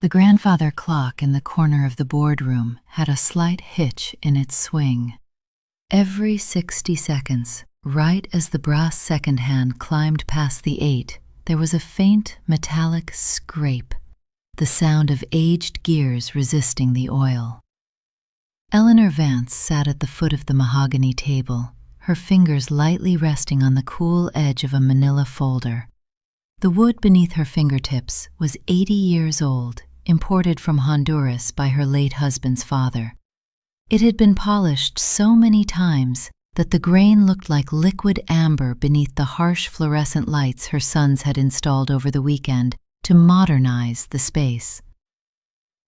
The grandfather clock in the corner of the boardroom had a slight hitch in its swing. Every 60 seconds, right as the brass second hand climbed past the 8, there was a faint metallic scrape, the sound of aged gears resisting the oil. Eleanor Vance sat at the foot of the mahogany table, her fingers lightly resting on the cool edge of a manila folder. The wood beneath her fingertips was 80 years old, imported from Honduras by her late husband's father. It had been polished so many times that the grain looked like liquid amber beneath the harsh fluorescent lights her sons had installed over the weekend to modernize the space.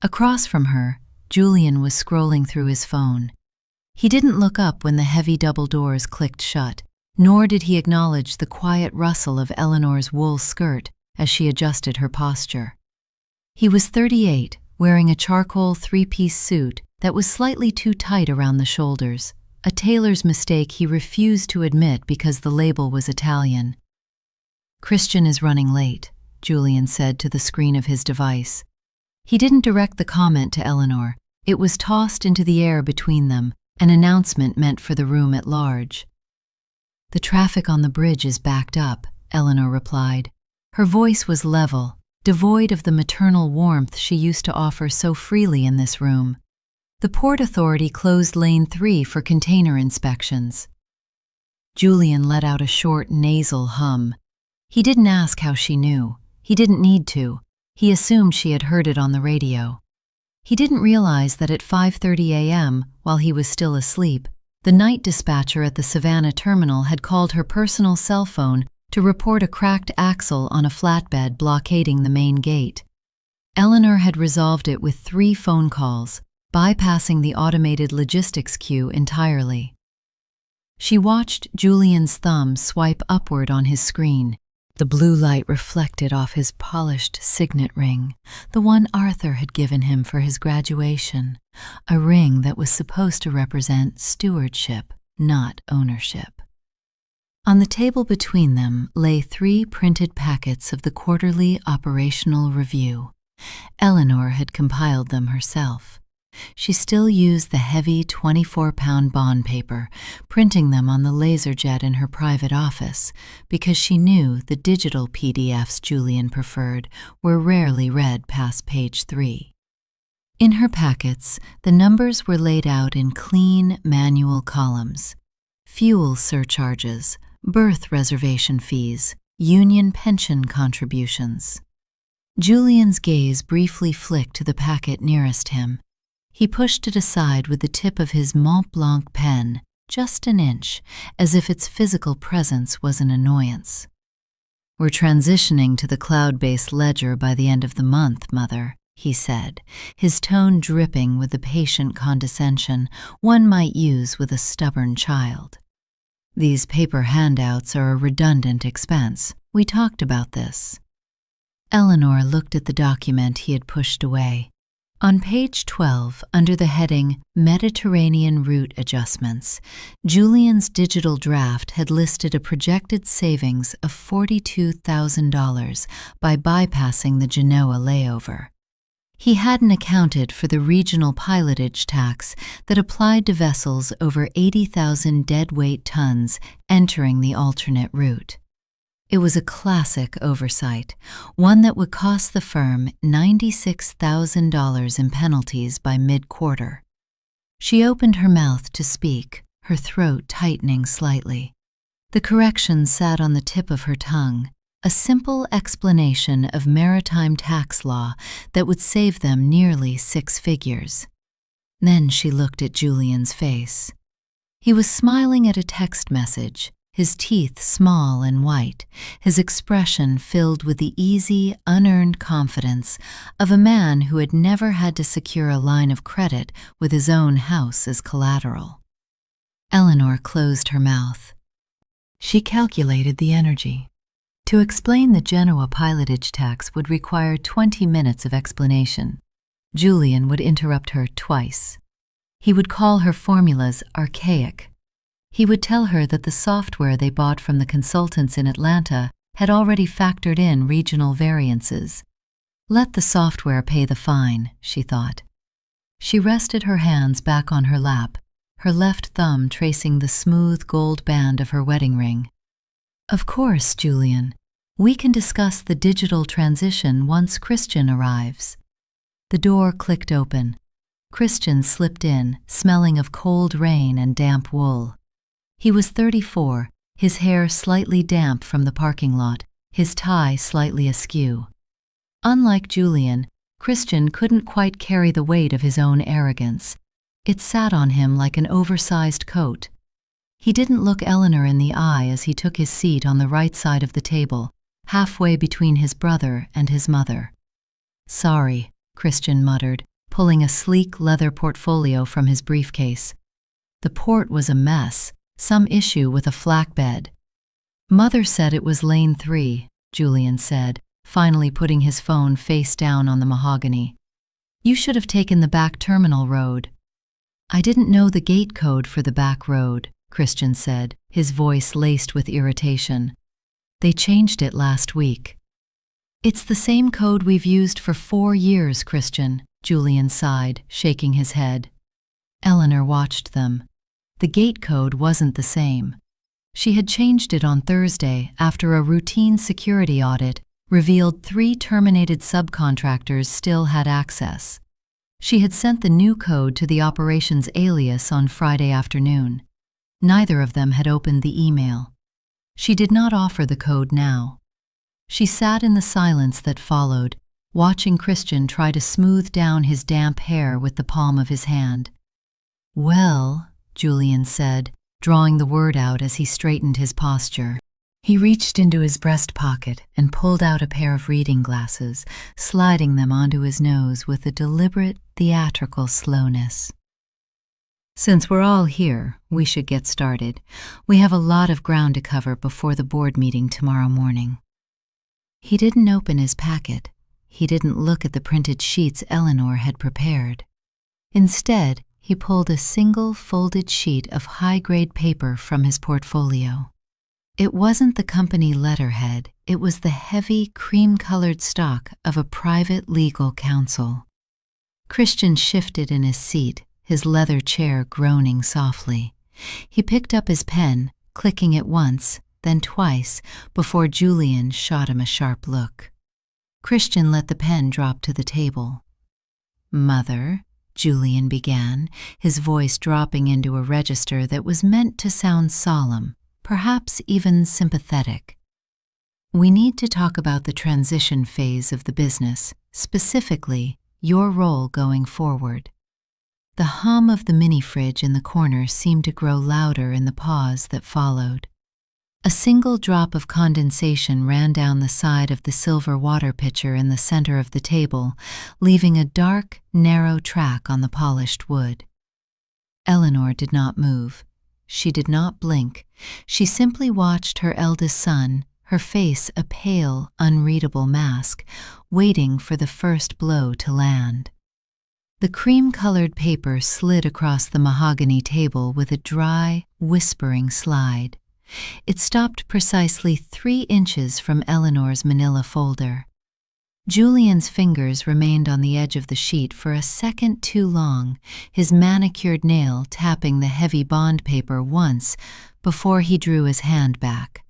Across from her, Julian was scrolling through his phone. He didn't look up when the heavy double doors clicked shut, nor did he acknowledge the quiet rustle of Eleanor's wool skirt as she adjusted her posture. He was 38, wearing a charcoal three-piece suit that was slightly too tight around the shoulders, a tailor's mistake he refused to admit because the label was Italian. "Christian is running late," Julian said to the screen of his device. He didn't direct the comment to Eleanor. It was tossed into the air between them, an announcement meant for the room at large. "The traffic on the bridge is backed up," Eleanor replied. Her voice was level, devoid of the maternal warmth she used to offer so freely in this room. The Port Authority closed Lane 3 for container inspections. Julian let out a short nasal hum. He didn't ask how she knew. He didn't need to. He assumed she had heard it on the radio. He didn't realize that at 5:30 a.m., while he was still asleep, the night dispatcher at the Savannah terminal had called her personal cell phone to report a cracked axle on a flatbed blockading the main gate. Eleanor had resolved it with 3 phone calls, bypassing the automated logistics queue entirely. She watched Julian's thumb swipe upward on his screen. The blue light reflected off his polished signet ring, the one Arthur had given him for his graduation, a ring that was supposed to represent stewardship, not ownership. On the table between them lay 3 printed packets of the quarterly operational review. Eleanor had compiled them herself. She still used the heavy 24-pound bond paper, printing them on the LaserJet in her private office, because she knew the digital PDFs Julian preferred were rarely read past page 3. In her packets, the numbers were laid out in clean, manual columns. Fuel surcharges, birth reservation fees, union pension contributions. Julian's gaze briefly flicked to the packet nearest him. He pushed it aside with the tip of his Mont Blanc pen, just an inch, as if its physical presence was an annoyance. "We're transitioning to the cloud-based ledger by the end of the month, Mother," he said, his tone dripping with the patient condescension one might use with a stubborn child. "These paper handouts are a redundant expense. We talked about this." Eleanor looked at the document he had pushed away. On page 12, under the heading Mediterranean Route Adjustments, Julian's digital draft had listed a projected savings of $42,000 by bypassing the Genoa layover. He hadn't accounted for the regional pilotage tax that applied to vessels over 80,000 deadweight tons entering the alternate route. It was a classic oversight, one that would cost the firm $96,000 in penalties by mid-quarter. She opened her mouth to speak, her throat tightening slightly. The correction sat on the tip of her tongue, a simple explanation of maritime tax law that would save them nearly 6 figures. Then she looked at Julian's face. He was smiling at a text message, his teeth small and white, his expression filled with the easy, unearned confidence of a man who had never had to secure a line of credit with his own house as collateral. Eleanor closed her mouth. She calculated the energy. To explain the Genoa pilotage tax would require 20 minutes of explanation. Julian would interrupt her twice. He would call her formulas archaic. He would tell her that the software they bought from the consultants in Atlanta had already factored in regional variances. Let the software pay the fine, she thought. She rested her hands back on her lap, her left thumb tracing the smooth gold band of her wedding ring. Of course, Julian. We can discuss the digital transition once Christian arrives. The door clicked open. Christian slipped in, smelling of cold rain and damp wool. He was 34, his hair slightly damp from the parking lot, his tie slightly askew. Unlike Julian, Christian couldn't quite carry the weight of his own arrogance. It sat on him like an oversized coat. He didn't look Eleanor in the eye as he took his seat on the right side of the table, halfway between his brother and his mother. "Sorry," Christian muttered, pulling a sleek leather portfolio from his briefcase. The port was a mess, some issue with a flak bed. "Mother said it was lane 3, Julian said, finally putting his phone face down on the mahogany. "You should have taken the back terminal road." "I didn't know the gate code for the back road," Christian said, his voice laced with irritation. "They changed it last week." "It's the same code we've used for 4 years, Christian," Julian sighed, shaking his head. Eleanor watched them. The gate code wasn't the same. She had changed it on Thursday after a routine security audit revealed 3 terminated subcontractors still had access. She had sent the new code to the operations alias on Friday afternoon. Neither of them had opened the email. She did not offer the code now. She sat in the silence that followed, watching Christian try to smooth down his damp hair with the palm of his hand. "Well," Julian said, drawing the word out as he straightened his posture. He reached into his breast pocket and pulled out a pair of reading glasses, sliding them onto his nose with a deliberate, theatrical slowness. "Since we're all here, we should get started. We have a lot of ground to cover before the board meeting tomorrow morning." He didn't open his packet. He didn't look at the printed sheets Eleanor had prepared. Instead, he pulled a single folded sheet of high-grade paper from his portfolio. It wasn't the company letterhead, it was the heavy, cream-colored stock of a private legal counsel. Christian shifted in his seat, his leather chair groaning softly. He picked up his pen, clicking it once, then twice, before Julian shot him a sharp look. Christian let the pen drop to the table. "Mother," Julian began, his voice dropping into a register that was meant to sound solemn, perhaps even sympathetic. "We need to talk about the transition phase of the business, specifically your role going forward." The hum of the mini-fridge in the corner seemed to grow louder in the pause that followed. A single drop of condensation ran down the side of the silver water pitcher in the center of the table, leaving a dark, narrow track on the polished wood. Eleanor did not move. She did not blink. She simply watched her eldest son, her face a pale, unreadable mask, waiting for the first blow to land. The cream-colored paper slid across the mahogany table with a dry, whispering slide. It stopped precisely 3 inches from Eleanor's manila folder. Julian's fingers remained on the edge of the sheet for a second too long, his manicured nail tapping the heavy bond paper once before he drew his hand back.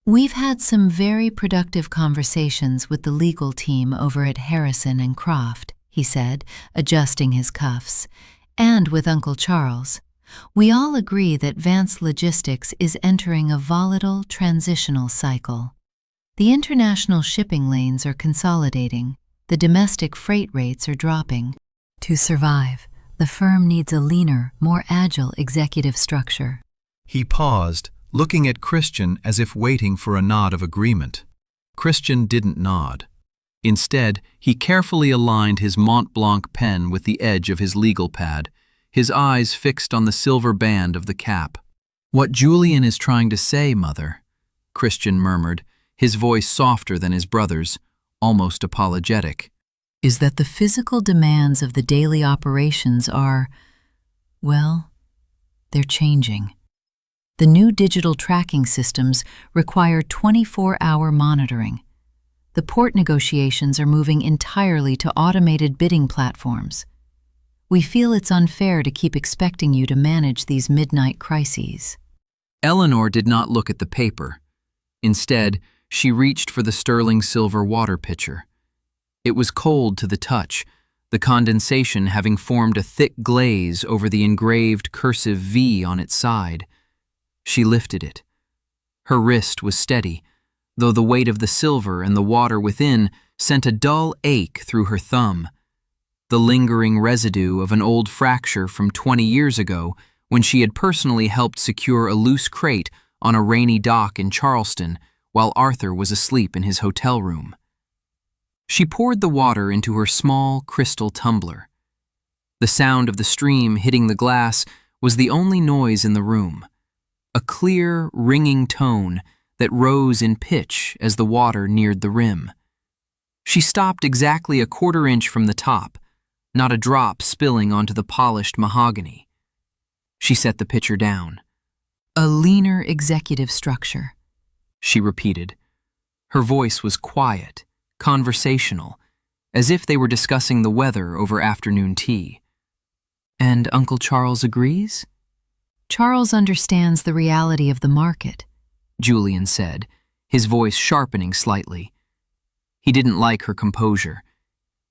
"We've had some very productive conversations with the legal team over at Harrison and Croft," he said, adjusting his cuffs, "and with Uncle Charles. We all agree that Vance Logistics is entering a volatile transitional cycle. The international shipping lanes are consolidating, the domestic freight rates are dropping. To survive, the firm needs a leaner, more agile executive structure." He paused, looking at Christian as if waiting for a nod of agreement. Christian didn't nod. Instead, he carefully aligned his Mont Blanc pen with the edge of his legal pad, his eyes fixed on the silver band of the cap. "What Julian is trying to say, Mother," Christian murmured, his voice softer than his brother's, almost apologetic, "is that the physical demands of the daily operations are, well, they're changing. The new digital tracking systems require 24-hour monitoring. The port negotiations are moving entirely to automated bidding platforms. We feel it's unfair to keep expecting you to manage these midnight crises." Eleanor did not look at the paper. Instead, she reached for the sterling silver water pitcher. It was cold to the touch, the condensation having formed a thick glaze over the engraved cursive V on its side. She lifted it. Her wrist was steady, though the weight of the silver and the water within sent a dull ache through her thumb, the lingering residue of an old fracture from 20 years ago when she had personally helped secure a loose crate on a rainy dock in Charleston while Arthur was asleep in his hotel room. She poured the water into her small crystal tumbler. The sound of the stream hitting the glass was the only noise in the room, a clear, ringing tone that rose in pitch as the water neared the rim. She stopped exactly a quarter-inch from the top, not a drop spilling onto the polished mahogany. She set the pitcher down. "A leaner executive structure," she repeated. Her voice was quiet, conversational, as if they were discussing the weather over afternoon tea. "And Uncle Charles agrees?" "Charles understands the reality of the market," Julian said, his voice sharpening slightly. He didn't like her composure.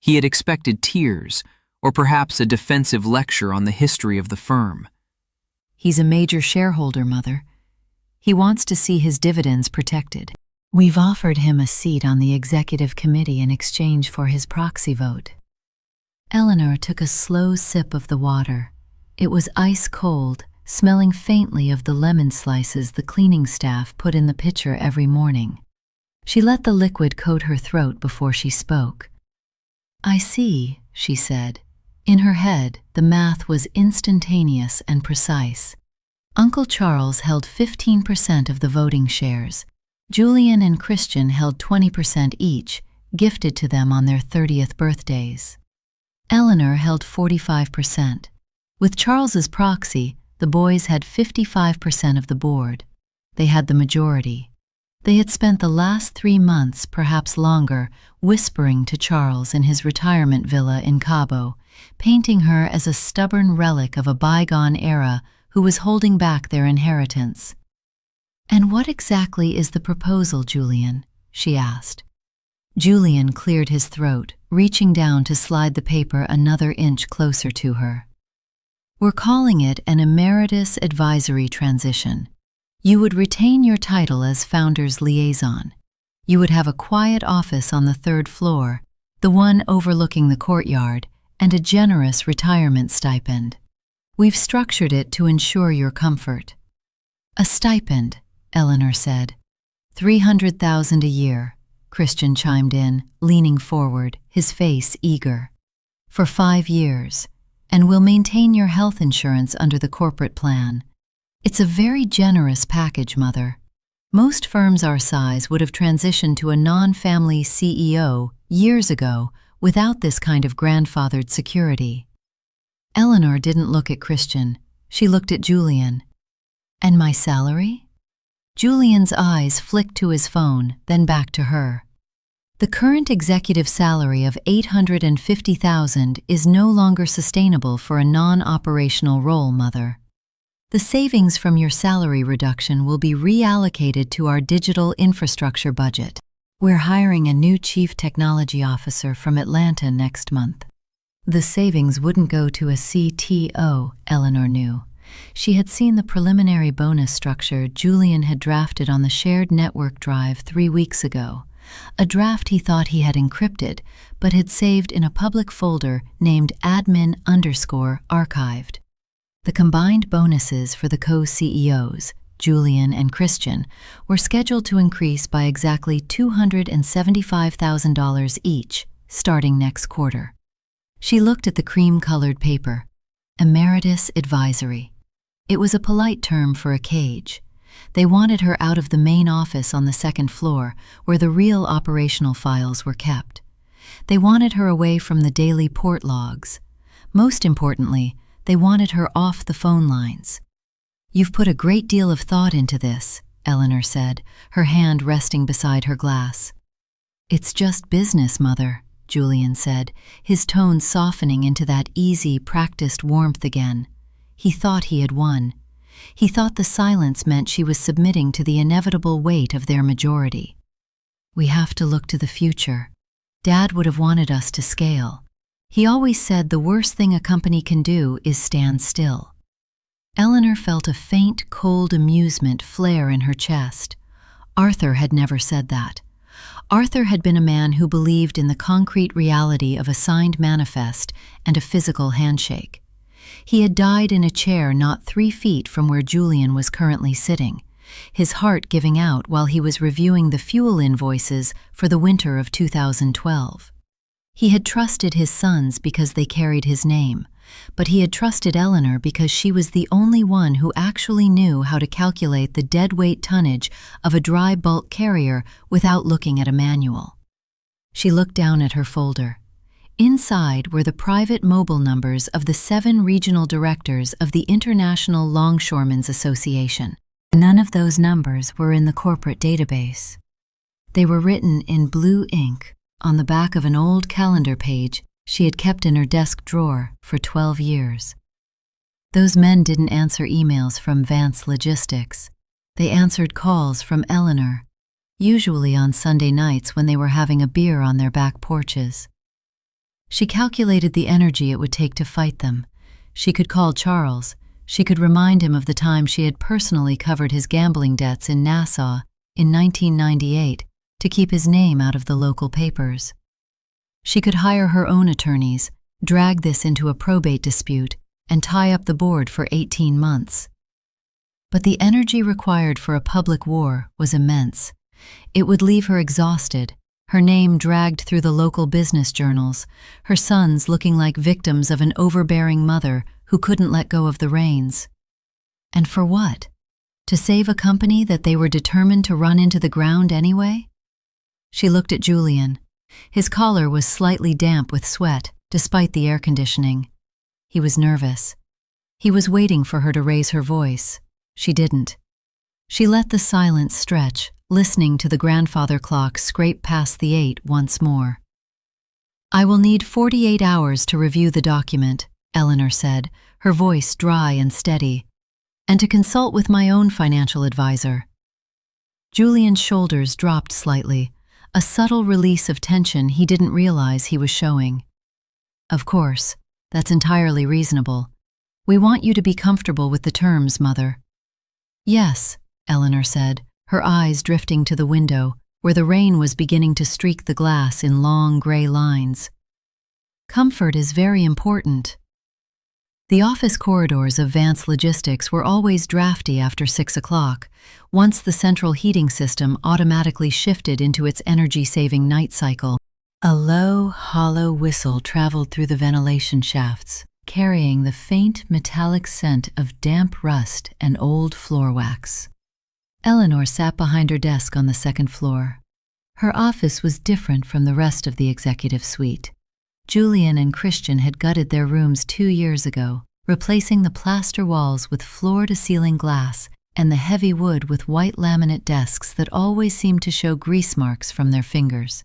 He had expected tears, or perhaps a defensive lecture on the history of the firm. "He's a major shareholder, Mother. He wants to see his dividends protected. We've offered him a seat on the executive committee in exchange for his proxy vote." Eleanor took a slow sip of the water. It was ice cold, smelling faintly of the lemon slices the cleaning staff put in the pitcher every morning. She let the liquid coat her throat before she spoke. "I see," she said. In her head, the math was instantaneous and precise. Uncle Charles held 15% of the voting shares. Julian and Christian held 20% each, gifted to them on their 30th birthdays. Eleanor held 45%. With Charles's proxy, the boys had 55% of the board. They had the majority. They had spent the last 3 months, perhaps longer, whispering to Charles in his retirement villa in Cabo, painting her as a stubborn relic of a bygone era who was holding back their inheritance. "And what exactly is the proposal, Julian?" she asked. Julian cleared his throat, reaching down to slide the paper another inch closer to her. "We're calling it an emeritus advisory transition. You would retain your title as founder's liaison. You would have a quiet office on the 3rd floor, the one overlooking the courtyard, and a generous retirement stipend. We've structured it to ensure your comfort." "A stipend," Eleanor said. "300,000 a year," Christian chimed in, leaning forward, his face eager. "For 5 years, and we'll maintain your health insurance under the corporate plan. It's a very generous package, Mother. Most firms our size would have transitioned to a non-family CEO years ago without this kind of grandfathered security." Eleanor didn't look at Christian. She looked at Julian. "And my salary?" Julian's eyes flicked to his phone, then back to her. "The current executive salary of $850,000 is no longer sustainable for a non-operational role, Mother. The savings from your salary reduction will be reallocated to our digital infrastructure budget. We're hiring a new chief technology officer from Atlanta next month." The savings wouldn't go to a CTO, Eleanor knew. She had seen the preliminary bonus structure Julian had drafted on the shared network drive 3 weeks ago, a draft he thought he had encrypted, but had saved in a public folder named admin_archived. The combined bonuses for the co-CEOs, Julian and Christian, were scheduled to increase by exactly $275,000 each, starting next quarter. She looked at the cream-colored paper. Emeritus advisory. It was a polite term for a cage. They wanted her out of the main office on the 2nd floor, where the real operational files were kept. They wanted her away from the daily port logs. Most importantly, they wanted her off the phone lines. "You've put a great deal of thought into this," Eleanor said, her hand resting beside her glass. "It's just business, Mother," Julian said, his tone softening into that easy, practiced warmth again. He thought he had won. He thought the silence meant she was submitting to the inevitable weight of their majority. "We have to look to the future. Dad would have wanted us to scale. He always said the worst thing a company can do is stand still." Eleanor felt a faint, cold amusement flare in her chest. Arthur had never said that. Arthur had been a man who believed in the concrete reality of a signed manifest and a physical handshake. He had died in a chair not 3 feet from where Julian was currently sitting, his heart giving out while he was reviewing the fuel invoices for the winter of 2012. He had trusted his sons because they carried his name, but he had trusted Eleanor because she was the only one who actually knew how to calculate the deadweight tonnage of a dry bulk carrier without looking at a manual. She looked down at her folder. Inside were the private mobile numbers of the 7 regional directors of the International Longshoremen's Association. None of those numbers were in the corporate database. They were written in blue ink on the back of an old calendar page she had kept in her desk drawer for 12 years. Those men didn't answer emails from Vance Logistics. They answered calls from Eleanor, usually on Sunday nights when they were having a beer on their back porches. She calculated the energy it would take to fight them. She could call Charles. She could remind him of the time she had personally covered his gambling debts in Nassau in 1998 to keep his name out of the local papers. She could hire her own attorneys, drag this into a probate dispute, and tie up the board for 18 months. But the energy required for a public war was immense. It would leave her exhausted, her name dragged through the local business journals, her sons looking like victims of an overbearing mother who couldn't let go of the reins. And for what? To save a company that they were determined to run into the ground anyway? She looked at Julian. His collar was slightly damp with sweat, despite the air conditioning. He was nervous. He was waiting for her to raise her voice. She didn't. She let the silence stretch, listening to the grandfather clock scrape past the 8 once more. "I will need 48 hours to review the document," Eleanor said, her voice dry and steady, "and to consult with my own financial advisor." Julian's shoulders dropped slightly, a subtle release of tension he didn't realize he was showing. "Of course, that's entirely reasonable. We want you to be comfortable with the terms, Mother." "Yes," Eleanor said, her eyes drifting to the window, where the rain was beginning to streak the glass in long gray lines. "Comfort is very important." The office corridors of Vance Logistics were always drafty after 6 o'clock, once the central heating system automatically shifted into its energy-saving night cycle. A low, hollow whistle traveled through the ventilation shafts, carrying the faint metallic scent of damp rust and old floor wax. Eleanor sat behind her desk on the 2nd floor. Her office was different from the rest of the executive suite. Julian and Christian had gutted their rooms 2 years ago, replacing the plaster walls with floor-to-ceiling glass and the heavy wood with white laminate desks that always seemed to show grease marks from their fingers.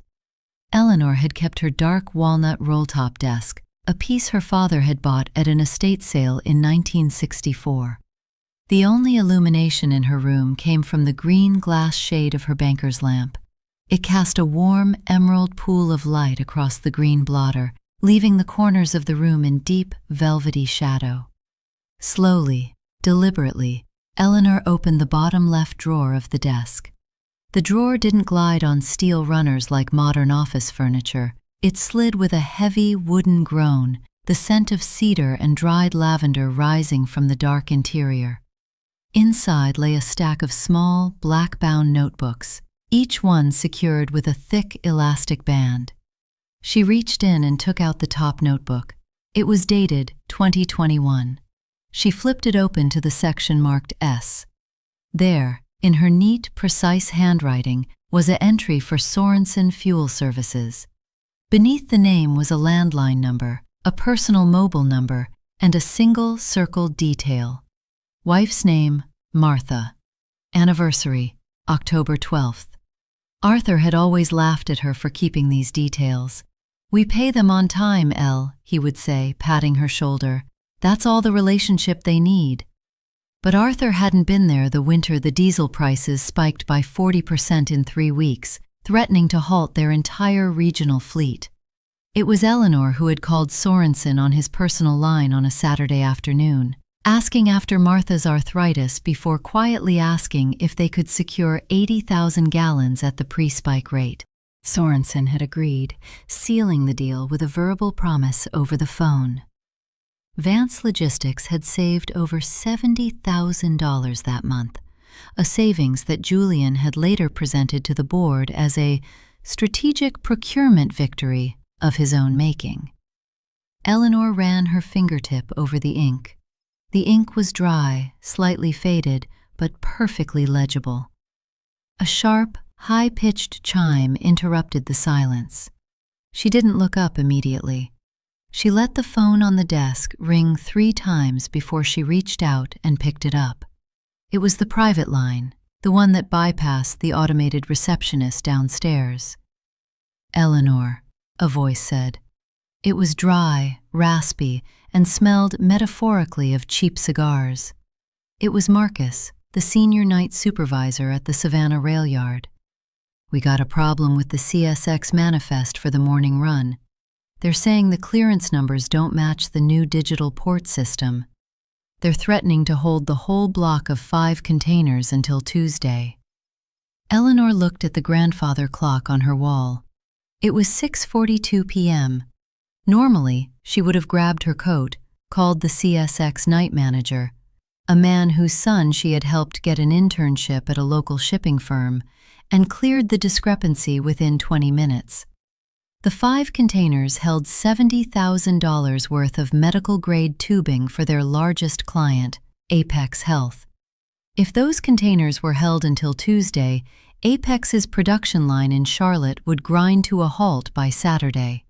Eleanor had kept her dark walnut roll-top desk, a piece her father had bought at an estate sale in 1964. The only illumination in her room came from the green glass shade of her banker's lamp. It cast a warm, emerald pool of light across the green blotter, leaving the corners of the room in deep, velvety shadow. Slowly, deliberately, Eleanor opened the bottom left drawer of the desk. The drawer didn't glide on steel runners like modern office furniture. It slid with a heavy, wooden groan, the scent of cedar and dried lavender rising from the dark interior. Inside lay a stack of small, black-bound notebooks, each one secured with a thick, elastic band. She reached in and took out the top notebook. It was dated 2021. She flipped it open to the section marked S. There, in her neat, precise handwriting, was an entry for Sorensen Fuel Services. Beneath the name was a landline number, a personal mobile number, and a single circled detail. Wife's name, Martha. Anniversary, October 12th. Arthur had always laughed at her for keeping these details. "We pay them on time, Elle," he would say, patting her shoulder. "That's all the relationship they need." But Arthur hadn't been there the winter the diesel prices spiked by 40% in 3 weeks, threatening to halt their entire regional fleet. It was Eleanor who had called Sorensen on his personal line on a Saturday afternoon, asking after Martha's arthritis before quietly asking if they could secure 80,000 gallons at the pre-spike rate. Sorensen had agreed, sealing the deal with a verbal promise over the phone. Vance Logistics had saved over $70,000 that month, a savings that Julian had later presented to the board as a strategic procurement victory of his own making. Eleanor ran her fingertip over the ink. The ink was dry, slightly faded, but perfectly legible. A sharp, high-pitched chime interrupted the silence. She didn't look up immediately. She let the phone on the desk ring 3 times before she reached out and picked it up. It was the private line, the one that bypassed the automated receptionist downstairs. "Eleanor," a voice said. It was dry, raspy, and smelled metaphorically of cheap cigars. It was Marcus, the senior night supervisor at the Savannah rail yard. "We got a problem with the CSX manifest for the morning run. They're saying the clearance numbers don't match the new digital port system. They're threatening to hold the whole block of 5 containers until Tuesday." Eleanor looked at the grandfather clock on her wall. It was 6:42 p.m. Normally, she would have grabbed her coat, called the CSX night manager, a man whose son she had helped get an internship at a local shipping firm, and cleared the discrepancy within 20 minutes. The 5 containers held $70,000 worth of medical-grade tubing for their largest client, Apex Health. If those containers were held until Tuesday, Apex's production line in Charlotte would grind to a halt by Saturday.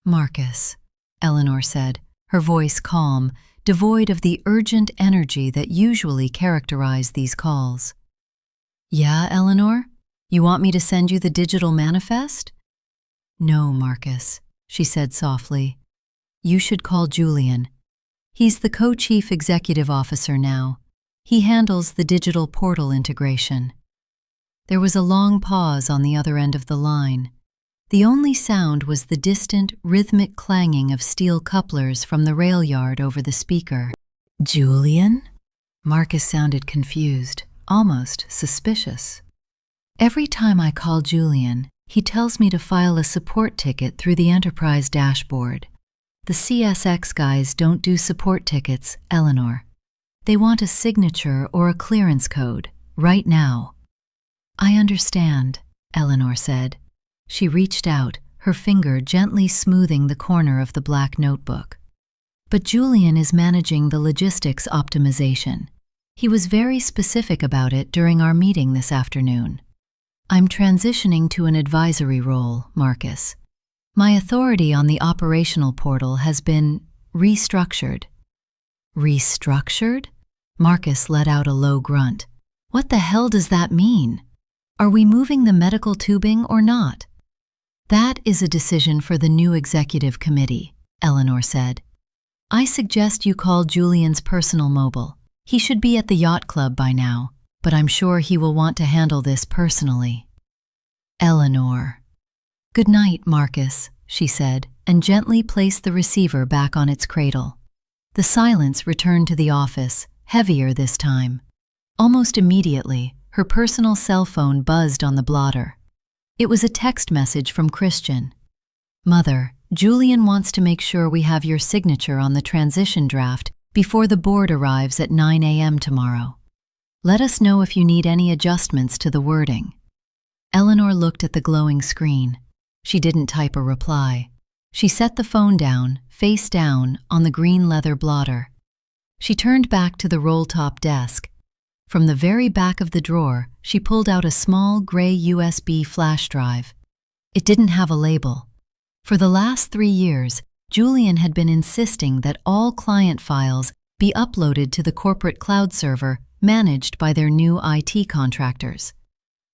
"Marcus," Eleanor said, her voice calm, devoid of the urgent energy that usually characterized these calls. "Yeah, Eleanor? You want me to send you the digital manifest?" "No, Marcus," she said softly. "You should call Julian. He's the co-chief executive officer now. He handles the digital portal integration." There was a long pause on the other end of the line. The only sound was the distant, rhythmic clanging of steel couplers from the rail yard over the speaker. "Julian?" Marcus sounded confused, almost suspicious. "Every time I call Julian, he tells me to file a support ticket through the enterprise dashboard. The CSX guys don't do support tickets, Eleanor. They want a signature or a clearance code, right now." "I understand," Eleanor said. She reached out, her finger gently smoothing the corner of the black notebook. "But Julian is managing the logistics optimization. He was very specific about it during our meeting this afternoon. I'm transitioning to an advisory role, Marcus. My authority on the operational portal has been restructured." "Restructured?" Marcus let out a low grunt. "What the hell does that mean? Are we moving the medical tubing or not?" "That is a decision for the new executive committee," Eleanor said. "I suggest you call Julian's personal mobile. He should be at the yacht club by now, but I'm sure he will want to handle this personally." "Eleanor." "Good night, Marcus," she said, and gently placed the receiver back on its cradle. The silence returned to the office, heavier this time. Almost immediately, her personal cell phone buzzed on the blotter. It was a text message from Christian. "Mother, Julian wants to make sure we have your signature on the transition draft before the board arrives at 9 a.m. tomorrow. Let us know if you need any adjustments to the wording." Eleanor looked at the glowing screen. She didn't type a reply. She set the phone down, face down, on the green leather blotter. She turned back to the roll-top desk. From the very back of the drawer, she pulled out a small gray USB flash drive. It didn't have a label. For the last 3 years, Julian had been insisting that all client files be uploaded to the corporate cloud server managed by their new IT contractors.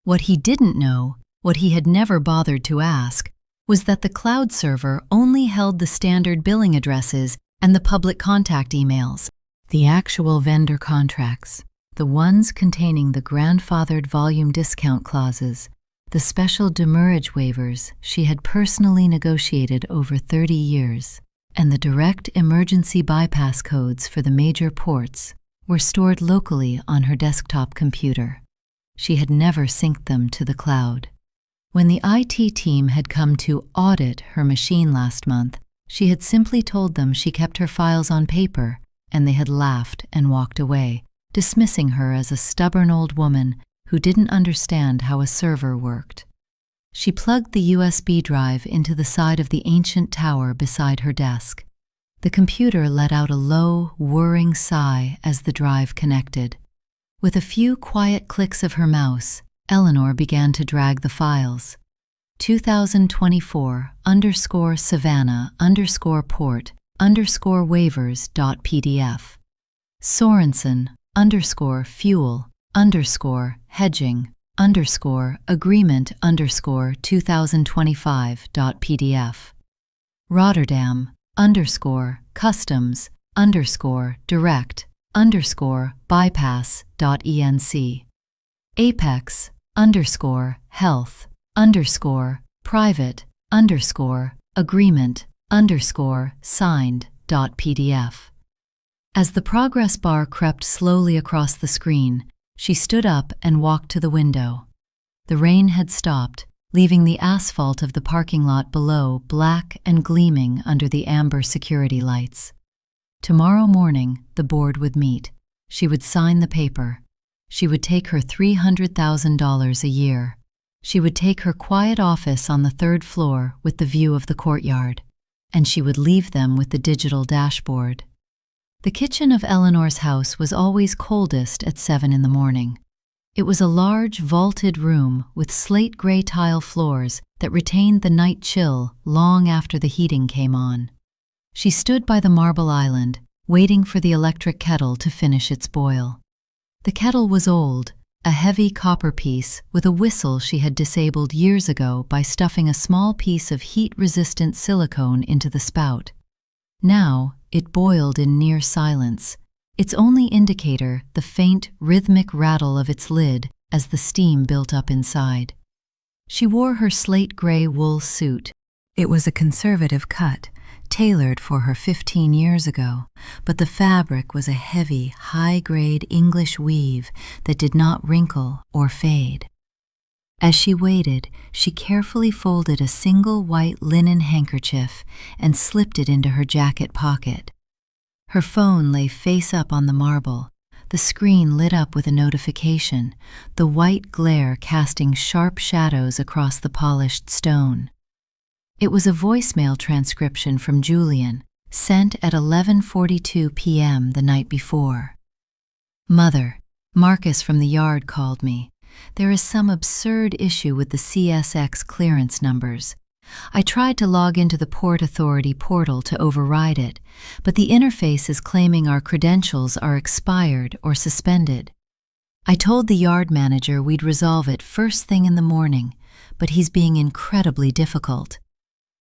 What he didn't know What he had never bothered to ask was that the cloud server only held the standard billing addresses and the public contact emails. The actual vendor contracts, the ones containing the grandfathered volume discount clauses, the special demurrage waivers she had personally negotiated over 30 years, and the direct emergency bypass codes for the major ports were stored locally on her desktop computer. She had never synced them to the cloud. When the IT team had come to audit her machine last month, she had simply told them she kept her files on paper, and they had laughed and walked away, dismissing her as a stubborn old woman who didn't understand how a server worked. She plugged the USB drive into the side of the ancient tower beside her desk. The computer let out a low, whirring sigh as the drive connected. With a few quiet clicks of her mouse, Eleanor began to drag the files. 2024-Savannah_port_waivers.pdf. Sorensen_fuel_agreement_2025.pdf. Rotterdam_customs_direct_bypass.enc. Apex_health_private_agreement_signed.pdf. As the progress bar crept slowly across the screen, she stood up and walked to the window. The rain had stopped, leaving the asphalt of the parking lot below black and gleaming under the amber security lights. Tomorrow morning, the board would meet. She would sign the paper. She would take her $300,000 a year. She would take her quiet office on the third floor with the view of the courtyard, and she would leave them with the digital dashboard. The kitchen of Eleanor's house was always coldest at 7 in the morning. It was a large, vaulted room with slate-gray tile floors that retained the night chill long after the heating came on. She stood by the marble island, waiting for the electric kettle to finish its boil. The kettle was old, a heavy copper piece with a whistle she had disabled years ago by stuffing a small piece of heat-resistant silicone into the spout. Now, it boiled in near silence, its only indicator the faint, rhythmic rattle of its lid as the steam built up inside. She wore her slate-gray wool suit. It was a conservative cut, tailored for her 15 years ago, but the fabric was a heavy, high-grade English weave that did not wrinkle or fade. As she waited, she carefully folded a single white linen handkerchief and slipped it into her jacket pocket. Her phone lay face up on the marble, the screen lit up with a notification, the white glare casting sharp shadows across the polished stone. It was a voicemail transcription from Julian, sent at 11:42 p.m. the night before. "Mother, Marcus from the yard called me. There is some absurd issue with the CSX clearance numbers. I tried to log into the Port Authority portal to override it, but the interface is claiming our credentials are expired or suspended. I told the yard manager we'd resolve it first thing in the morning, but he's being incredibly difficult.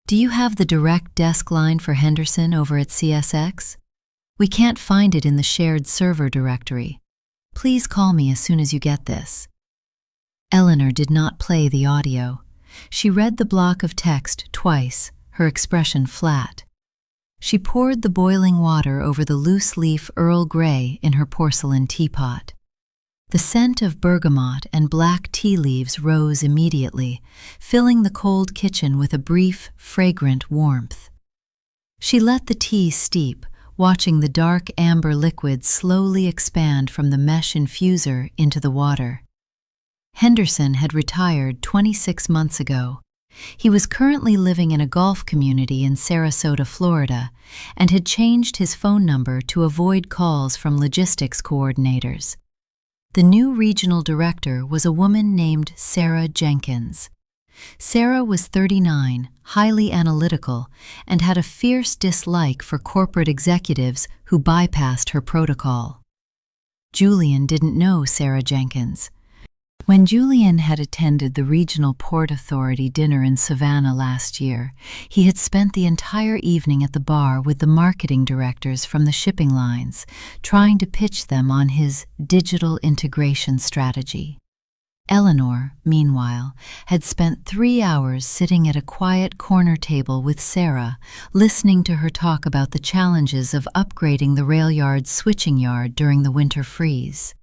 Do you have the direct desk line for Henderson over at CSX? We can't find it in the shared server directory. Please call me as soon as you get this." Eleanor did not play the audio. She read the block of text twice, her expression flat. She poured the boiling water over the loose-leaf Earl Grey in her porcelain teapot. The scent of bergamot and black tea leaves rose immediately, filling the cold kitchen with a brief, fragrant warmth. She let the tea steep, watching the dark amber liquid slowly expand from the mesh infuser into the water. Henderson had retired 26 months ago. He was currently living in a golf community in Sarasota, Florida, and had changed his phone number to avoid calls from logistics coordinators. The new regional director was a woman named Sarah Jenkins. Sarah was 39, highly analytical, and had a fierce dislike for corporate executives who bypassed her protocol. Julian didn't know Sarah Jenkins. When Julian had attended the Regional Port Authority dinner in Savannah last year, he had spent the entire evening at the bar with the marketing directors from the shipping lines, trying to pitch them on his digital integration strategy. Eleanor, meanwhile, had spent 3 hours sitting at a quiet corner table with Sarah, listening to her talk about the challenges of upgrading the rail yard's switching yard during the winter freeze.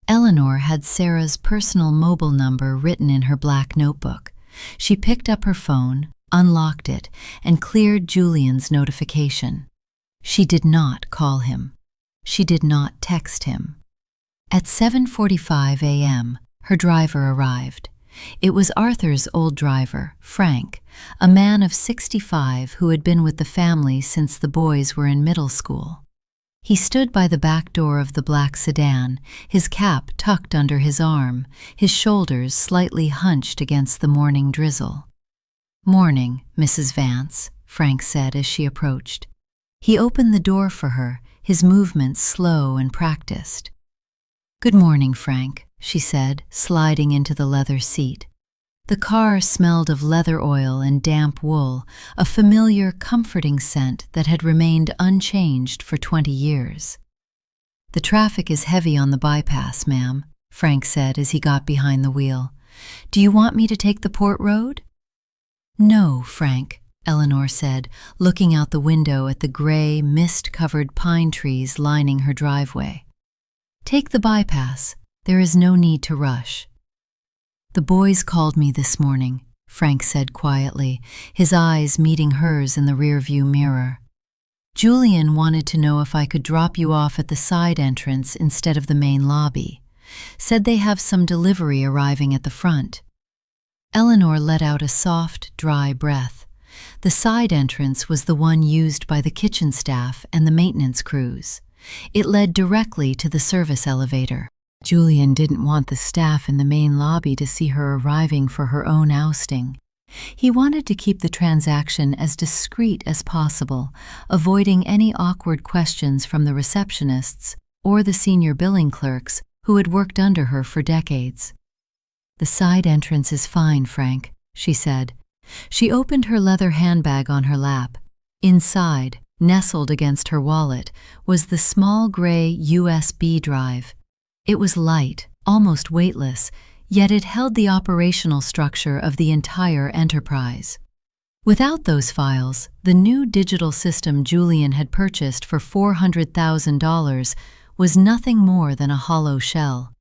Eleanor had Sarah's personal mobile number written in her black notebook. She picked up her phone, unlocked it, and cleared Julian's notification. She did not call him. She did not text him. At 7:45 a.m., her driver arrived. It was Arthur's old driver, Frank, a man of 65 who had been with the family since the boys were in middle school. He stood by the back door of the black sedan, his cap tucked under his arm, his shoulders slightly hunched against the morning drizzle. "Morning, Mrs. Vance," Frank said as she approached. He opened the door for her, his movements slow and practiced. "Good morning, Frank," she said, sliding into the leather seat. The car smelled of leather oil and damp wool, a familiar, comforting scent that had remained unchanged for 20 years. "The traffic is heavy on the bypass, ma'am," Frank said as he got behind the wheel. "Do you want me to take the port road?" "No, Frank," Eleanor said, looking out the window at the gray, mist-covered pine trees lining her driveway. "Take the bypass. There is no need to rush." "The boys called me this morning," Frank said quietly, his eyes meeting hers in the rearview mirror. "Julian wanted to know if I could drop you off at the side entrance instead of the main lobby. Said they have some delivery arriving at the front." Eleanor let out a soft, dry breath. The side entrance was the one used by the kitchen staff and the maintenance crews. It led directly to the service elevator. Julian didn't want the staff in the main lobby to see her arriving for her own ousting. He wanted to keep the transaction as discreet as possible, avoiding any awkward questions from the receptionists or the senior billing clerks who had worked under her for decades. "The side entrance is fine, Frank," she said. She opened her leather handbag on her lap. Inside, nestled against her wallet, was the small gray USB drive. It was light, almost weightless, yet it held the operational structure of the entire enterprise. Without those files, the new digital system Julian had purchased for $400,000 was nothing more than a hollow shell.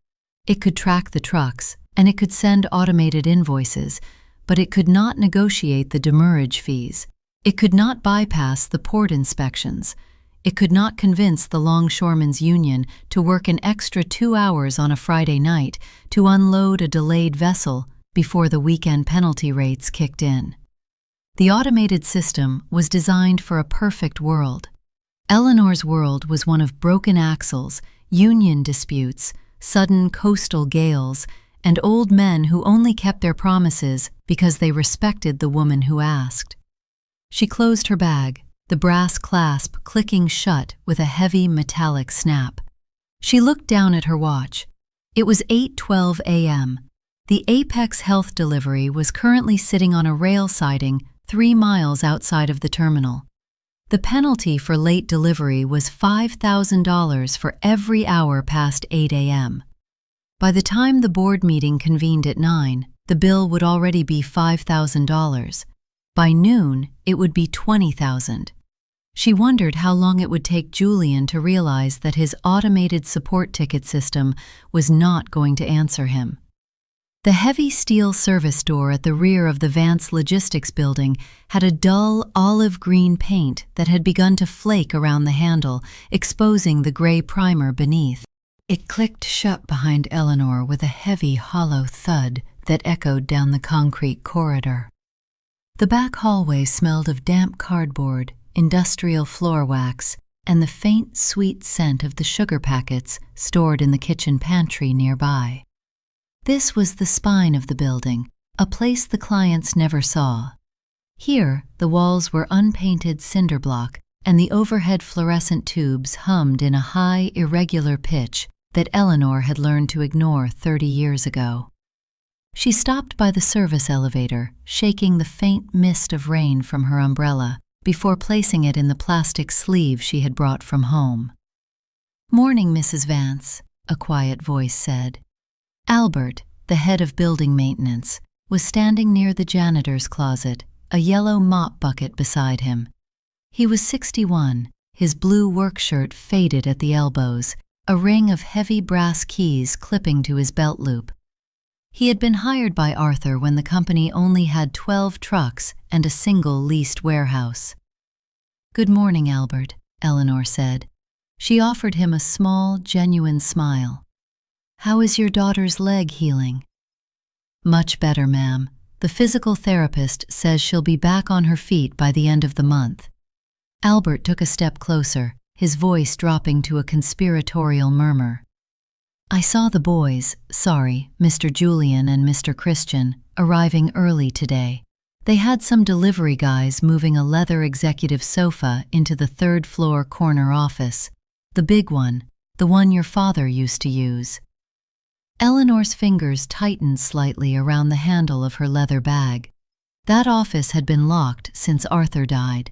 It could track the trucks, and it could send automated invoices, but it could not negotiate the demurrage fees. It could not bypass the port inspections. It could not convince the Longshoremen's Union to work an extra 2 hours on a Friday night to unload a delayed vessel before the weekend penalty rates kicked in. The automated system was designed for a perfect world. Eleanor's world was one of broken axles, union disputes, sudden coastal gales, and old men who only kept their promises because they respected the woman who asked. She closed her bag, the brass clasp clicking shut with a heavy metallic snap. She looked down at her watch. It was 8:12 a.m. The Apex Health delivery was currently sitting on a rail siding 3 miles outside of the terminal. The penalty for late delivery was $5,000 for every hour past 8 a.m. By the time the board meeting convened at 9, the bill would already be $5,000. By noon, it would be $20,000. She wondered how long it would take Julian to realize that his automated support ticket system was not going to answer him. The heavy steel service door at the rear of the Vance Logistics building had a dull olive-green paint that had begun to flake around the handle, exposing the gray primer beneath. It clicked shut behind Eleanor with a heavy, hollow thud that echoed down the concrete corridor. The back hallway smelled of damp cardboard, industrial floor wax, and the faint, sweet scent of the sugar packets stored in the kitchen pantry nearby. This was the spine of the building, a place the clients never saw. Here, the walls were unpainted cinder block, and the overhead fluorescent tubes hummed in a high, irregular pitch, that Eleanor had learned to ignore 30 years ago. She stopped by the service elevator, shaking the faint mist of rain from her umbrella before placing it in the plastic sleeve she had brought from home. "Morning, Mrs. Vance," a quiet voice said. Albert, the head of building maintenance, was standing near the janitor's closet, a yellow mop bucket beside him. He was 61, his blue work shirt faded at the elbows, a ring of heavy brass keys clipping to his belt loop. He had been hired by Arthur when the company only had 12 trucks and a single leased warehouse. "Good morning, Albert," Eleanor said. She offered him a small, genuine smile. "How is your daughter's leg healing?" "Much better, ma'am. The physical therapist says she'll be back on her feet by the end of the month." Albert took a step closer, his voice dropping to a conspiratorial murmur. "I saw the boys, Mr. Julian and Mr. Christian, arriving early today. They had some delivery guys moving a leather executive sofa into the third-floor corner office, the big one, the one your father used to use." Eleanor's fingers tightened slightly around the handle of her leather bag. That office had been locked since Arthur died.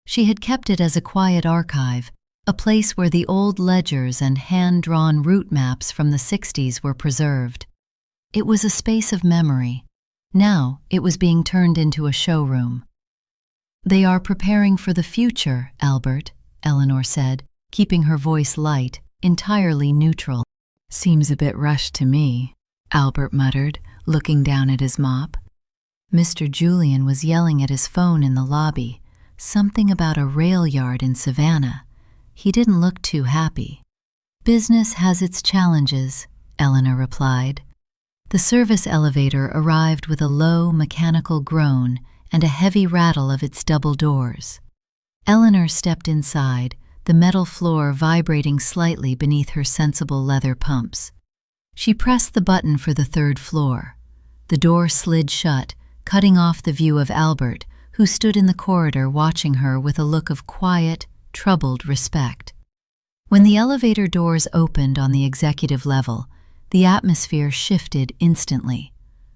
She had kept it as a quiet archive, a place where the old ledgers and hand-drawn route maps from the 60s were preserved. It was a space of memory. Now it was being turned into a showroom. "They are preparing for the future, Albert," Eleanor said, keeping her voice light, entirely neutral. "Seems a bit rushed to me," Albert muttered, looking down at his mop. Mr. Julian was yelling at his phone in the lobby, something about a rail yard in Savannah. He didn't look too happy. "Business has its challenges," Eleanor replied. The service elevator arrived with a low, mechanical groan and a heavy rattle of its double doors. Eleanor stepped inside, the metal floor vibrating slightly beneath her sensible leather pumps. She pressed the button for the third floor. The door slid shut, cutting off the view of Albert, who stood in the corridor watching her with a look of quiet, troubled respect. When the elevator doors opened on the executive level, the atmosphere shifted instantly.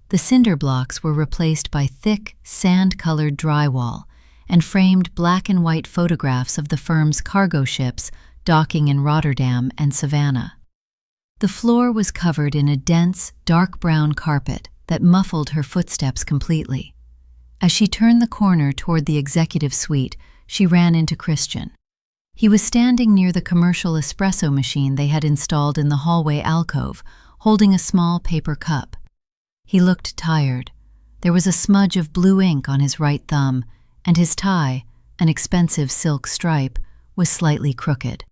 The cinder blocks were replaced by thick, sand-colored drywall and framed black and white photographs of the firm's cargo ships docking in Rotterdam and Savannah. The floor was covered in a dense, dark brown carpet that muffled her footsteps completely. As she turned the corner toward the executive suite, she ran into Christian. He was standing near the commercial espresso machine they had installed in the hallway alcove, holding a small paper cup. He looked tired. There was a smudge of blue ink on his right thumb, and his tie, an expensive silk stripe, was slightly crooked.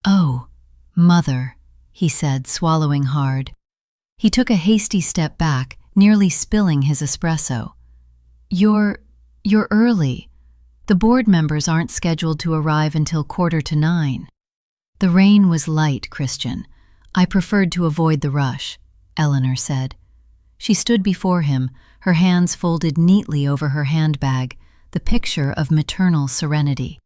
"Oh, Mother," he said, swallowing hard. He took a hasty step back, nearly spilling his espresso. You're early. The board members aren't scheduled to arrive until 8:45. "The rain was light, Christian. I preferred to avoid the rush," Eleanor said. She stood before him, her hands folded neatly over her handbag, the picture of maternal serenity.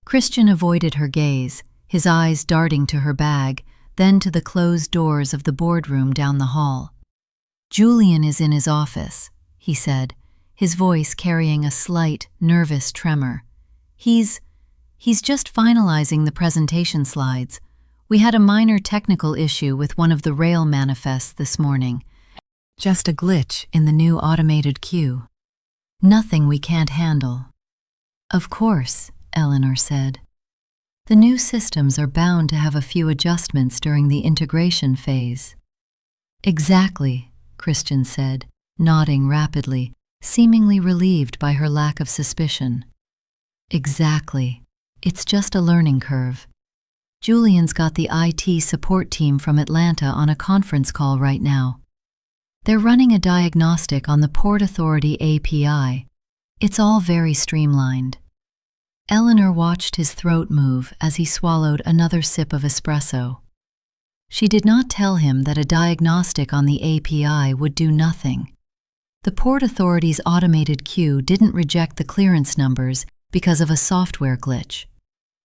Christian avoided her gaze, his eyes darting to her bag, then to the closed doors of the boardroom down the hall. "Julian is in his office," he said, his voice carrying a slight, nervous tremor. He's just finalizing the presentation slides. We had a minor technical issue with one of the rail manifests this morning. Just a glitch in the new automated queue. Nothing we can't handle." "Of course," Eleanor said. "The new systems are bound to have a few adjustments during the integration phase." "Exactly," Christian said, nodding rapidly, seemingly relieved by her lack of suspicion. "Exactly. It's just a learning curve. Julian's got the IT support team from Atlanta on a conference call right now. They're running a diagnostic on the Port Authority API. It's all very streamlined." Eleanor watched his throat move as he swallowed another sip of espresso. She did not tell him that a diagnostic on the API would do nothing. The Port Authority's automated queue didn't reject the clearance numbers because of a software glitch.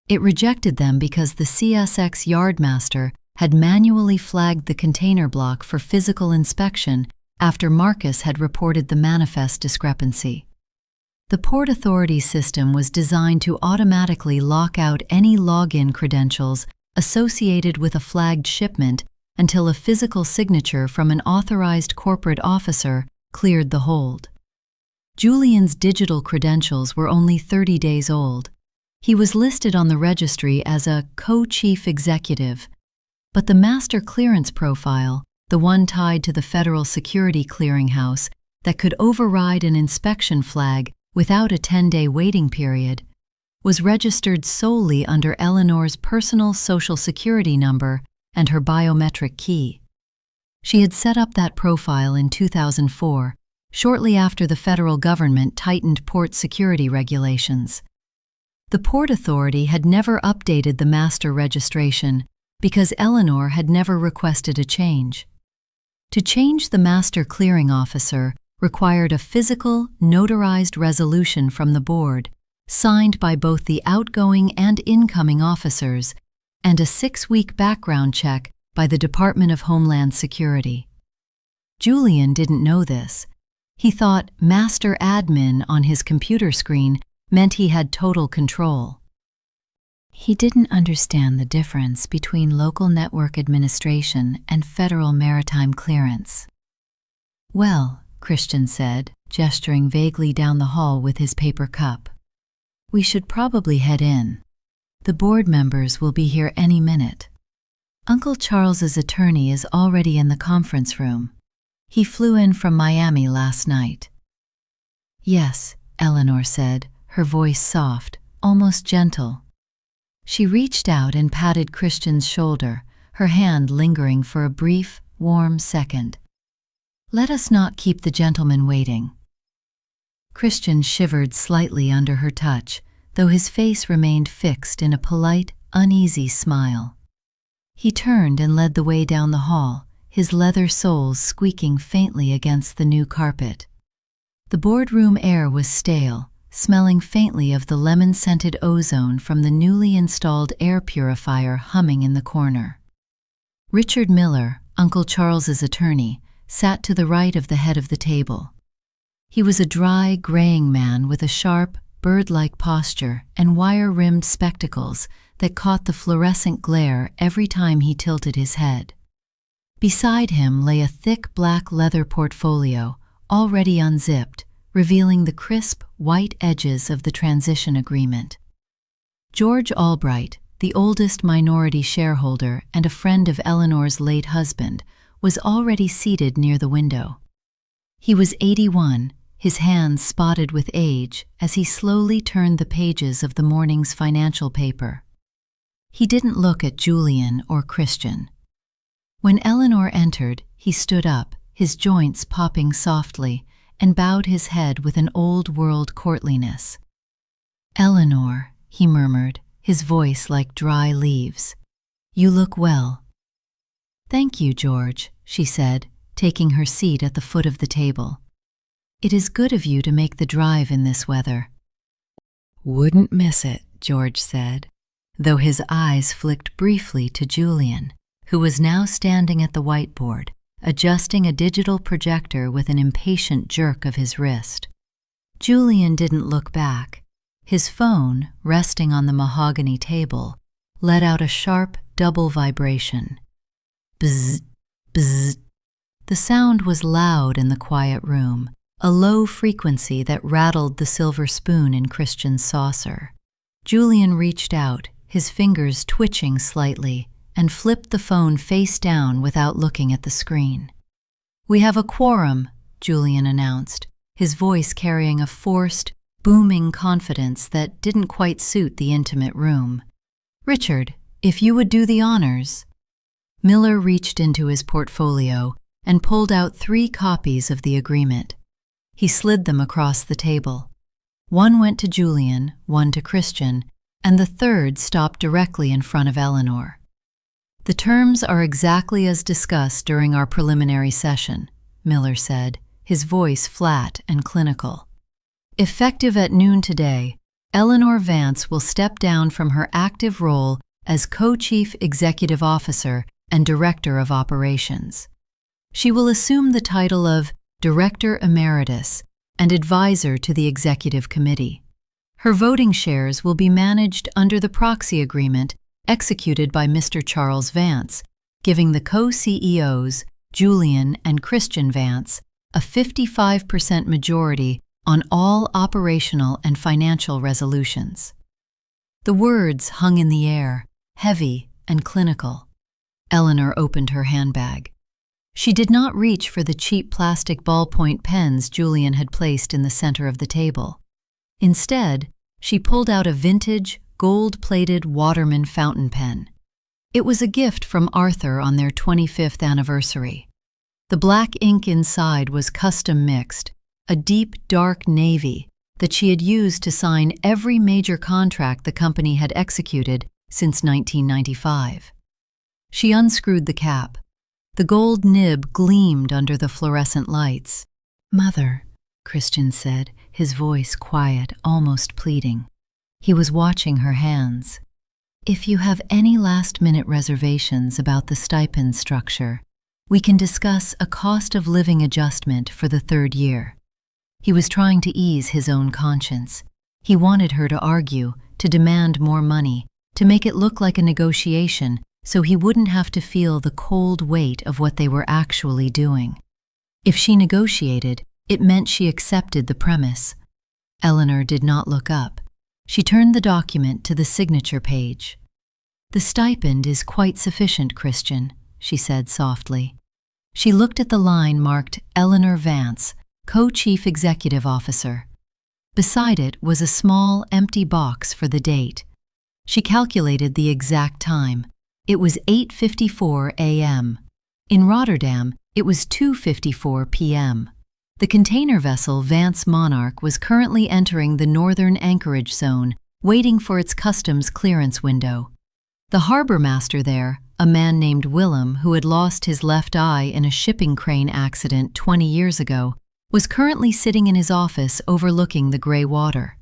It rejected them because the CSX yardmaster had manually flagged the container block for physical inspection after Marcus had reported the manifest discrepancy. The Port Authority system was designed to automatically lock out any login credentials associated with a flagged shipment until a physical signature from an authorized corporate officer cleared the hold. Julian's digital credentials were only 30 days old. He was listed on the registry as a co-chief executive, but the master clearance profile, the one tied to the Federal Security Clearinghouse that could override an inspection flag without a 10-day waiting period, was registered solely under Eleanor's personal Social Security number and her biometric key. She had set up that profile in 2004, shortly after the federal government tightened port security regulations. The Port Authority had never updated the master registration because Eleanor had never requested a change. To change the master clearing officer required a physical, notarized resolution from the board, signed by both the outgoing and incoming officers, and a 6-week background check by the Department of Homeland Security. Julian didn't know this. He thought Master Admin on his computer screen meant he had total control. He didn't understand the difference between local network administration and federal maritime clearance. "Well," Christian said, gesturing vaguely down the hall with his paper cup, "we should probably head in. The board members will be here any minute. Uncle Charles's attorney is already in the conference room. He flew in from Miami last night." "Yes," Eleanor said, her voice soft, almost gentle. She reached out and patted Christian's shoulder, her hand lingering for a brief, warm second. "Let us not keep the gentleman waiting." Christian shivered slightly under her touch, though his face remained fixed in a polite, uneasy smile. He turned and led the way down the hall, his leather soles squeaking faintly against the new carpet. The boardroom air was stale, smelling faintly of the lemon-scented ozone from the newly installed air purifier humming in the corner. Richard Miller, Uncle Charles's attorney, sat to the right of the head of the table. He was a dry, graying man with a sharp, bird-like posture and wire-rimmed spectacles that caught the fluorescent glare every time he tilted his head. Beside him lay a thick black leather portfolio, already unzipped, revealing the crisp, white edges of the transition agreement. George Albright, the oldest minority shareholder and a friend of Eleanor's late husband, was already seated near the window. He was 81, his hands spotted with age as he slowly turned the pages of the morning's financial paper. He didn't look at Julian or Christian. When Eleanor entered, he stood up, his joints popping softly, and bowed his head with an old-world courtliness. "Eleanor," he murmured, his voice like dry leaves, "you look well." "Thank you, George," she said, taking her seat at the foot of the table. "It is good of you to make the drive in this weather." "Wouldn't miss it," George said, though his eyes flicked briefly to Julian, who was now standing at the whiteboard, adjusting a digital projector with an impatient jerk of his wrist. Julian didn't look back. His phone, resting on the mahogany table, let out a sharp, double vibration. Bzz, bzz. The sound was loud in the quiet room, a low frequency that rattled the silver spoon in Christian's saucer. Julian reached out, his fingers twitching slightly, and flipped the phone face down without looking at the screen. "We have a quorum," Julian announced, his voice carrying a forced, booming confidence that didn't quite suit the intimate room. "Richard, if you would do the honors." Miller reached into his portfolio and pulled out 3 copies of the agreement. He slid them across the table. One went to Julian, one to Christian, and the third stopped directly in front of Eleanor. "The terms are exactly as discussed during our preliminary session," Miller said, his voice flat and clinical. "Effective at noon today, Eleanor Vance will step down from her active role as co-chief executive officer and Director of Operations. She will assume the title of Director Emeritus and Advisor to the Executive Committee. Her voting shares will be managed under the proxy agreement executed by Mr. Charles Vance, giving the co-CEOs, Julian and Christian Vance, a 55% majority on all operational and financial resolutions. The words hung in the air, heavy and clinical. Eleanor opened her handbag. She did not reach for the cheap plastic ballpoint pens Julian had placed in the center of the table. Instead, she pulled out a vintage, gold-plated Waterman fountain pen. It was a gift from Arthur on their 25th anniversary. The black ink inside was custom mixed, a deep, dark navy that she had used to sign every major contract the company had executed since 1995. She unscrewed the cap. The gold nib gleamed under the fluorescent lights. "Mother," Christian said, his voice quiet, almost pleading. He was watching her hands. "If you have any last-minute reservations about the stipend structure, we can discuss a cost of living adjustment for the 3rd year." He was trying to ease his own conscience. He wanted her to argue, to demand more money, to make it look like a negotiation so he wouldn't have to feel the cold weight of what they were actually doing. If she negotiated, it meant she accepted the premise. Eleanor did not look up. She turned the document to the signature page. "The stipend is quite sufficient, Christian," she said softly. She looked at the line marked Eleanor Vance, Co-Chief Executive Officer. Beside it was a small, empty box for the date. She calculated the exact time. It was 8:54 a.m. In Rotterdam, it was 2:54 p.m. The container vessel Vance Monarch was currently entering the northern anchorage zone, waiting for its customs clearance window. The harbor master there, a man named Willem who had lost his left eye in a shipping crane accident 20 years ago, was currently sitting in his office overlooking the gray water.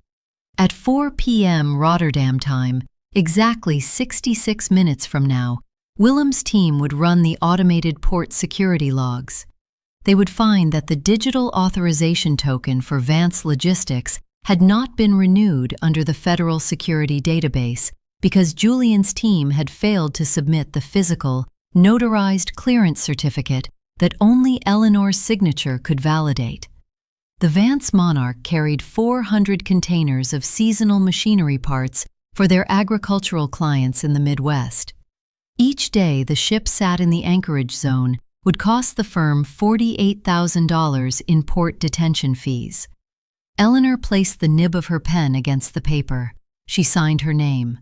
At 4 p.m. Rotterdam time, exactly 66 minutes from now, Willem's team would run the automated port security logs. They would find that the digital authorization token for Vance Logistics had not been renewed under the Federal Security Database because Julian's team had failed to submit the physical, notarized clearance certificate that only Eleanor's signature could validate. The Vance Monarch carried 400 containers of seasonal machinery parts for their agricultural clients in the Midwest. Each day the ship sat in the anchorage zone would cost the firm $48,000 in port detention fees. Eleanor placed the nib of her pen against the paper. She signed her name.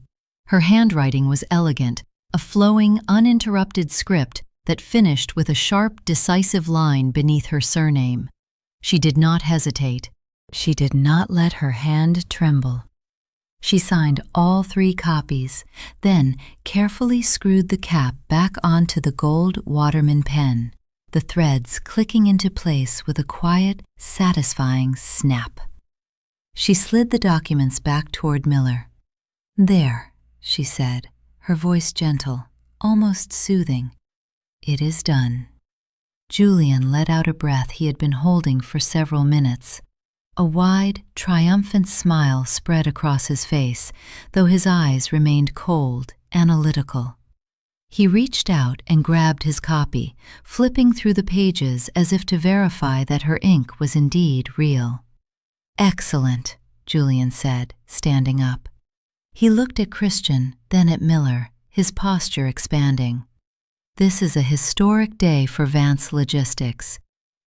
Her handwriting was elegant, a flowing, uninterrupted script that finished with a sharp, decisive line beneath her surname. She did not hesitate. She did not let her hand tremble. She signed all 3 copies, then carefully screwed the cap back onto the gold Waterman pen, the threads clicking into place with a quiet, satisfying snap. She slid the documents back toward Miller. "There," she said, her voice gentle, almost soothing. "It is done." Julian let out a breath he had been holding for several minutes. A wide, triumphant smile spread across his face, though his eyes remained cold, analytical. He reached out and grabbed his copy, flipping through the pages as if to verify that her ink was indeed real. "Excellent," Julian said, standing up. He looked at Christian, then at Miller, his posture expanding. "This is a historic day for Vance Logistics.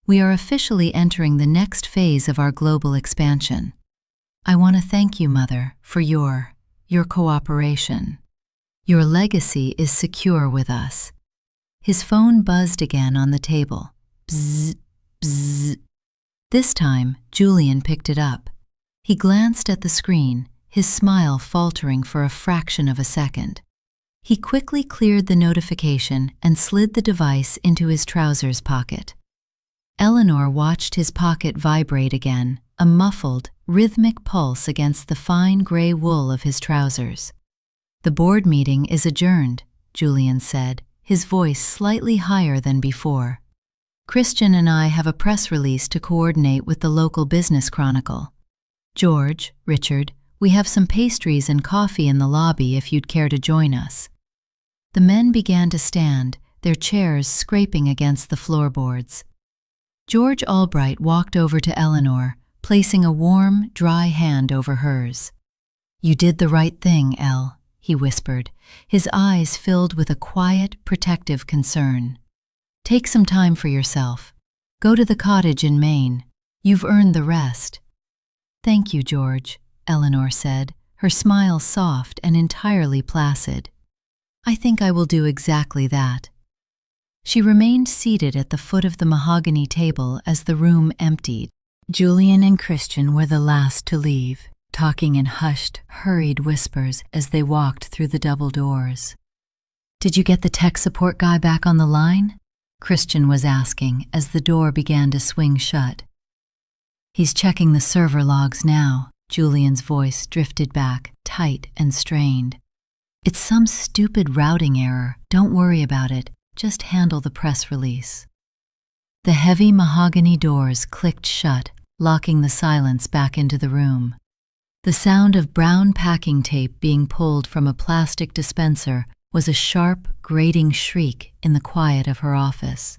We are officially entering the next phase of our global expansion. I want to thank you, Mother, for your cooperation. Your legacy is secure with us." His phone buzzed again on the table. Bzz, bzz. This time, Julian picked it up. He glanced at the screen, his smile faltering for a fraction of a second. He quickly cleared the notification and slid the device into his trousers pocket. Eleanor watched his pocket vibrate again, a muffled, rhythmic pulse against the fine gray wool of his trousers. "The board meeting is adjourned," Julian said, his voice slightly higher than before. "Christian and I have a press release to coordinate with the local business chronicle. George, Richard, we have some pastries and coffee in the lobby if you'd care to join us." The men began to stand, their chairs scraping against the floorboards. George Albright walked over to Eleanor, placing a warm, dry hand over hers. "You did the right thing, Elle," he whispered, his eyes filled with a quiet, protective concern. "Take some time for yourself. Go to the cottage in Maine. You've earned the rest." "Thank you, George," Eleanor said, her smile soft and entirely placid. "I think I will do exactly that." She remained seated at the foot of the mahogany table as the room emptied. Julian and Christian were the last to leave, talking in hushed, hurried whispers as they walked through the double doors. "Did you get the tech support guy back on the line?" Christian was asking as the door began to swing shut. "He's checking the server logs now," Julian's voice drifted back, tight and strained. "It's some stupid routing error. Don't worry about it. Just handle the press release." The heavy mahogany doors clicked shut, locking the silence back into the room. The sound of brown packing tape being pulled from a plastic dispenser was a sharp, grating shriek in the quiet of her office.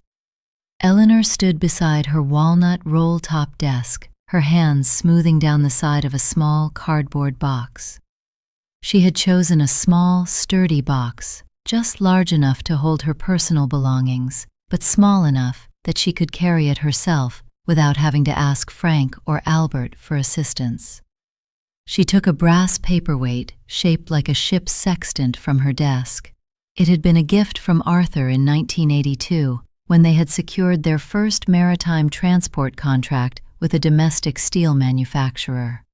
Eleanor stood beside her walnut roll-top desk, her hands smoothing down the side of a small cardboard box. She had chosen a small, sturdy box, just large enough to hold her personal belongings, but small enough that she could carry it herself without having to ask Frank or Albert for assistance. She took a brass paperweight shaped like a ship's sextant from her desk. It had been a gift from Arthur in 1982, when they had secured their first maritime transport contract with a domestic steel manufacturer.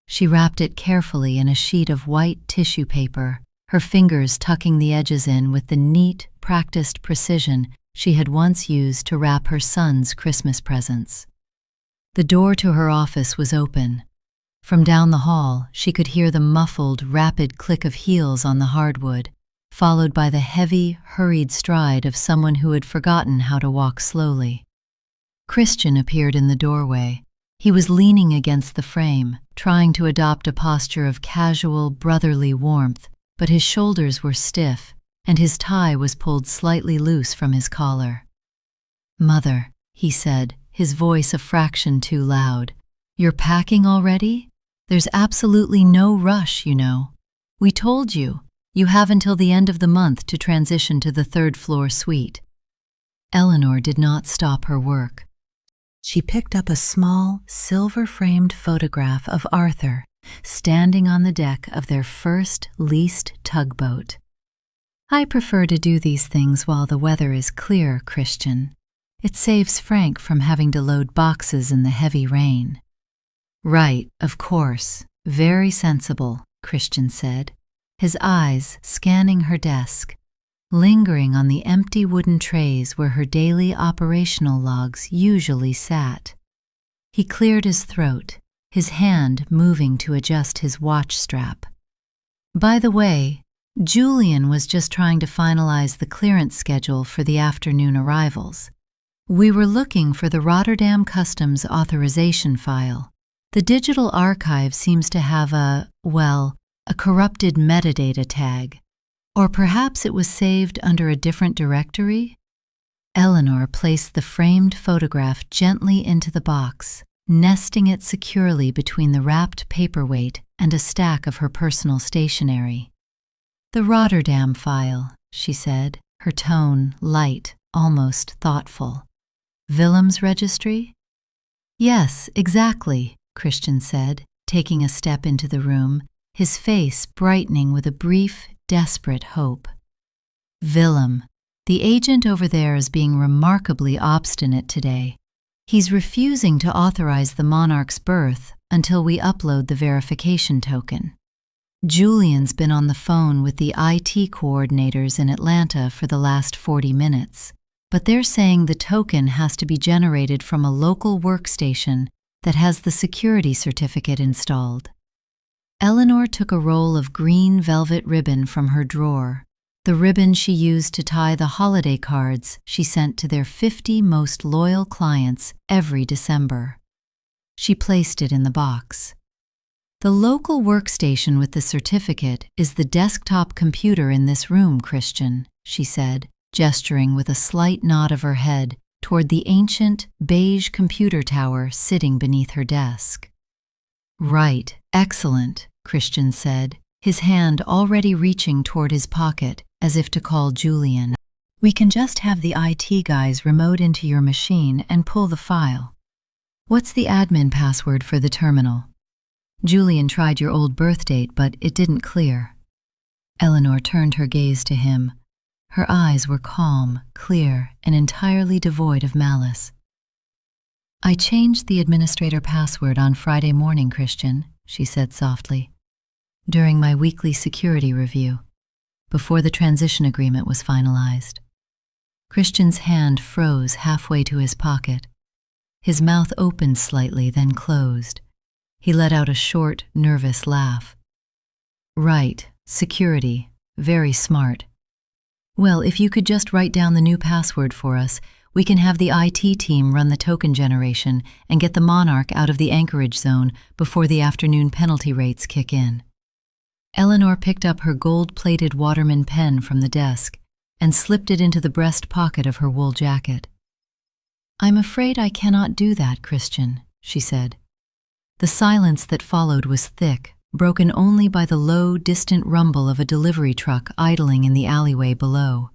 She wrapped it carefully in a sheet of white tissue paper, her fingers tucking the edges in with the neat, practiced precision she had once used to wrap her son's Christmas presents. The door to her office was open. From down the hall, she could hear the muffled, rapid click of heels on the hardwood, followed by the heavy, hurried stride of someone who had forgotten how to walk slowly. Christian appeared in the doorway. He was leaning against the frame, trying to adopt a posture of casual, brotherly warmth, but his shoulders were stiff, and his tie was pulled slightly loose from his collar. "Mother," he said, his voice a fraction too loud, "you're packing already? There's absolutely no rush, you know. We told you. You have until the end of the month to transition to the third-floor suite." Eleanor did not stop her work. She picked up a small, silver-framed photograph of Arthur standing on the deck of their first leased tugboat. "I prefer to do these things while the weather is clear, Christian. It saves Frank from having to load boxes in the heavy rain." "Right, of course. Very sensible," Christian said, his eyes scanning her desk, lingering on the empty wooden trays where her daily operational logs usually sat. He cleared his throat, his hand moving to adjust his watch strap. "By the way, Julian was just trying to finalize the clearance schedule for the afternoon arrivals. We were looking for the Rotterdam Customs authorization file. The digital archive seems to have a corrupted metadata tag. Or perhaps it was saved under a different directory?" Eleanor placed the framed photograph gently into the box, nesting it securely between the wrapped paperweight and a stack of her personal stationery. "The Rotterdam file," she said, her tone light, almost thoughtful. "Willem's registry?" "Yes, exactly," Christian said, taking a step into the room, his face brightening with a brief, desperate hope. "Willem. The agent over there is being remarkably obstinate today. He's refusing to authorize the monarch's birth until we upload the verification token. Julian's been on the phone with the IT coordinators in Atlanta for the last 40 minutes, but they're saying the token has to be generated from a local workstation that has the security certificate installed." Eleanor took a roll of green velvet ribbon from her drawer. the ribbon she used to tie the holiday cards she sent to their 50 most loyal clients every December. She placed it in the box. "The local workstation with the certificate is the desktop computer in this room, Christian," she said, gesturing with a slight nod of her head toward the ancient, beige computer tower sitting beneath her desk. "Right, excellent," Christian said, his hand already reaching toward his pocket as if to call Julian. "We can just have the IT guys remote into your machine and pull the file. What's the admin password for the terminal? Julian tried your old birth date, but it didn't clear." Eleanor turned her gaze to him. Her eyes were calm, clear, and entirely devoid of malice. "I changed the administrator password on Friday morning, Christian," she said softly, "during my weekly security review, before the transition agreement was finalized." Christian's hand froze halfway to his pocket. His mouth opened slightly, then closed. He let out a short, nervous laugh. "Right, security, very smart. Well, if you could just write down the new password for us, we can have the IT team run the token generation and get the Monarch out of the anchorage zone before the afternoon penalty rates kick in." Eleanor picked up her gold-plated Waterman pen from the desk and slipped it into the breast pocket of her wool jacket. "I'm afraid I cannot do that, Christian," she said. The silence that followed was thick, broken only by the low, distant rumble of a delivery truck idling in the alleyway below.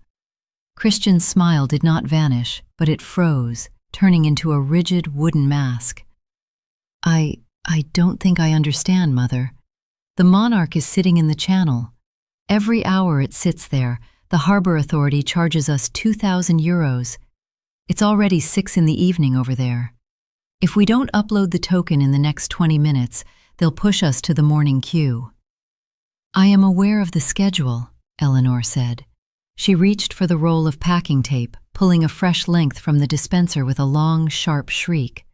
Christian's smile did not vanish, but it froze, turning into a rigid wooden mask. I don't think I understand, Mother. The Monarch is sitting in the channel. Every hour it sits there, the harbor authority charges us 2,000 euros. It's already 6 in the evening over there. If we don't upload the token in the next 20 minutes, they'll push us to the morning queue." "I am aware of the schedule," Eleanor said. She reached for the roll of packing tape, pulling a fresh length from the dispenser with a long, sharp shriek.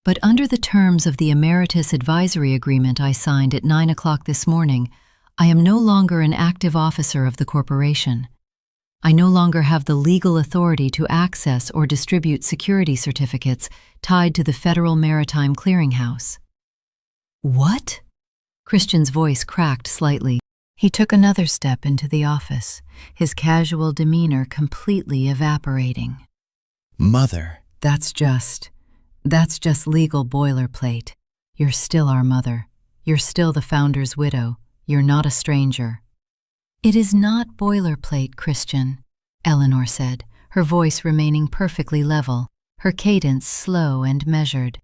"But under the terms of the emeritus advisory agreement I signed at 9 o'clock this morning, I am no longer an active officer of the corporation. I no longer have the legal authority to access or distribute security certificates tied to the Federal Maritime Clearinghouse." "What?" Christian's voice cracked slightly. He took another step into the office, his casual demeanor completely evaporating. "Mother." That's just legal boilerplate. You're still our mother. You're still the founder's widow. You're not a stranger." "It is not boilerplate, Christian," Eleanor said, her voice remaining perfectly level, her cadence slow and measured.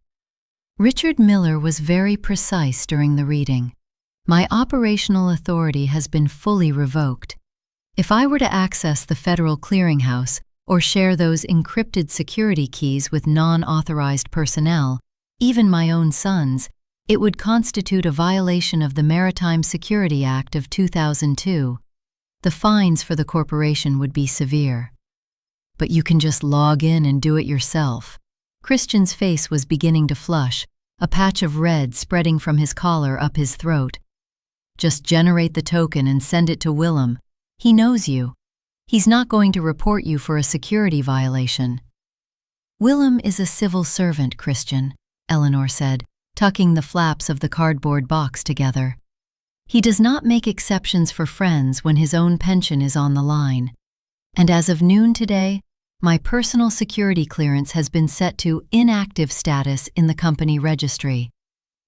"Richard Miller was very precise during the reading. My operational authority has been fully revoked. If I were to access the Federal Clearinghouse or share those encrypted security keys with non-authorized personnel, even my own sons, it would constitute a violation of the Maritime Security Act of 2002. The fines for the corporation would be severe." "But you can just log in and do it yourself." Christian's face was beginning to flush, a patch of red spreading from his collar up his throat. "Just generate the token and send it to Willem. He knows you. He's not going to report you for a security violation." "Willem is a civil servant, Christian," Eleanor said, tucking the flaps of the cardboard box together. "He does not make exceptions for friends when his own pension is on the line. And as of noon today, my personal security clearance has been set to inactive status in the company registry.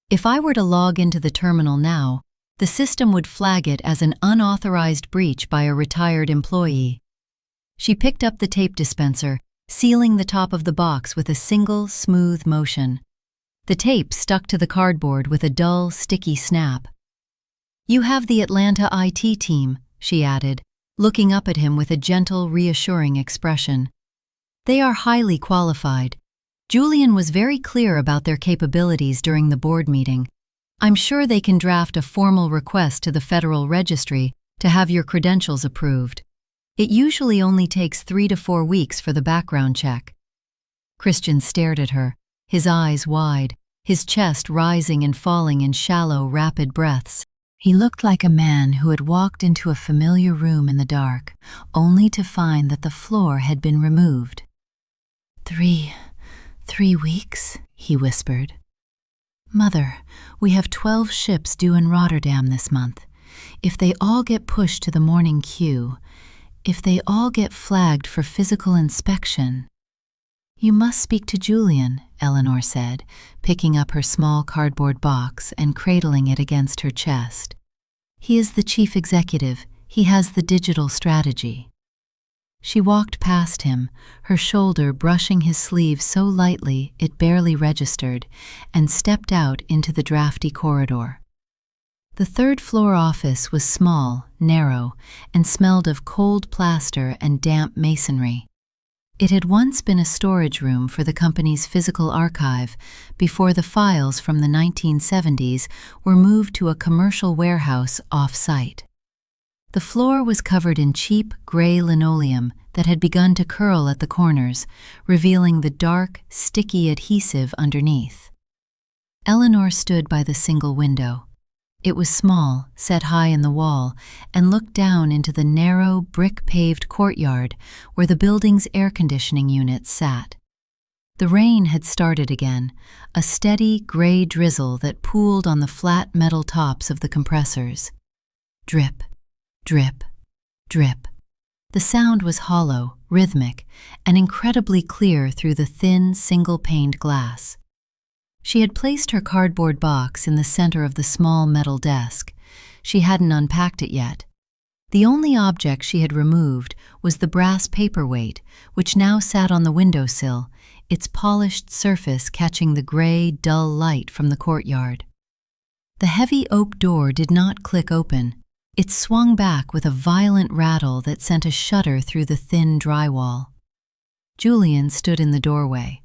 If I were to log into the terminal now, the system would flag it as an unauthorized breach by a retired employee." She picked up the tape dispenser, sealing the top of the box with a single, smooth motion. The tape stuck to the cardboard with a dull, sticky snap. "You have the Atlanta IT team," she added, looking up at him with a gentle, reassuring expression. "They are highly qualified. Julian was very clear about their capabilities during the board meeting. I'm sure they can draft a formal request to the Federal Registry to have your credentials approved. It usually only takes 3 to 4 weeks for the background check." Christian stared at her, his eyes wide, his chest rising and falling in shallow, rapid breaths. He looked like a man who had walked into a familiar room in the dark, only to find that the floor had been removed. Three weeks, he whispered. Mother, we have 12 ships due in Rotterdam this month. If they all get pushed to the morning queue, if they all get flagged for physical inspection. You must speak to Julian, Eleanor said, picking up her small cardboard box and cradling it against her chest. He is the chief executive. He has the digital strategy. She walked past him, her shoulder brushing his sleeve so lightly it barely registered, and stepped out into the drafty corridor. The third-floor office was small, narrow, and smelled of cold plaster and damp masonry. It had once been a storage room for the company's physical archive before the files from the 1970s were moved to a commercial warehouse off-site. The floor was covered in cheap gray linoleum that had begun to curl at the corners, revealing the dark, sticky adhesive underneath. Eleanor stood by the single window. It was small, set high in the wall, and looked down into the narrow, brick-paved courtyard where the building's air conditioning units sat. The rain had started again, a steady, gray drizzle that pooled on the flat metal tops of the compressors. Drip, drip, drip. The sound was hollow, rhythmic, and incredibly clear through the thin, single-paned glass. She had placed her cardboard box in the center of the small metal desk. She hadn't unpacked it yet. The only object she had removed was the brass paperweight, which now sat on the windowsill, its polished surface catching the gray, dull light from the courtyard. The heavy oak door did not click open. It swung back with a violent rattle that sent a shudder through the thin drywall. Julian stood in the doorway.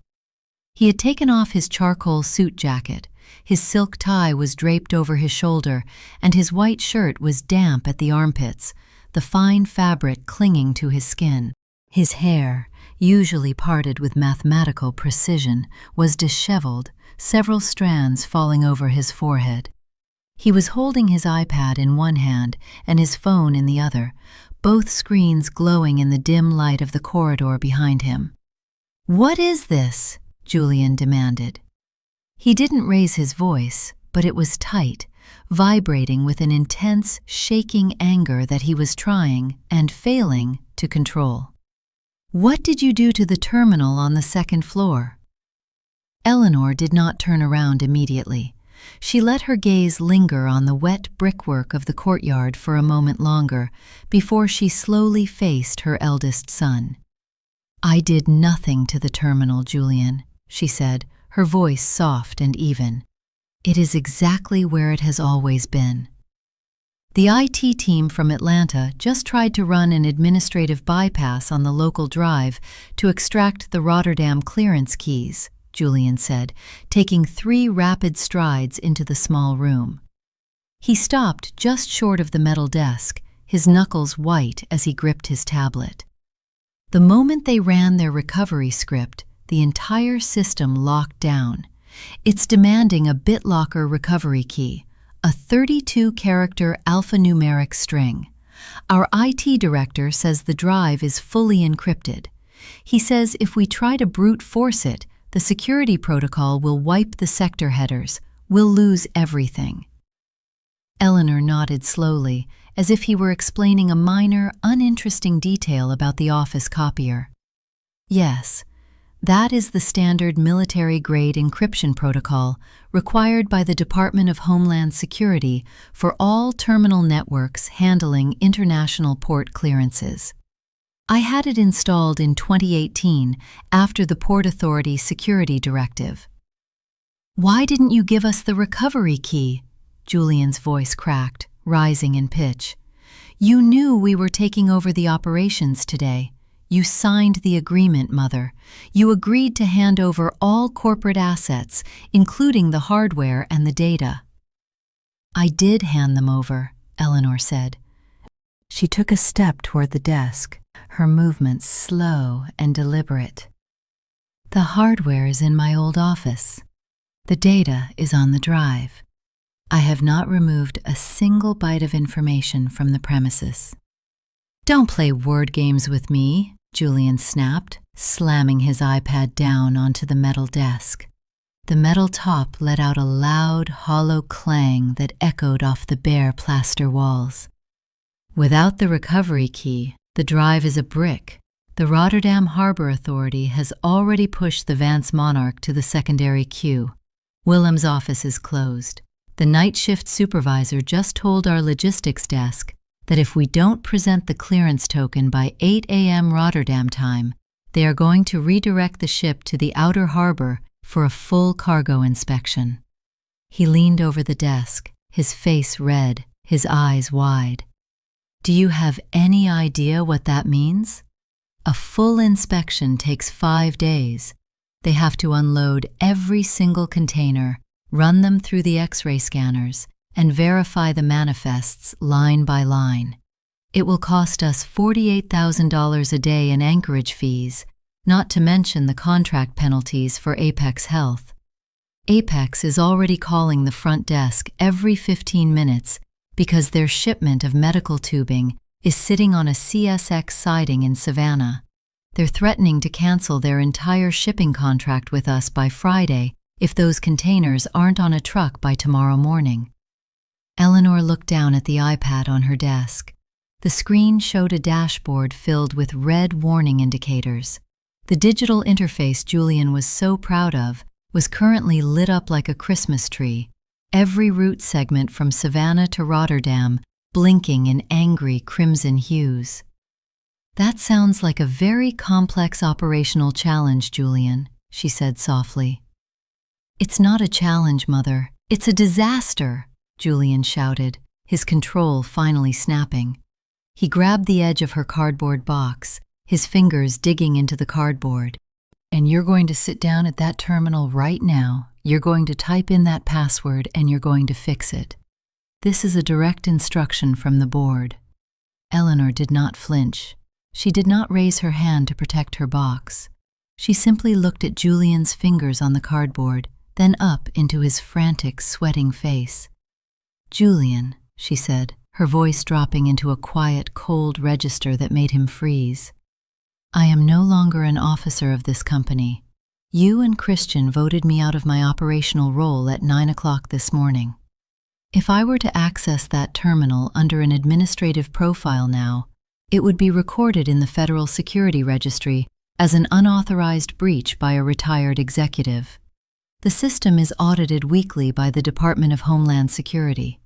He had taken off his charcoal suit jacket, his silk tie was draped over his shoulder, and his white shirt was damp at the armpits, the fine fabric clinging to his skin. His hair, usually parted with mathematical precision, was disheveled, several strands falling over his forehead. He was holding his iPad in one hand and his phone in the other, both screens glowing in the dim light of the corridor behind him. "What is this?" Julian demanded. He didn't raise his voice, but it was tight, vibrating with an intense, shaking anger that he was trying, and failing, to control. "What did you do to the terminal on the second floor?" Eleanor did not turn around immediately. She let her gaze linger on the wet brickwork of the courtyard for a moment longer before she slowly faced her eldest son. "I did nothing to the terminal, Julian," she said, her voice soft and even. "It is exactly where it has always been." The IT team from Atlanta just tried to run an administrative bypass on the local drive to extract the Rotterdam clearance keys, Julian said, taking 3 rapid strides into the small room. He stopped just short of the metal desk, his knuckles white as he gripped his tablet. The moment they ran their recovery script, the entire system locked down. It's demanding a BitLocker recovery key, a 32-character alphanumeric string. Our IT director says the drive is fully encrypted. He says if we try to brute force it, the security protocol will wipe the sector headers. We'll lose everything. Eleanor nodded slowly, as if he were explaining a minor, uninteresting detail about the office copier. Yes, that is the standard military-grade encryption protocol required by the Department of Homeland Security for all terminal networks handling international port clearances. I had it installed in 2018 after the Port Authority Security Directive. "Why didn't you give us the recovery key?" Julian's voice cracked, rising in pitch. "You knew we were taking over the operations today. You signed the agreement, Mother. You agreed to hand over all corporate assets, including the hardware and the data." "I did hand them over," Eleanor said. She took a step toward the desk, her movements slow and deliberate. "The hardware is in my old office. The data is on the drive. I have not removed a single byte of information from the premises. Don't play word games with me, Julian snapped, slamming his iPad down onto the metal desk. The metal top let out a loud, hollow clang that echoed off the bare plaster walls. Without the recovery key, the drive is a brick. The Rotterdam Harbor Authority has already pushed the Vance Monarch to the secondary queue. Willem's office is closed. The night shift supervisor just told our logistics desk that if we don't present the clearance token by 8 a.m. Rotterdam time, they are going to redirect the ship to the outer harbor for a full cargo inspection. He leaned over the desk, his face red, his eyes wide. Do you have any idea what that means? A full inspection takes 5 days. They have to unload every single container, run them through the X-ray scanners, and verify the manifests line by line. It will cost us $48,000 a day in anchorage fees, not to mention the contract penalties for Apex Health. Apex is already calling the front desk every 15 minutes because their shipment of medical tubing is sitting on a CSX siding in Savannah. They're threatening to cancel their entire shipping contract with us by Friday if those containers aren't on a truck by tomorrow morning. Eleanor looked down at the iPad on her desk. The screen showed a dashboard filled with red warning indicators. The digital interface Julian was so proud of was currently lit up like a Christmas tree, every route segment from Savannah to Rotterdam blinking in angry crimson hues. That sounds like a very complex operational challenge, Julian, she said softly. It's not a challenge, Mother. It's a disaster, Julian shouted, his control finally snapping. He grabbed the edge of her cardboard box, his fingers digging into the cardboard. And you're going to sit down at that terminal right now. You're going to type in that password and you're going to fix it. This is a direct instruction from the board. Eleanor did not flinch. She did not raise her hand to protect her box. She simply looked at Julian's fingers on the cardboard, then up into his frantic, sweating face. Julian, she said, her voice dropping into a quiet, cold register that made him freeze. I am no longer an officer of this company. You and Christian voted me out of my operational role at 9 o'clock this morning. If I were to access that terminal under an administrative profile now, it would be recorded in the Federal Security Registry as an unauthorized breach by a retired executive. The system is audited weekly by the Department of Homeland Security.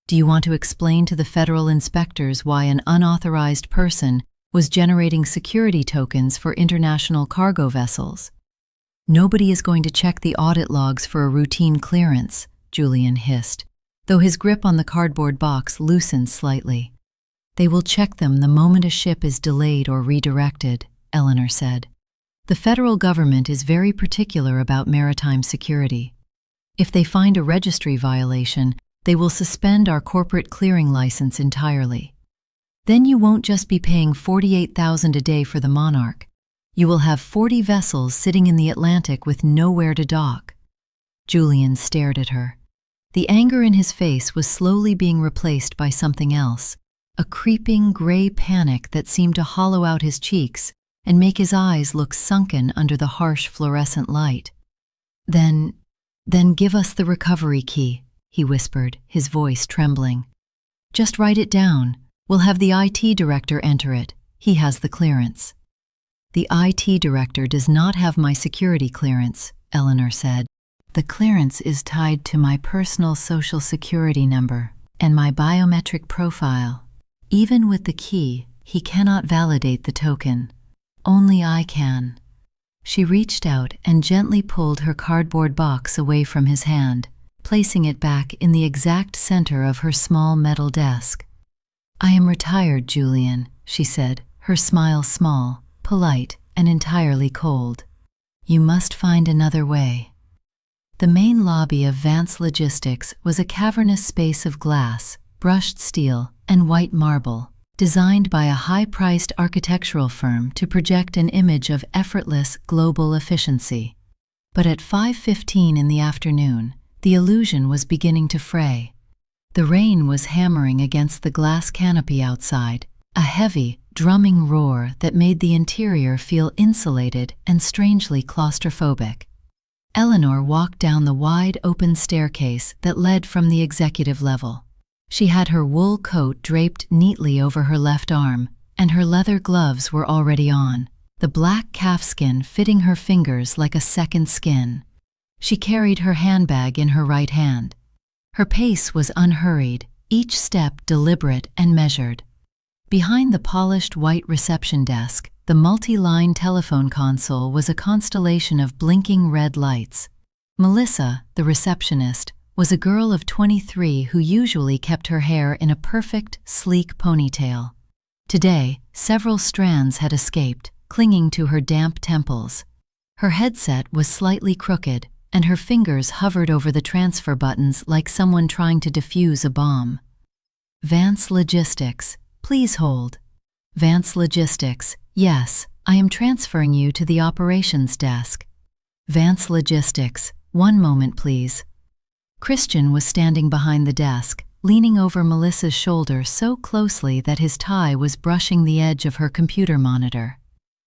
Do you want to explain to the federal inspectors why an unauthorized person was generating security tokens for international cargo vessels? Nobody is going to check the audit logs for a routine clearance, Julian hissed, though his grip on the cardboard box loosened slightly. They will check them the moment a ship is delayed or redirected, Eleanor said. The federal government is very particular about maritime security. If they find a registry violation, they will suspend our corporate clearing license entirely. Then you won't just be paying $48,000 a day for the Monarch. You will have 40 vessels sitting in the Atlantic with nowhere to dock. Julian stared at her. The anger in his face was slowly being replaced by something else, a creeping gray panic that seemed to hollow out his cheeks and make his eyes look sunken under the harsh fluorescent light. Then give us the recovery key, he whispered, his voice trembling. Just write it down. We'll have the IT director enter it. He has the clearance. The IT director does not have my security clearance, Eleanor said. The clearance is tied to my personal social security number and my biometric profile. Even with the key, he cannot validate the token. Only I can. She reached out and gently pulled her cardboard box away from his hand, placing it back in the exact center of her small metal desk. I am retired, Julian, she said, her smile small, polite, and entirely cold. You must find another way. The main lobby of Vance Logistics was a cavernous space of glass, brushed steel, and white marble, designed by a high-priced architectural firm to project an image of effortless global efficiency. But at 5:15 in the afternoon, the illusion was beginning to fray. The rain was hammering against the glass canopy outside, a heavy, drumming roar that made the interior feel insulated and strangely claustrophobic. Eleanor walked down the wide open staircase that led from the executive level. She had her wool coat draped neatly over her left arm, and her leather gloves were already on, the black calfskin fitting her fingers like a second skin. She carried her handbag in her right hand. Her pace was unhurried, each step deliberate and measured. Behind the polished white reception desk, the multi-line telephone console was a constellation of blinking red lights. Melissa, the receptionist, was a girl of 23 who usually kept her hair in a perfect, sleek ponytail. Today, several strands had escaped, clinging to her damp temples. Her headset was slightly crooked, and her fingers hovered over the transfer buttons like someone trying to defuse a bomb. Vance Logistics, please hold. Vance Logistics, yes, I am transferring you to the operations desk. Vance Logistics, one moment please. Christian was standing behind the desk, leaning over Melissa's shoulder so closely that his tie was brushing the edge of her computer monitor.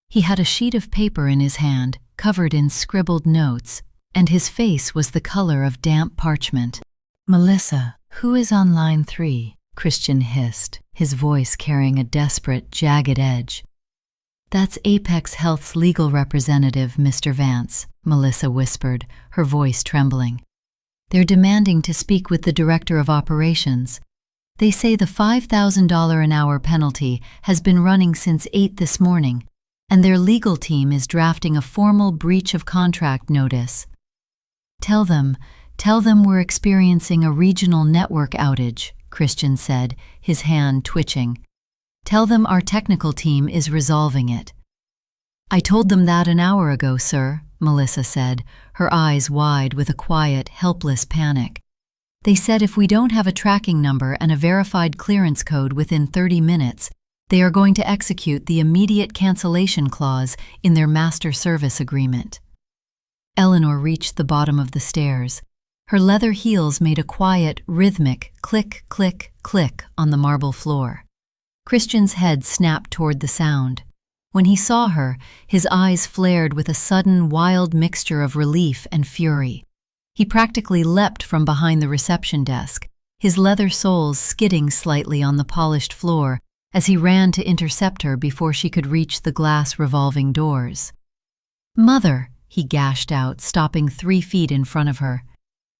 He had a sheet of paper in his hand, covered in scribbled notes, and his face was the color of damp parchment. Melissa, who is on line 3? Christian hissed, his voice carrying a desperate, jagged edge. That's Apex Health's legal representative, Mr. Vance, Melissa whispered, her voice trembling. They're demanding to speak with the director of operations. They say the $5,000 an hour penalty has been running since 8 this morning, and their legal team is drafting a formal breach of contract notice. Tell them we're experiencing a regional network outage, Christian said, his hand twitching. Tell them our technical team is resolving it. I told them that an hour ago, sir, Melissa said, her eyes wide with a quiet, helpless panic. They said if we don't have a tracking number and a verified clearance code within 30 minutes, they are going to execute the immediate cancellation clause in their master service agreement. Eleanor reached the bottom of the stairs. Her leather heels made a quiet, rhythmic click, click, click on the marble floor. Christian's head snapped toward the sound. When he saw her, his eyes flared with a sudden, wild mixture of relief and fury. He practically leapt from behind the reception desk, his leather soles skidding slightly on the polished floor as he ran to intercept her before she could reach the glass revolving doors. "Mother!" he gashed out, stopping 3 feet in front of her.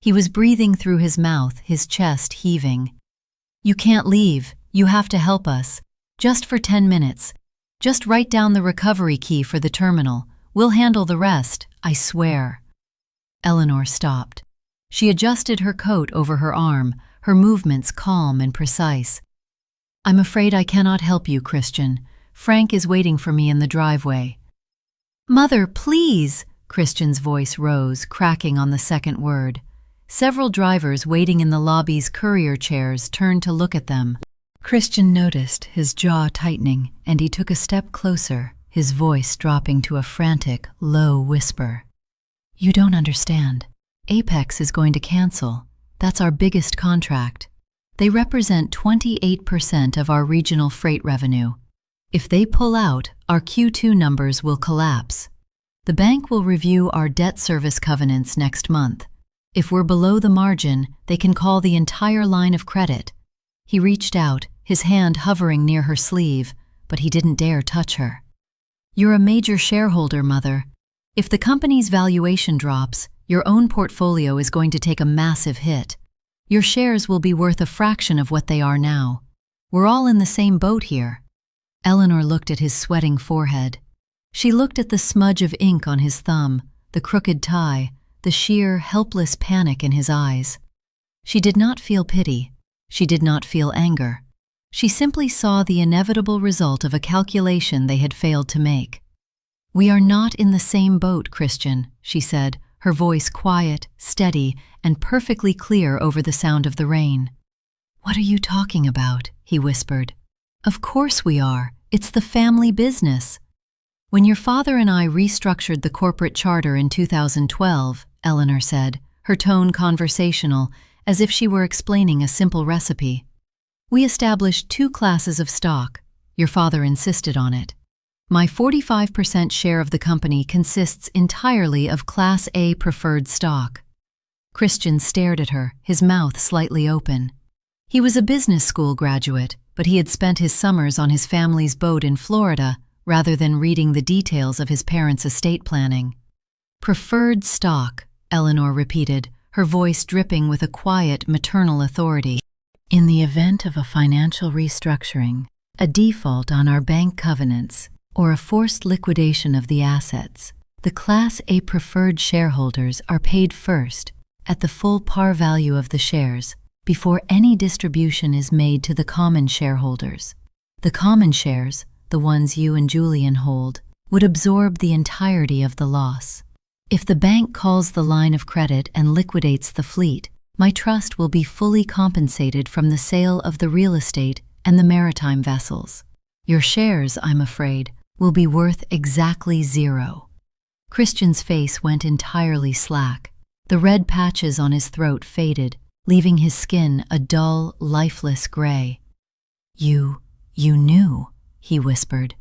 He was breathing through his mouth, his chest heaving. "You can't leave. You have to help us. Just for 10 minutes. Just write down the recovery key for the terminal. We'll handle the rest, I swear." Eleanor stopped. She adjusted her coat over her arm, her movements calm and precise. "I'm afraid I cannot help you, Christian. Frank is waiting for me in the driveway." "Mother, please!" Christian's voice rose, cracking on the second word. Several drivers waiting in the lobby's courier chairs turned to look at them. Christian noticed, his jaw tightening, and he took a step closer, his voice dropping to a frantic, low whisper. "You don't understand. Apex is going to cancel. That's our biggest contract. They represent 28% of our regional freight revenue. If they pull out, our Q2 numbers will collapse. The bank will review our debt service covenants next month. If we're below the margin, they can call the entire line of credit." He reached out, his hand hovering near her sleeve, but he didn't dare touch her. "You're a major shareholder, Mother. If the company's valuation drops, your own portfolio is going to take a massive hit. Your shares will be worth a fraction of what they are now. We're all in the same boat here." Eleanor looked at his sweating forehead. She looked at the smudge of ink on his thumb, the crooked tie, the sheer, helpless panic in his eyes. She did not feel pity. She did not feel anger. She simply saw the inevitable result of a calculation they had failed to make. "We are not in the same boat, Christian," she said, her voice quiet, steady, and perfectly clear over the sound of the rain. "What are you talking about?" he whispered. "Of course we are. It's the family business." "When your father and I restructured the corporate charter in 2012, Eleanor said, her tone conversational, as if she were explaining a simple recipe. "We established 2 classes of stock. Your father insisted on it. My 45% share of the company consists entirely of Class A preferred stock." Christian stared at her, his mouth slightly open. He was a business school graduate, but he had spent his summers on his family's boat in Florida rather than reading the details of his parents' estate planning. "Preferred stock," Eleanor repeated, her voice dripping with a quiet maternal authority. "In the event of a financial restructuring, a default on our bank covenants, or a forced liquidation of the assets, the Class A preferred shareholders are paid first, at the full par value of the shares, before any distribution is made to the common shareholders. The common shares, the ones you and Julian hold, would absorb the entirety of the loss. If the bank calls the line of credit and liquidates the fleet, my trust will be fully compensated from the sale of the real estate and the maritime vessels. Your shares, I'm afraid, will be worth exactly 0. Christian's face went entirely slack. The red patches on his throat faded, leaving his skin a dull, lifeless gray. You knew," he whispered.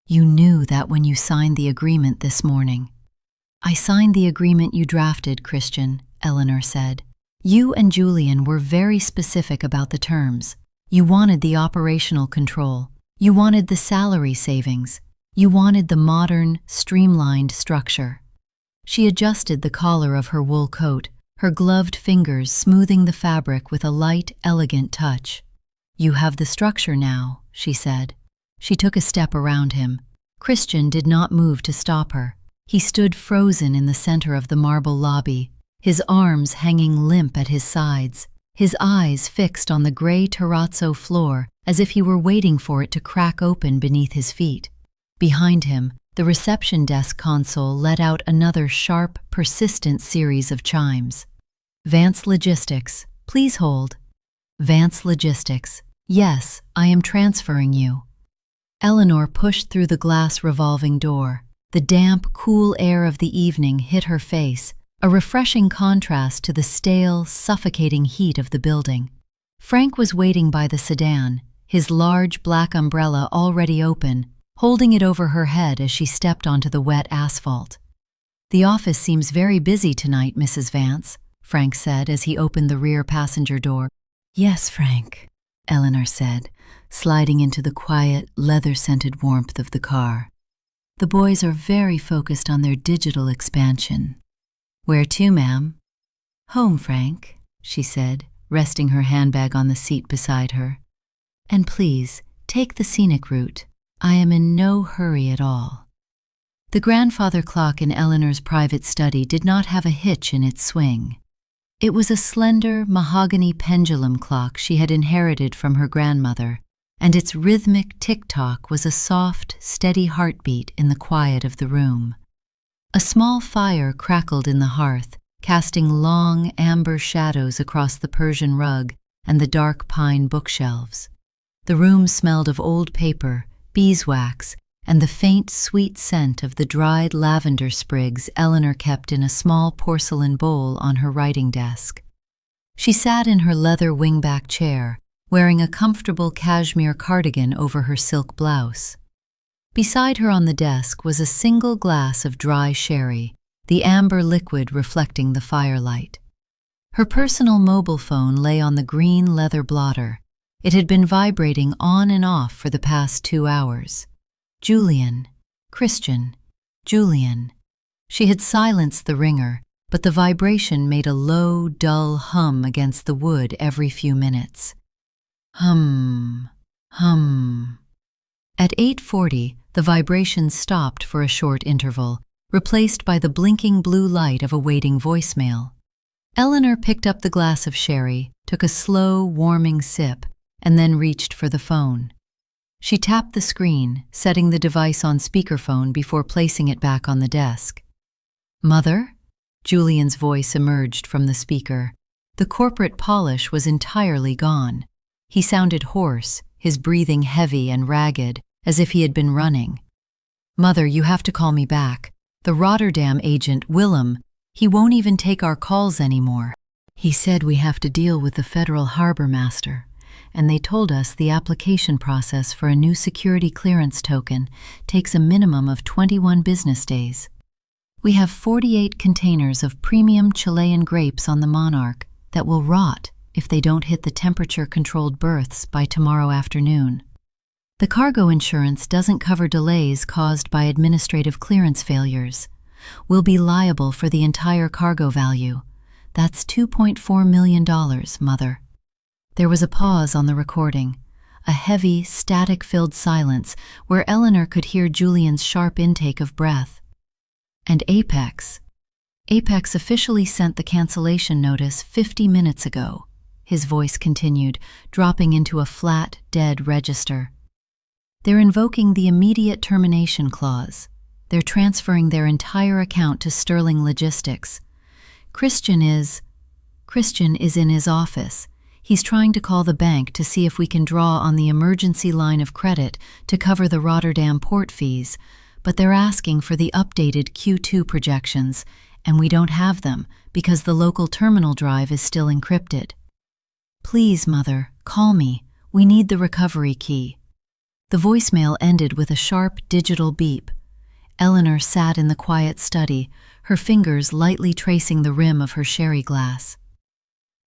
"You knew that when you signed the agreement this morning." "I signed the agreement you drafted, Christian," Eleanor said. "You and Julian were very specific about the terms. You wanted the operational control. You wanted the salary savings. You wanted the modern, streamlined structure." She adjusted the collar of her wool coat, her gloved fingers smoothing the fabric with a light, elegant touch. "You have the structure now," she said. She took a step around him. Christian did not move to stop her. He stood frozen in the center of the marble lobby, his arms hanging limp at his sides, his eyes fixed on the gray terrazzo floor as if he were waiting for it to crack open beneath his feet. Behind him, the reception desk console let out another sharp, persistent series of chimes. "Vance Logistics, please hold." "Vance Logistics, yes, I am transferring you." Eleanor pushed through the glass revolving door. The damp, cool air of the evening hit her face, a refreshing contrast to the stale, suffocating heat of the building. Frank was waiting by the sedan, his large black umbrella already open, holding it over her head as she stepped onto the wet asphalt. "The office seems very busy tonight, Mrs. Vance," Frank said as he opened the rear passenger door. "Yes, Frank," Eleanor said, sliding into the quiet, leather-scented warmth of the car. "The boys are very focused on their digital expansion." "Where to, ma'am?" "Home, Frank," she said, resting her handbag on the seat beside her. "And please, take the scenic route. I am in no hurry at all." The grandfather clock in Eleanor's private study did not have a hitch in its swing. It was a slender, mahogany pendulum clock she had inherited from her grandmother, and its rhythmic tick-tock was a soft, steady heartbeat in the quiet of the room. A small fire crackled in the hearth, casting long, amber shadows across the Persian rug and the dark pine bookshelves. The room smelled of old paper, beeswax, and the faint, sweet scent of the dried lavender sprigs Eleanor kept in a small porcelain bowl on her writing desk. She sat in her leather wingback chair, wearing a comfortable cashmere cardigan over her silk blouse. Beside her on the desk was a single glass of dry sherry, the amber liquid reflecting the firelight. Her personal mobile phone lay on the green leather blotter. It had been vibrating on and off for the past 2 hours. Julian, Christian, Julian. She had silenced the ringer, but the vibration made a low, dull hum against the wood every few minutes. Hum, hum. At 8:40, the vibration stopped for a short interval, replaced by the blinking blue light of a waiting voicemail. Eleanor picked up the glass of sherry, took a slow, warming sip, and then reached for the phone. She tapped the screen, setting the device on speakerphone before placing it back on the desk. "Mother?" Julian's voice emerged from the speaker. The corporate polish was entirely gone. He sounded hoarse, his breathing heavy and ragged, as if he had been running. "Mother, you have to call me back. The Rotterdam agent, Willem, he won't even take our calls anymore. He said we have to deal with the federal harbor master, and they told us the application process for a new security clearance token takes a minimum of 21 business days. We have 48 containers of premium Chilean grapes on the Monarch that will rot if they don't hit the temperature-controlled berths by tomorrow afternoon. The cargo insurance doesn't cover delays caused by administrative clearance failures. We'll be liable for the entire cargo value. That's $2.4 million, Mother. There was a pause on the recording, a heavy, static-filled silence where Eleanor could hear Julian's sharp intake of breath. And Apex officially sent the cancellation notice 50 minutes ago, his voice continued, dropping into a flat, dead register. They're invoking the immediate termination clause. They're transferring their entire account to Sterling Logistics. Christian is in his office. He's trying to call the bank to see if we can draw on the emergency line of credit to cover the Rotterdam port fees, but they're asking for the updated Q2 projections, and we don't have them because the local terminal drive is still encrypted. Please, Mother, call me. We need the recovery key. The voicemail ended with a sharp digital beep. Eleanor sat in the quiet study, her fingers lightly tracing the rim of her sherry glass.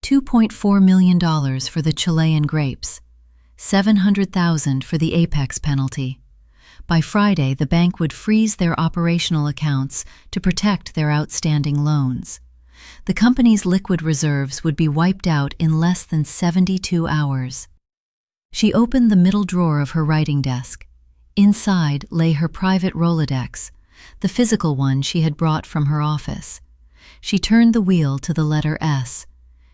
$2.4 million for the Chilean grapes, $700,000 for the Apex penalty. By Friday, the bank would freeze their operational accounts to protect their outstanding loans. The company's liquid reserves would be wiped out in less than 72 hours. She opened the middle drawer of her writing desk. Inside lay her private Rolodex, the physical one she had brought from her office. She turned the wheel to the letter S.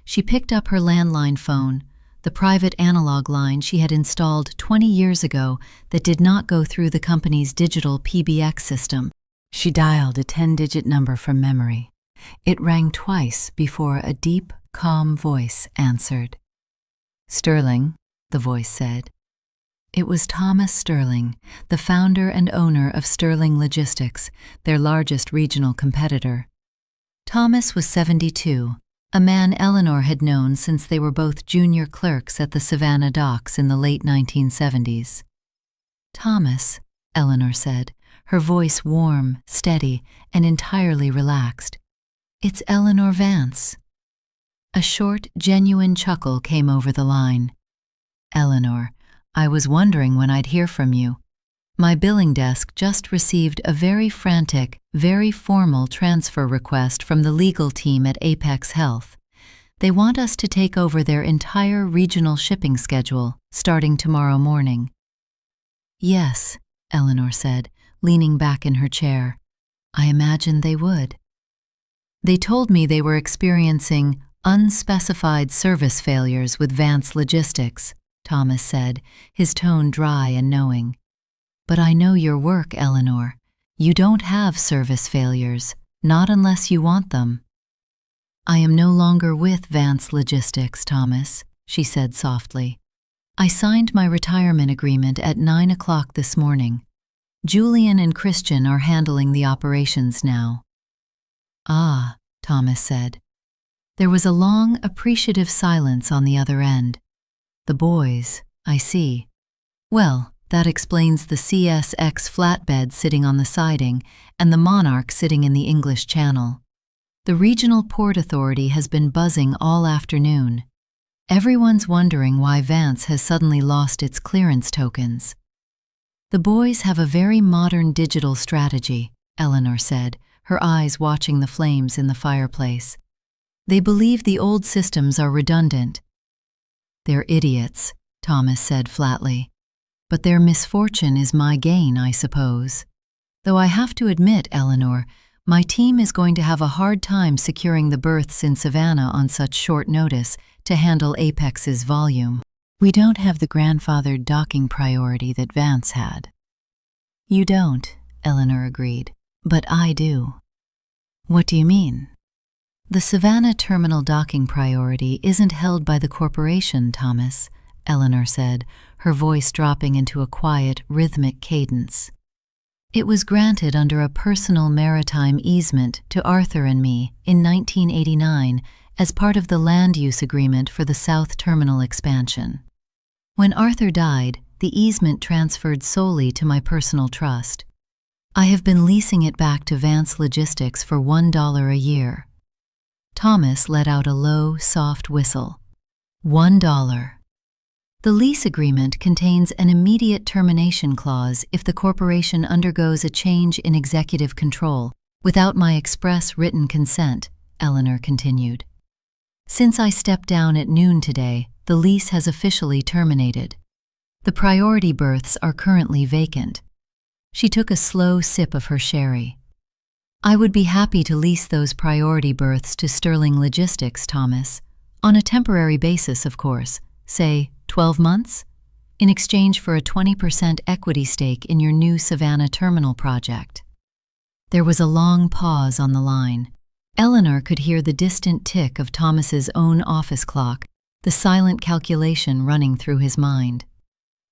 She picked up her landline phone, the private analog line she had installed 20 years ago that did not go through the company's digital PBX system. She dialed a 10-digit number from memory. It rang twice before a deep, calm voice answered. "Sterling," the voice said. It was Thomas Sterling, the founder and owner of Sterling Logistics, their largest regional competitor. Thomas was 72, a man Eleanor had known since they were both junior clerks at the Savannah docks in the late 1970s. "Thomas," Eleanor said, her voice warm, steady, and entirely relaxed. "It's Eleanor Vance." A short, genuine chuckle came over the line. "Eleanor, I was wondering when I'd hear from you. My billing desk just received a very frantic, very formal transfer request from the legal team at Apex Health. They want us to take over their entire regional shipping schedule, starting tomorrow morning." "Yes," Eleanor said, leaning back in her chair. "I imagined they would." "They told me they were experiencing unspecified service failures with Vance Logistics," Thomas said, his tone dry and knowing. "But I know your work, Eleanor. You don't have service failures, not unless you want them." "I am no longer with Vance Logistics, Thomas," she said softly. "I signed my retirement agreement at 9 o'clock this morning. Julian and Christian are handling the operations now." "Ah," Thomas said. There was a long, appreciative silence on the other end. "The boys, I see. Well, that explains the CSX flatbed sitting on the siding and the Monarch sitting in the English Channel. The Regional Port Authority has been buzzing all afternoon. Everyone's wondering why Vance has suddenly lost its clearance tokens." "The boys have a very modern digital strategy," Eleanor said, her eyes watching the flames in the fireplace. "They believe the old systems are redundant." "They're idiots," Thomas said flatly. "But their misfortune is my gain, I suppose. Though I have to admit, Eleanor, my team is going to have a hard time securing the berths in Savannah on such short notice to handle Apex's volume. We don't have the grandfathered docking priority that Vance had." "You don't," Eleanor agreed, "but I do." "What do you mean?" "The Savannah terminal docking priority isn't held by the corporation, Thomas," Eleanor said, her voice dropping into a quiet, rhythmic cadence. It was granted under a personal maritime easement to Arthur and me in 1989 as part of the land use agreement for the South Terminal expansion. When Arthur died, the easement transferred solely to my personal trust. I have been leasing it back to Vance Logistics for $1 a year. Thomas let out a low, soft whistle. $1. The lease agreement contains an immediate termination clause if the corporation undergoes a change in executive control without my express written consent, Eleanor continued. Since I stepped down at noon today, the lease has officially terminated. The priority berths are currently vacant. She took a slow sip of her sherry. I would be happy to lease those priority berths to Sterling Logistics, Thomas, on a temporary basis, of course, say 12 months, in exchange for a 20% equity stake in your new Savannah terminal project. There was a long pause on the line. Eleanor could hear the distant tick of Thomas's own office clock, the silent calculation running through his mind.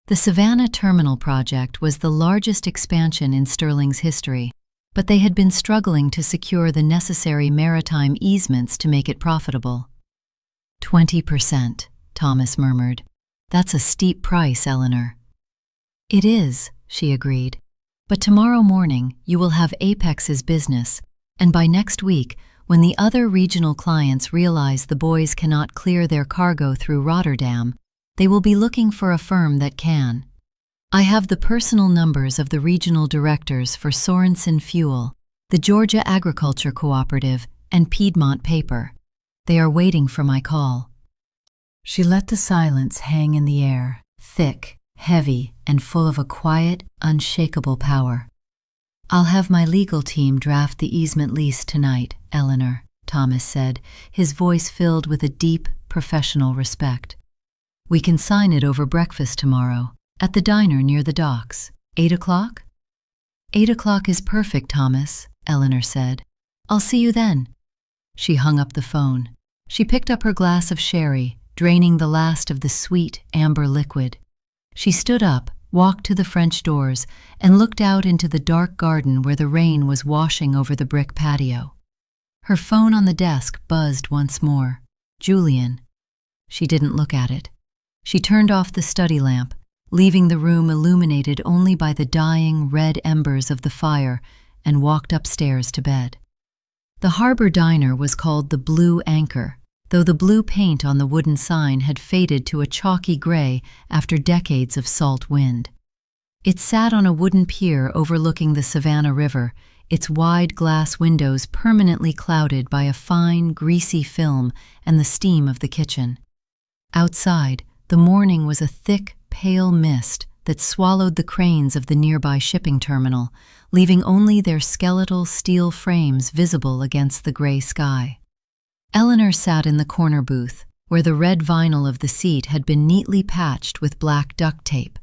The Savannah terminal project was the largest expansion in Sterling's history, but they had been struggling to secure the necessary maritime easements to make it profitable. 20%, Thomas murmured. That's a steep price, Eleanor. It is, she agreed. But tomorrow morning you will have Apex's business, and by next week, when the other regional clients realize the boys cannot clear their cargo through Rotterdam, they will be looking for a firm that can. I have the personal numbers of the regional directors for Sorensen Fuel, the Georgia Agriculture Cooperative, and Piedmont Paper. They are waiting for my call. She let the silence hang in the air, thick, heavy, and full of a quiet, unshakable power. I'll have my legal team draft the easement lease tonight, Eleanor, Thomas said, his voice filled with a deep, professional respect. We can sign it over breakfast tomorrow, at the diner near the docks. 8 o'clock? 8 o'clock is perfect, Thomas, Eleanor said. I'll see you then. She hung up the phone. She picked up her glass of sherry, draining the last of the sweet, amber liquid. She stood up, walked to the French doors, and looked out into the dark garden where the rain was washing over the brick patio. Her phone on the desk buzzed once more. Julian. She didn't look at it. She turned off the study lamp, leaving the room illuminated only by the dying red embers of the fire, and walked upstairs to bed. The harbor diner was called the Blue Anchor, though the blue paint on the wooden sign had faded to a chalky gray after decades of salt wind. It sat on a wooden pier overlooking the Savannah River, its wide glass windows permanently clouded by a fine, greasy film and the steam of the kitchen. Outside, the morning was a thick, pale mist that swallowed the cranes of the nearby shipping terminal, leaving only their skeletal steel frames visible against the gray sky. Eleanor sat in the corner booth, where the red vinyl of the seat had been neatly patched with black duct tape.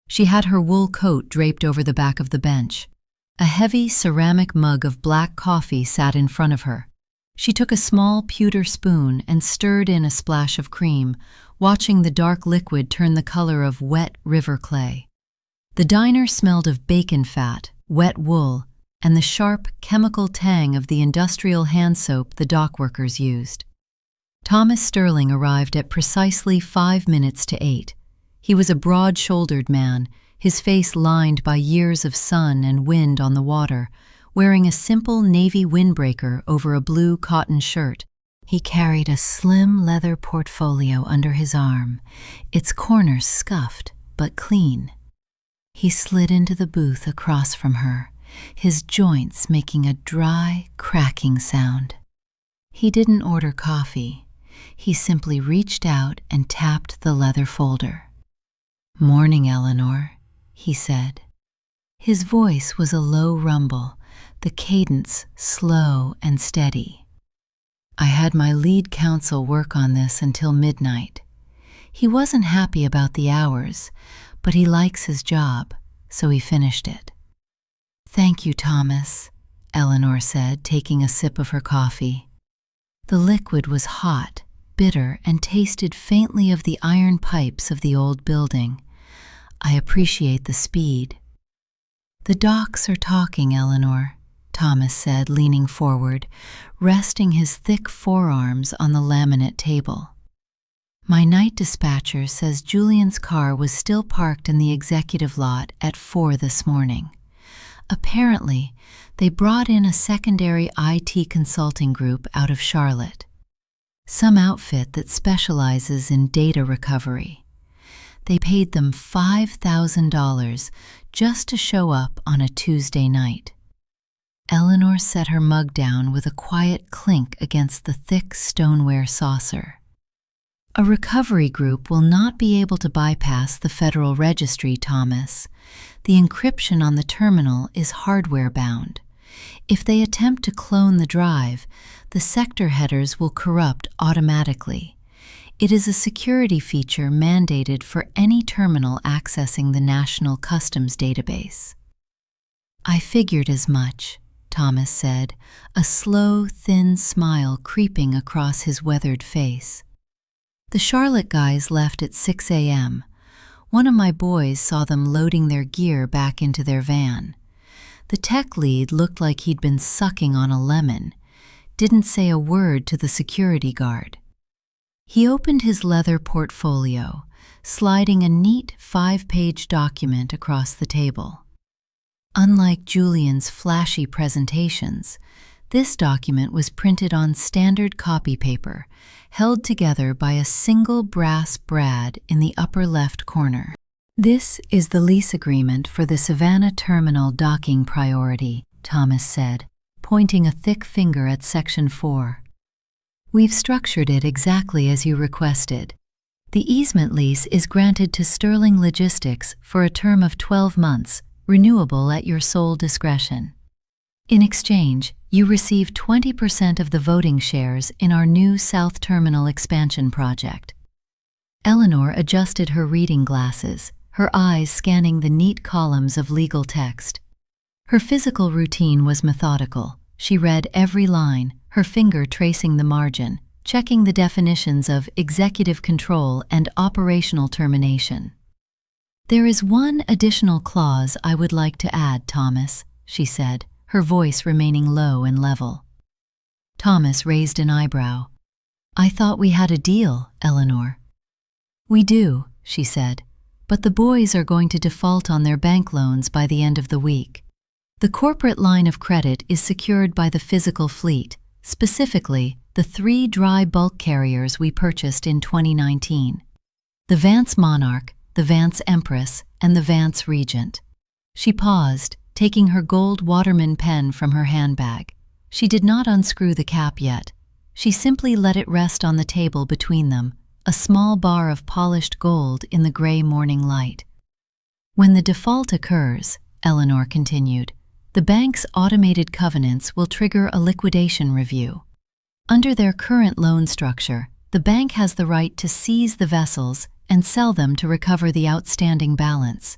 She had her wool coat draped over the back of the bench. A heavy ceramic mug of black coffee sat in front of her. She took a small pewter spoon and stirred in a splash of cream, watching the dark liquid turn the color of wet river clay. The diner smelled of bacon fat, wet wool, and the sharp, chemical tang of the industrial hand soap the dock workers used. Thomas Sterling arrived at precisely 5 minutes to 8. He was a broad-shouldered man, his face lined by years of sun and wind on the water, wearing a simple navy windbreaker over a blue cotton shirt. He carried a slim leather portfolio under his arm, its corners scuffed but clean. He slid into the booth across from her, his joints making a dry, cracking sound. He didn't order coffee. He simply reached out and tapped the leather folder. "Morning, Eleanor," he said. His voice was a low rumble, the cadence slow and steady. "I had my lead counsel work on this until midnight. He wasn't happy about the hours, but he likes his job, so he finished it." "Thank you, Thomas," Eleanor said, taking a sip of her coffee. The liquid was hot, bitter, and tasted faintly of the iron pipes of the old building. "I appreciate the speed." "The docks are talking, Eleanor," Thomas said, leaning forward, resting his thick forearms on the laminate table. "My night dispatcher says Julian's car was still parked in the executive lot at 4 this morning. Apparently, they brought in a secondary IT consulting group out of Charlotte. Some outfit that specializes in data recovery. They paid them $5,000 just to show up on a Tuesday night." Eleanor set her mug down with a quiet clink against the thick stoneware saucer. "A recovery group will not be able to bypass the Federal Registry, Thomas. The encryption on the terminal is hardware-bound. If they attempt to clone the drive, the sector headers will corrupt automatically. It is a security feature mandated for any terminal accessing the National Customs Database." "I figured as much," Thomas said, a slow, thin smile creeping across his weathered face. "The Charlotte guys left at 6 a.m. One of my boys saw them loading their gear back into their van. The tech lead looked like he'd been sucking on a lemon, didn't say a word to the security guard." He opened his leather portfolio, sliding a neat 5-page document across the table. Unlike Julian's flashy presentations, this document was printed on standard copy paper, held together by a single brass brad in the upper left corner. "This is the lease agreement for the Savannah Terminal docking priority," Thomas said, pointing a thick finger at Section 4. "We've structured it exactly as you requested. The easement lease is granted to Sterling Logistics for a term of 12 months, renewable at your sole discretion. In exchange, you receive 20% of the voting shares in our new South Terminal expansion project." Eleanor adjusted her reading glasses, her eyes scanning the neat columns of legal text. Her physical routine was methodical. She read every line, her finger tracing the margin, checking the definitions of executive control and operational termination. "There is one additional clause I would like to add, Thomas," she said, her voice remaining low and level. Thomas raised an eyebrow. "I thought we had a deal, Eleanor." "We do," she said, "but the boys are going to default on their bank loans by the end of the week. The corporate line of credit is secured by the physical fleet, specifically the 3 dry bulk carriers we purchased in 2019. The Vance Monarch, the Vance Empress, and the Vance Regent." She paused, taking her gold Waterman pen from her handbag. She did not unscrew the cap yet. She simply let it rest on the table between them, a small bar of polished gold in the gray morning light. "When the default occurs," Eleanor continued, "the bank's automated covenants will trigger a liquidation review. Under their current loan structure, the bank has the right to seize the vessels and sell them to recover the outstanding balance.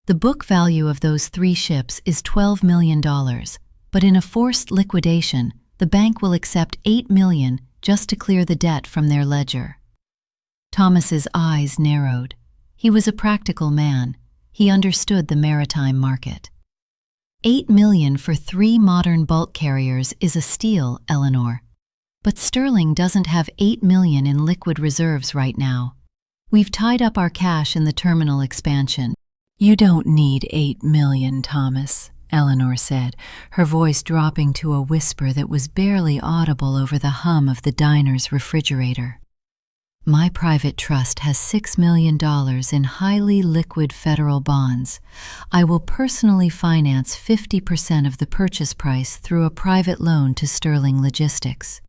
The book value of those 3 ships is $12 million, but in a forced liquidation, the bank will accept $8 million just to clear the debt from their ledger." Thomas's eyes narrowed. He was a practical man. He understood the maritime market. $8 million for 3 modern bulk carriers is a steal, Eleanor. But Sterling doesn't have $8 million in liquid reserves right now. We've tied up our cash in the terminal expansion. "You don't need $8 million, Thomas," Eleanor said, her voice dropping to a whisper that was barely audible over the hum of the diner's refrigerator. "My private trust has $6 million in highly liquid federal bonds. I will personally finance 50% of the purchase price through a private loan to Sterling Logistics.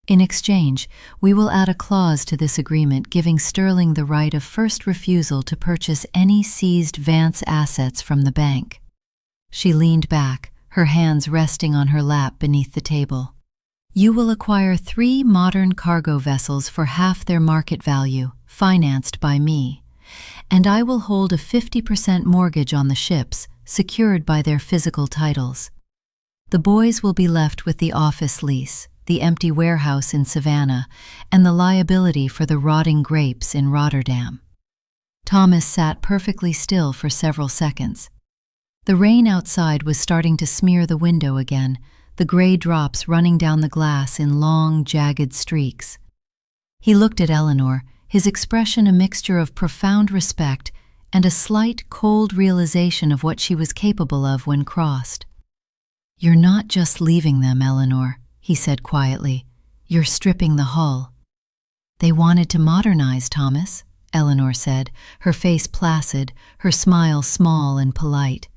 In exchange, we will add a clause to this agreement giving Sterling the right of first refusal to purchase any seized Vance assets from the bank." She leaned back, her hands resting on her lap beneath the table. "You will acquire 3 modern cargo vessels for half their market value, financed by me, and I will hold a 50% mortgage on the ships, secured by their physical titles. The boys will be left with the office lease, the empty warehouse in Savannah, and the liability for the rotting grapes in Rotterdam." Thomas sat perfectly still for several seconds. The rain outside was starting to smear the window again, the gray drops running down the glass in long, jagged streaks. He looked at Eleanor, his expression a mixture of profound respect and a slight, cold realization of what she was capable of when crossed. "You're not just leaving them, Eleanor," he said quietly. "You're stripping the hull." "They wanted to modernize, Thomas," Eleanor said, her face placid, her smile small and polite.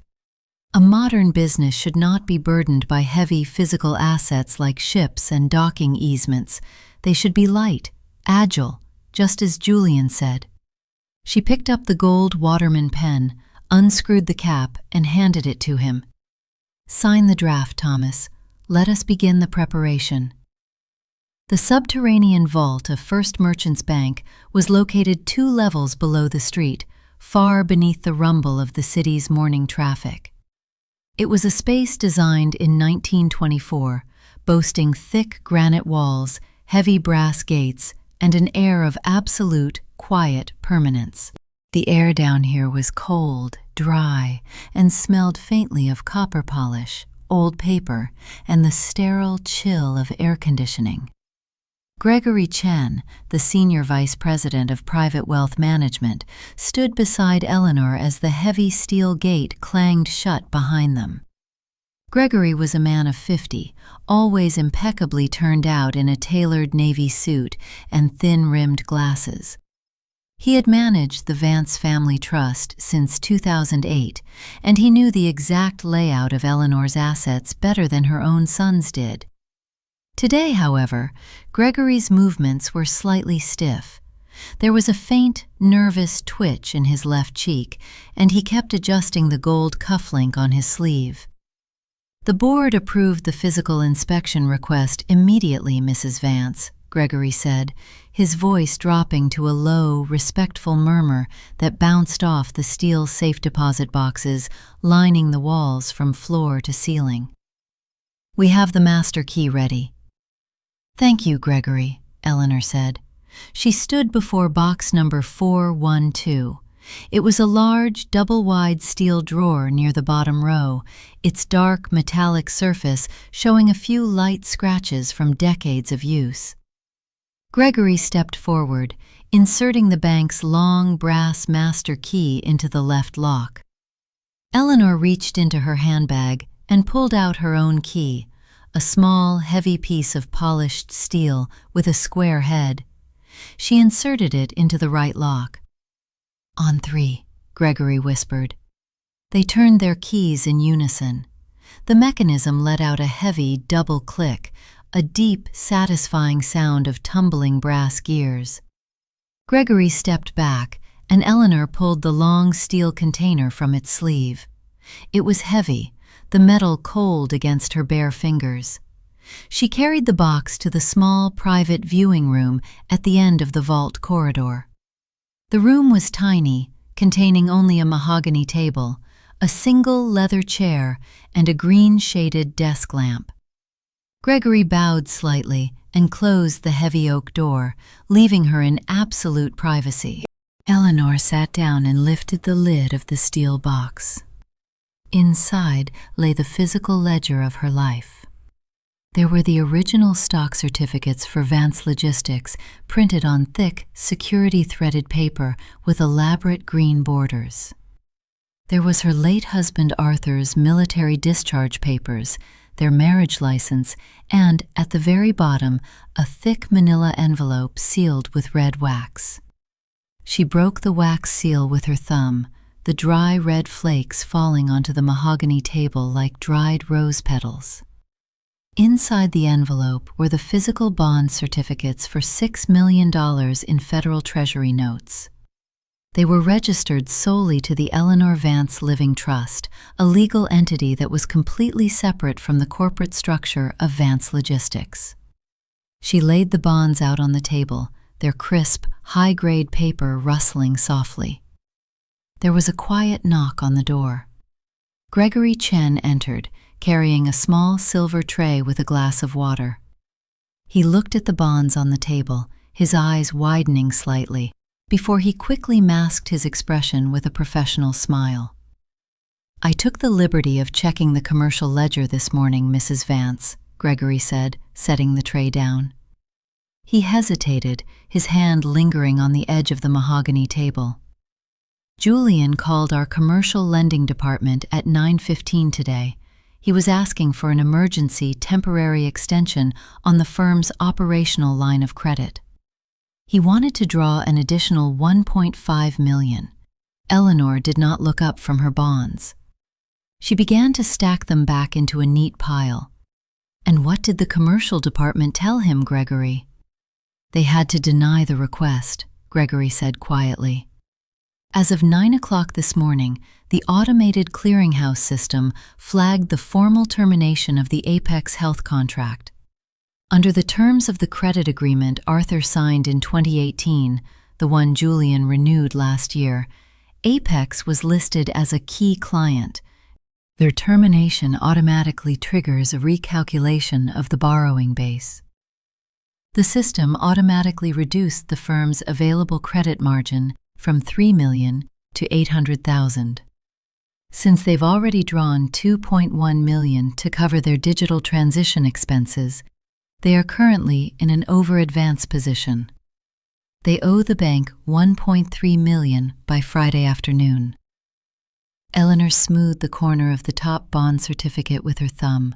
"A modern business should not be burdened by heavy physical assets like ships and docking easements. They should be light, agile, just as Julian said." She picked up the gold Waterman pen, unscrewed the cap, and handed it to him. "Sign the draft, Thomas. Let us begin the preparation." The subterranean vault of First Merchants Bank was located 2 levels below the street, far beneath the rumble of the city's morning traffic. It was a space designed in 1924, boasting thick granite walls, heavy brass gates, and an air of absolute, quiet permanence. The air down here was cold, dry, and smelled faintly of copper polish, old paper, and the sterile chill of air conditioning. Gregory Chen, the senior vice president of private wealth management, stood beside Eleanor as the heavy steel gate clanged shut behind them. Gregory was a man of 50, always impeccably turned out in a tailored navy suit and thin-rimmed glasses. He had managed the Vance family trust since 2008, and he knew the exact layout of Eleanor's assets better than her own sons did. Today, however, Gregory's movements were slightly stiff. There was a faint, nervous twitch in his left cheek, and he kept adjusting the gold cufflink on his sleeve. "The board approved the physical inspection request immediately, Mrs. Vance," Gregory said, his voice dropping to a low, respectful murmur that bounced off the steel safe deposit boxes lining the walls from floor to ceiling. "We have the master key ready." "Thank you, Gregory," Eleanor said. She stood before box number 412. It was a large, double-wide steel drawer near the bottom row, its dark, metallic surface showing a few light scratches from decades of use. Gregory stepped forward, inserting the bank's long, brass master key into the left lock. Eleanor reached into her handbag and pulled out her own key, a small, heavy piece of polished steel with a square head. She inserted it into the right lock. "On 3, Gregory whispered. They turned their keys in unison. The mechanism let out a heavy double click, a deep, satisfying sound of tumbling brass gears. Gregory stepped back, and Eleanor pulled the long steel container from its sleeve. It was heavy, the metal cold against her bare fingers. She carried the box to the small private viewing room at the end of the vault corridor. The room was tiny, containing only a mahogany table, a single leather chair, and a green-shaded desk lamp. Gregory bowed slightly and closed the heavy oak door, leaving her in absolute privacy. Eleanor sat down and lifted the lid of the steel box. Inside lay the physical ledger of her life. There were the original stock certificates for Vance Logistics, printed on thick, security-threaded paper with elaborate green borders. There was her late husband Arthur's military discharge papers, their marriage license, and, at the very bottom, a thick manila envelope sealed with red wax. She broke the wax seal with her thumb, the dry red flakes falling onto the mahogany table like dried rose petals. Inside the envelope were the physical bond certificates for $6 million in federal treasury notes. They were registered solely to the Eleanor Vance Living Trust, a legal entity that was completely separate from the corporate structure of Vance Logistics. She laid the bonds out on the table, their crisp, high-grade paper rustling softly. There was a quiet knock on the door. Gregory Chen entered, carrying a small silver tray with a glass of water. He looked at the bonds on the table, his eyes widening slightly, before he quickly masked his expression with a professional smile. I took the liberty of checking the commercial ledger this morning, Mrs. Vance, Gregory said, setting the tray down. He hesitated, his hand lingering on the edge of the mahogany table. Julian called our commercial lending department at 9:15 today. He was asking for an emergency temporary extension on the firm's operational line of credit. He wanted to draw an additional $1.5 million. Eleanor did not look up from her bonds. She began to stack them back into a neat pile. And what did the commercial department tell him, Gregory? They had to deny the request, Gregory said quietly. As of 9 o'clock this morning, the automated clearinghouse system flagged the formal termination of the Apex Health contract. Under the terms of the credit agreement Arthur signed in 2018, the one Julian renewed last year, Apex was listed as a key client. Their termination automatically triggers a recalculation of the borrowing base. The system automatically reduced the firm's available credit margin from $3 million to $800,000. Since they've already drawn $2.1 million to cover their digital transition expenses, they are currently in an over-advanced position. They owe the bank $1.3 million by Friday afternoon. Eleanor smoothed the corner of the top bond certificate with her thumb.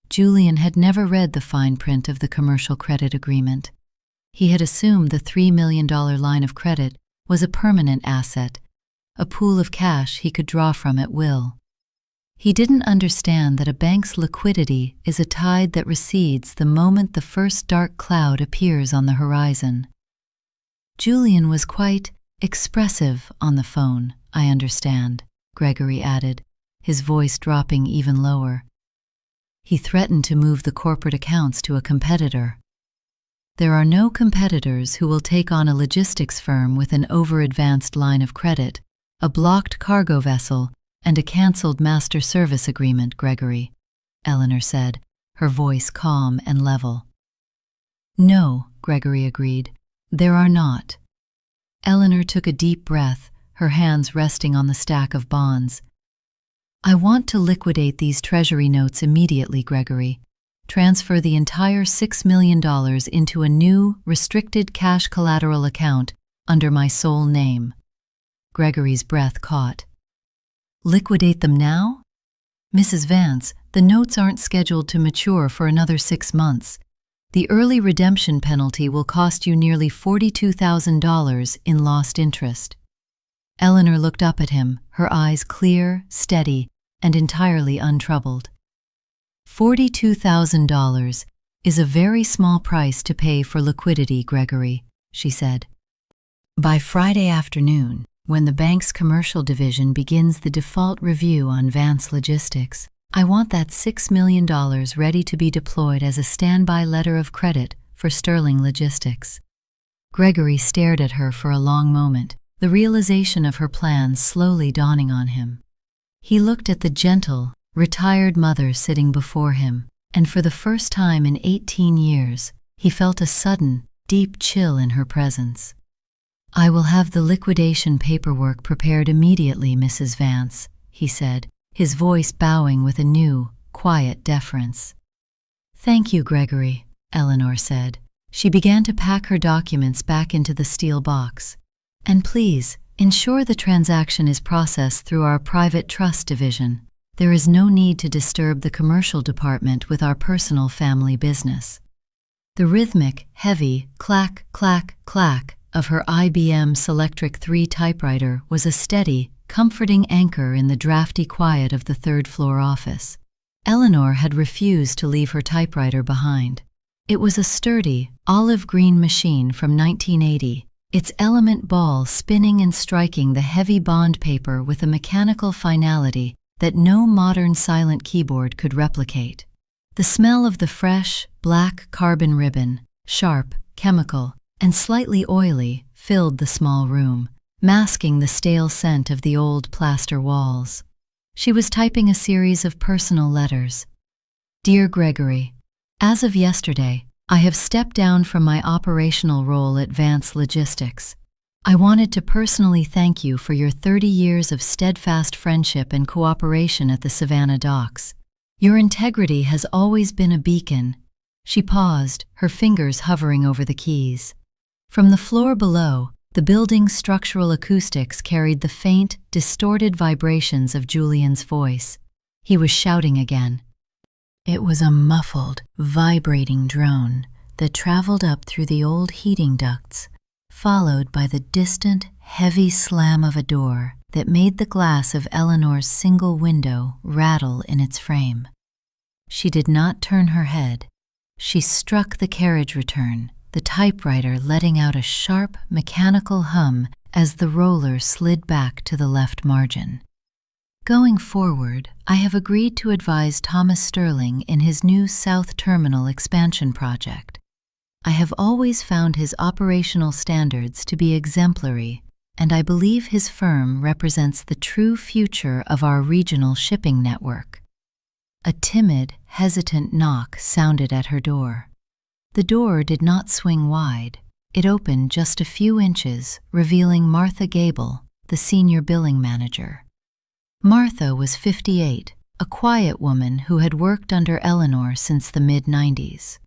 Julian had never read the fine print of the commercial credit agreement. He had assumed the $3 million line of credit was a permanent asset, a pool of cash he could draw from at will. He didn't understand that a bank's liquidity is a tide that recedes the moment the first dark cloud appears on the horizon. Julian was quite expressive on the phone, I understand, Gregory added, his voice dropping even lower. He threatened to move the corporate accounts to a competitor. There are no competitors who will take on a logistics firm with an over-advanced line of credit, a blocked cargo vessel, and a cancelled master service agreement, Gregory, Eleanor said, her voice calm and level. No, Gregory agreed, there are not. Eleanor took a deep breath, her hands resting on the stack of bonds. I want to liquidate these treasury notes immediately, Gregory. Transfer the entire $6 million into a new, restricted cash collateral account under my sole name. Gregory's breath caught. Liquidate them now? Mrs. Vance, the notes aren't scheduled to mature for another 6 months. The early redemption penalty will cost you nearly $42,000 in lost interest. Eleanor looked up at him, her eyes clear, steady, and entirely untroubled. $42,000 is a very small price to pay for liquidity, Gregory, she said. By Friday afternoon, when the bank's commercial division begins the default review on Vance Logistics, I want that $6 million ready to be deployed as a standby letter of credit for Sterling Logistics. Gregory stared at her for a long moment, the realization of her plans slowly dawning on him. He looked at the gentle, retired mother sitting before him, and for the first time in 18 years, he felt a sudden, deep chill in her presence. I will have the liquidation paperwork prepared immediately, Mrs. Vance, he said, his voice bowing with a new, quiet deference. Thank you, Gregory, Eleanor said. She began to pack her documents back into the steel box. And please, ensure the transaction is processed through our private trust division. There is no need to disturb the commercial department with our personal family business. The rhythmic, heavy clack, clack, clack of her IBM Selectric 3 typewriter was a steady, comforting anchor in the drafty quiet of the third-floor office. Eleanor had refused to leave her typewriter behind. It was a sturdy, olive-green machine from 1980, its element ball spinning and striking the heavy bond paper with a mechanical finality that no modern silent keyboard could replicate. The smell of the fresh, black carbon ribbon, sharp, chemical, and slightly oily, filled the small room, masking the stale scent of the old plaster walls. She was typing a series of personal letters. Dear Gregory, as of yesterday, I have stepped down from my operational role at Vance Logistics. I wanted to personally thank you for your 30 years of steadfast friendship and cooperation at the Savannah docks. Your integrity has always been a beacon." She paused, her fingers hovering over the keys. From the floor below, the building's structural acoustics carried the faint, distorted vibrations of Julian's voice. He was shouting again. It was a muffled, vibrating drone that traveled up through the old heating ducts, followed by the distant, heavy slam of a door that made the glass of Eleanor's single window rattle in its frame. She did not turn her head. She struck the carriage return, the typewriter letting out a sharp, mechanical hum as the roller slid back to the left margin. Going forward, I have agreed to advise Thomas Sterling in his new South Terminal expansion project. I have always found his operational standards to be exemplary, and I believe his firm represents the true future of our regional shipping network. A timid, hesitant knock sounded at her door. The door did not swing wide. It opened just a few inches, revealing Martha Gable, the senior billing manager. Martha was 58, a quiet woman who had worked under Eleanor since the mid-90s.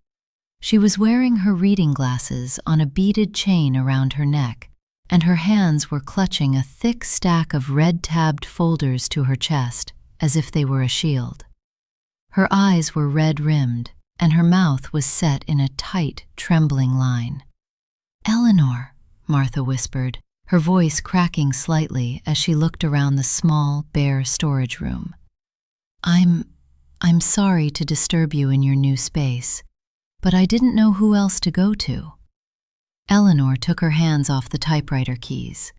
She was wearing her reading glasses on a beaded chain around her neck, and her hands were clutching a thick stack of red-tabbed folders to her chest, as if they were a shield. Her eyes were red-rimmed, and her mouth was set in a tight, trembling line. "Eleanor," Martha whispered, her voice cracking slightly as she looked around the small, bare storage room. I'm sorry to disturb you in your new space, but I didn't know who else to go to." Eleanor took her hands off the typewriter keys.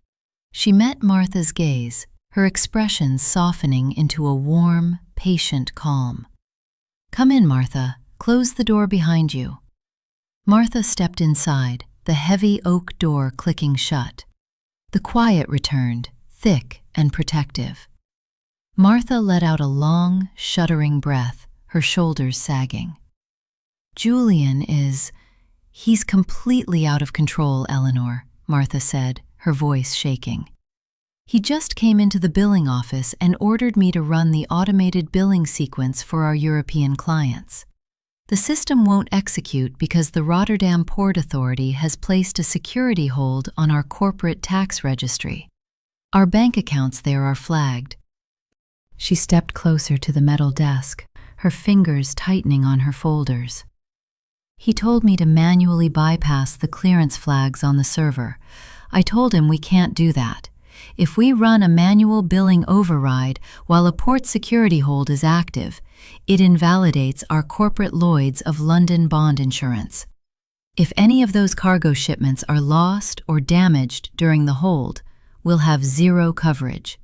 She met Martha's gaze, her expression softening into a warm, patient calm. "Come in, Martha. Close the door behind you." Martha stepped inside, the heavy oak door clicking shut. The quiet returned, thick and protective. Martha let out a long, shuddering breath, her shoulders sagging. "Julian he's completely out of control, Eleanor," Martha said, her voice shaking. "He just came into the billing office and ordered me to run the automated billing sequence for our European clients. The system won't execute because the Rotterdam Port Authority has placed a security hold on our corporate tax registry. Our bank accounts there are flagged." She stepped closer to the metal desk, her fingers tightening on her folders. "He told me to manually bypass the clearance flags on the server. I told him we can't do that. If we run a manual billing override while a port security hold is active, it invalidates our corporate Lloyd's of London bond insurance. If any of those cargo shipments are lost or damaged during the hold, we'll have zero coverage.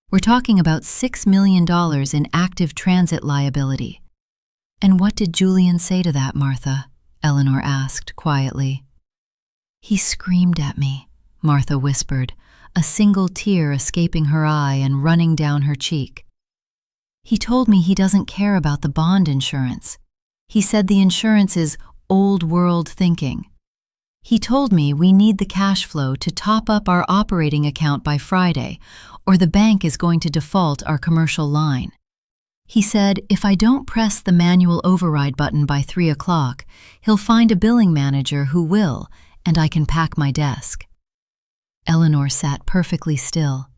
We're talking about $6 million in active transit liability." "And what did Julian say to that, Martha?" Eleanor asked quietly. "He screamed at me," Martha whispered, a single tear escaping her eye and running down her cheek. "He told me he doesn't care about the bond insurance. He said the insurance is old-world thinking. He told me we need the cash flow to top up our operating account by Friday, or the bank is going to default our commercial line. He said if I don't press the manual override button by 3 o'clock, he'll find a billing manager who will, and I can pack my desk." Eleanor sat perfectly still.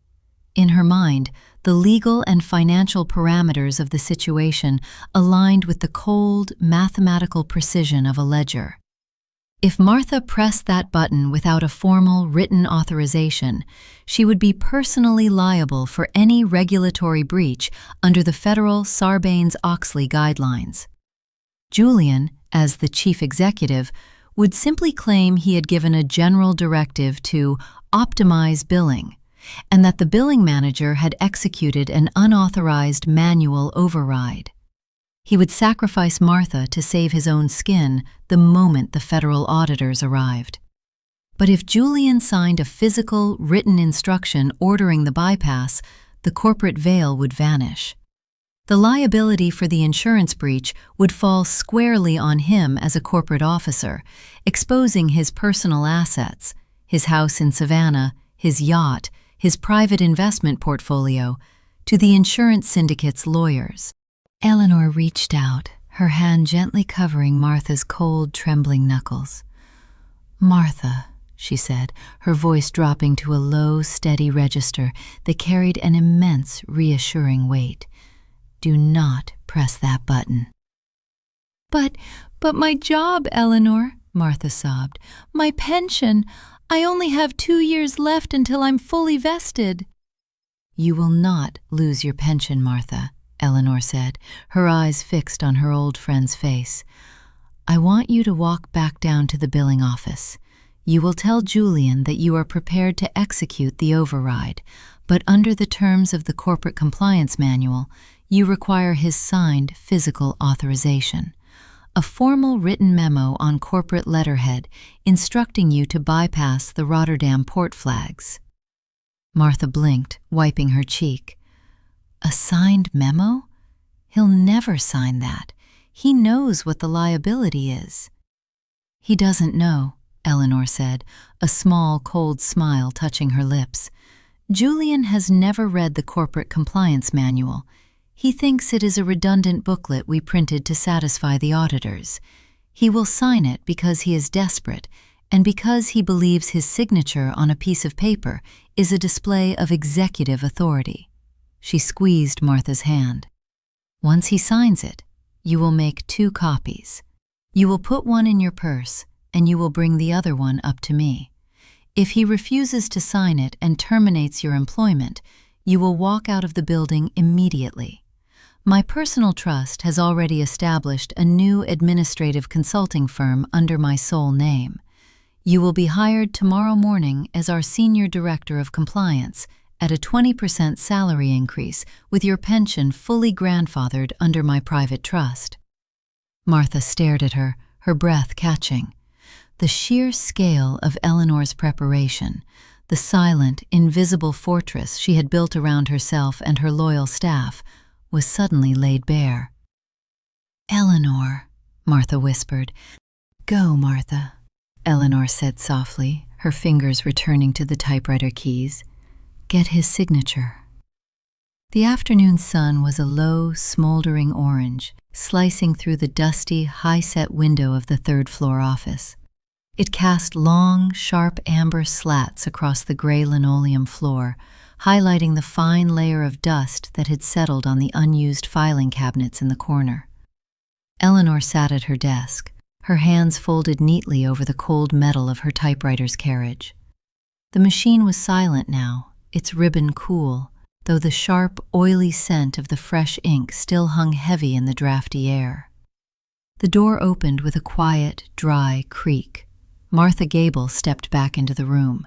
In her mind, the legal and financial parameters of the situation aligned with the cold, mathematical precision of a ledger. If Martha pressed that button without a formal, written authorization, she would be personally liable for any regulatory breach under the federal Sarbanes-Oxley guidelines. Julian, as the chief executive, would simply claim he had given a general directive to optimize billing, and that the billing manager had executed an unauthorized manual override. He would sacrifice Martha to save his own skin the moment the federal auditors arrived. But if Julian signed a physical, written instruction ordering the bypass, the corporate veil would vanish. The liability for the insurance breach would fall squarely on him as a corporate officer, exposing his personal assets, his house in Savannah, his yacht, his private investment portfolio, to the insurance syndicate's lawyers. Eleanor reached out, her hand gently covering Martha's cold, trembling knuckles. "Martha," she said, her voice dropping to a low, steady register that carried an immense, reassuring weight. "Do not press that button." But my job, Eleanor," Martha sobbed. "My pension. I only have 2 years left until I'm fully vested." "You will not lose your pension, Martha," Eleanor said, her eyes fixed on her old friend's face. "I want you to walk back down to the billing office. You will tell Julian that you are prepared to execute the override, but under the terms of the Corporate Compliance Manual, you require his signed physical authorization. A formal written memo on corporate letterhead instructing you to bypass the Rotterdam port flags." Martha blinked, wiping her cheek. "A signed memo? He'll never sign that. He knows what the liability is." "He doesn't know," Eleanor said, a small, cold smile touching her lips. "Julian has never read the Corporate Compliance Manual. He thinks it is a redundant booklet we printed to satisfy the auditors. He will sign it because he is desperate and because he believes his signature on a piece of paper is a display of executive authority." She squeezed Martha's hand. "Once he signs it, you will make 2 copies. You will put one in your purse and you will bring the other one up to me. If he refuses to sign it and terminates your employment, you will walk out of the building immediately. My personal trust has already established a new administrative consulting firm under my sole name. You will be hired tomorrow morning as our Senior Director of Compliance at a 20% salary increase with your pension fully grandfathered under my private trust." Martha stared at her, her breath catching. The sheer scale of Eleanor's preparation, the silent, invisible fortress she had built around herself and her loyal staff, was suddenly laid bare. "Eleanor," Martha whispered. "Go, Martha," Eleanor said softly, her fingers returning to the typewriter keys. "Get his signature." The afternoon sun was a low, smoldering orange, slicing through the dusty, high-set window of the third-floor office. It cast long, sharp amber slats across the gray linoleum floor, highlighting the fine layer of dust that had settled on the unused filing cabinets in the corner. Eleanor sat at her desk, her hands folded neatly over the cold metal of her typewriter's carriage. The machine was silent now, its ribbon cool, though the sharp, oily scent of the fresh ink still hung heavy in the drafty air. The door opened with a quiet, dry creak. Martha Gable stepped back into the room.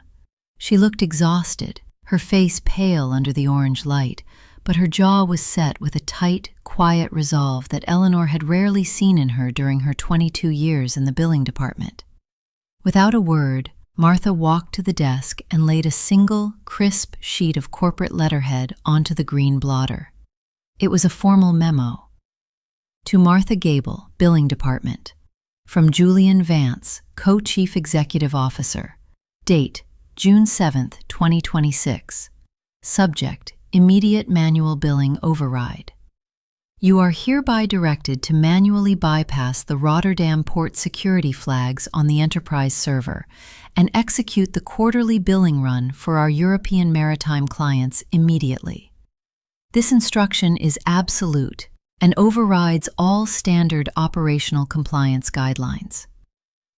She looked exhausted, her face pale under the orange light, but her jaw was set with a tight, quiet resolve that Eleanor had rarely seen in her during her 22 years in the billing department. Without a word, Martha walked to the desk and laid a single, crisp sheet of corporate letterhead onto the green blotter. It was a formal memo. To Martha Gable, Billing Department. From Julian Vance, Co-Chief Executive Officer. Date, June 7, 2026. Subject, Immediate Manual Billing Override. You are hereby directed to manually bypass the Rotterdam port security flags on the enterprise server and execute the quarterly billing run for our European maritime clients immediately. This instruction is absolute and overrides all standard operational compliance guidelines.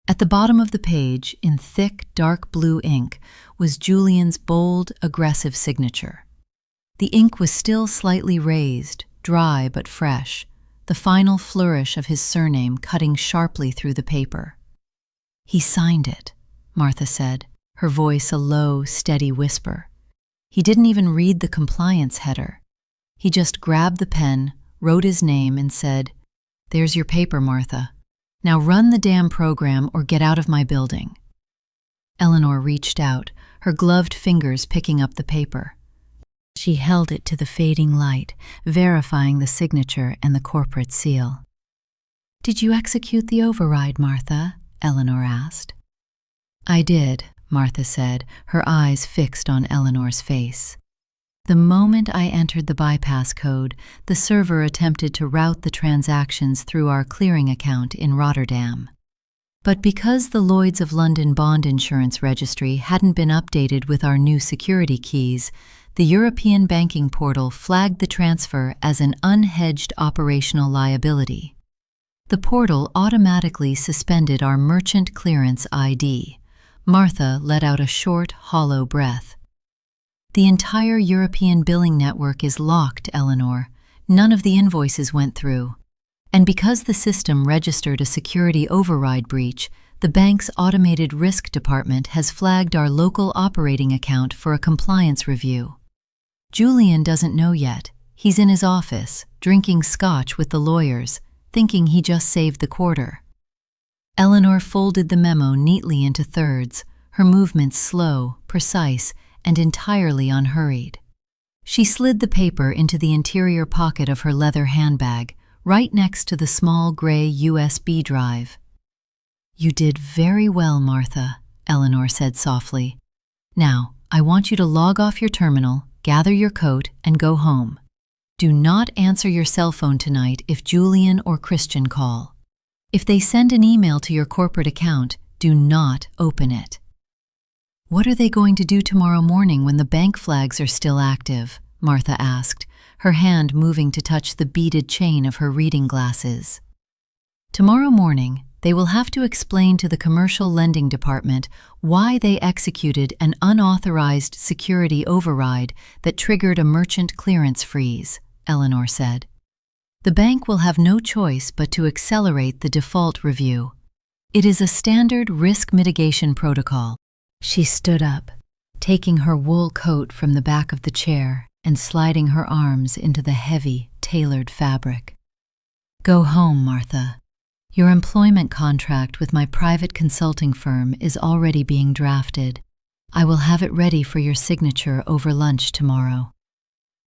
At the bottom of the page, in thick, dark blue ink, was Julian's bold, aggressive signature. The ink was still slightly raised, dry but fresh, the final flourish of his surname cutting sharply through the paper. "He signed it," Martha said, her voice a low, steady whisper. "He didn't even read the compliance header. He just grabbed the pen, wrote his name, and said, 'There's your paper, Martha. Now run the damn program or get out of my building.'" Eleanor reached out, her gloved fingers picking up the paper. She held it to the fading light, verifying the signature and the corporate seal. "Did you execute the override, Martha?" Eleanor asked. "I did," Martha said, her eyes fixed on Eleanor's face. The moment I entered the bypass code, the server attempted to route the transactions through our clearing account in Rotterdam. But because the Lloyd's of London bond insurance registry hadn't been updated with our new security keys, the European banking portal flagged the transfer as an unhedged operational liability. The portal automatically suspended our merchant clearance ID. Martha let out a short, hollow breath. The entire European billing network is locked, Eleanor. None of the invoices went through. And because the system registered a security override breach, the bank's automated risk department has flagged our local operating account for a compliance review. Julian doesn't know yet. He's in his office, drinking scotch with the lawyers, thinking he just saved the quarter. Eleanor folded the memo neatly into thirds, her movements slow, precise, and entirely unhurried. She slid the paper into the interior pocket of her leather handbag, right next to the small gray USB drive. "You did very well, Martha," Eleanor said softly. "Now, I want you to log off your terminal, gather your coat, and go home. Do not answer your cell phone tonight if Julian or Christian call. If they send an email to your corporate account, do not open it." "What are they going to do tomorrow morning when the bank flags are still active?" Martha asked, her hand moving to touch the beaded chain of her reading glasses. "Tomorrow morning, they will have to explain to the commercial lending department why they executed an unauthorized security override that triggered a merchant clearance freeze," Eleanor said. "The bank will have no choice but to accelerate the default review. It is a standard risk mitigation protocol." She stood up, taking her wool coat from the back of the chair and sliding her arms into the heavy, tailored fabric. "Go home, Martha. Your employment contract with my private consulting firm is already being drafted. I will have it ready for your signature over lunch tomorrow."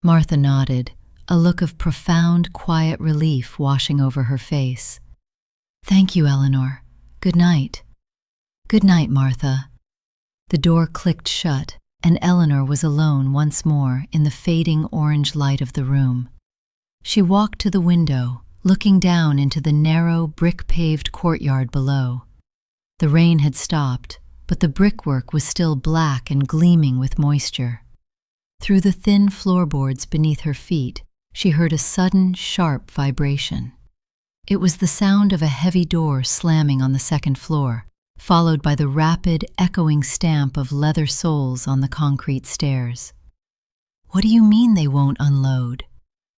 Martha nodded, a look of profound, quiet relief washing over her face. "Thank you, Eleanor. Good night." "Good night, Martha." The door clicked shut, and Eleanor was alone once more in the fading orange light of the room. She walked to the window, looking down into the narrow, brick-paved courtyard below. The rain had stopped, but the brickwork was still black and gleaming with moisture. Through the thin floorboards beneath her feet, she heard a sudden, sharp vibration. It was the sound of a heavy door slamming on the second floor, followed by the rapid, echoing stamp of leather soles on the concrete stairs. "What do you mean they won't unload?"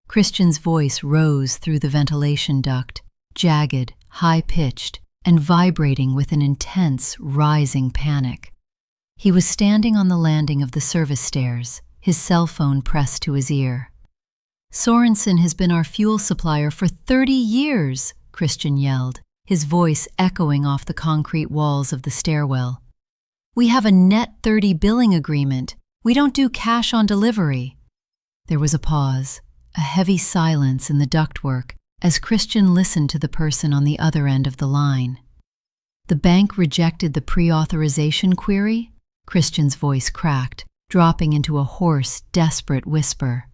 Christian's voice rose through the ventilation duct, jagged, high-pitched, and vibrating with an intense, rising panic. He was standing on the landing of the service stairs, his cell phone pressed to his ear. "Sorensen has been our fuel supplier for 30 years, Christian yelled, his voice echoing off the concrete walls of the stairwell. "We have a net 30 billing agreement. We don't do cash on delivery." There was a pause, a heavy silence in the ductwork as Christian listened to the person on the other end of the line. "The bank rejected the pre-authorization query?" Christian's voice cracked, dropping into a hoarse, desperate whisper.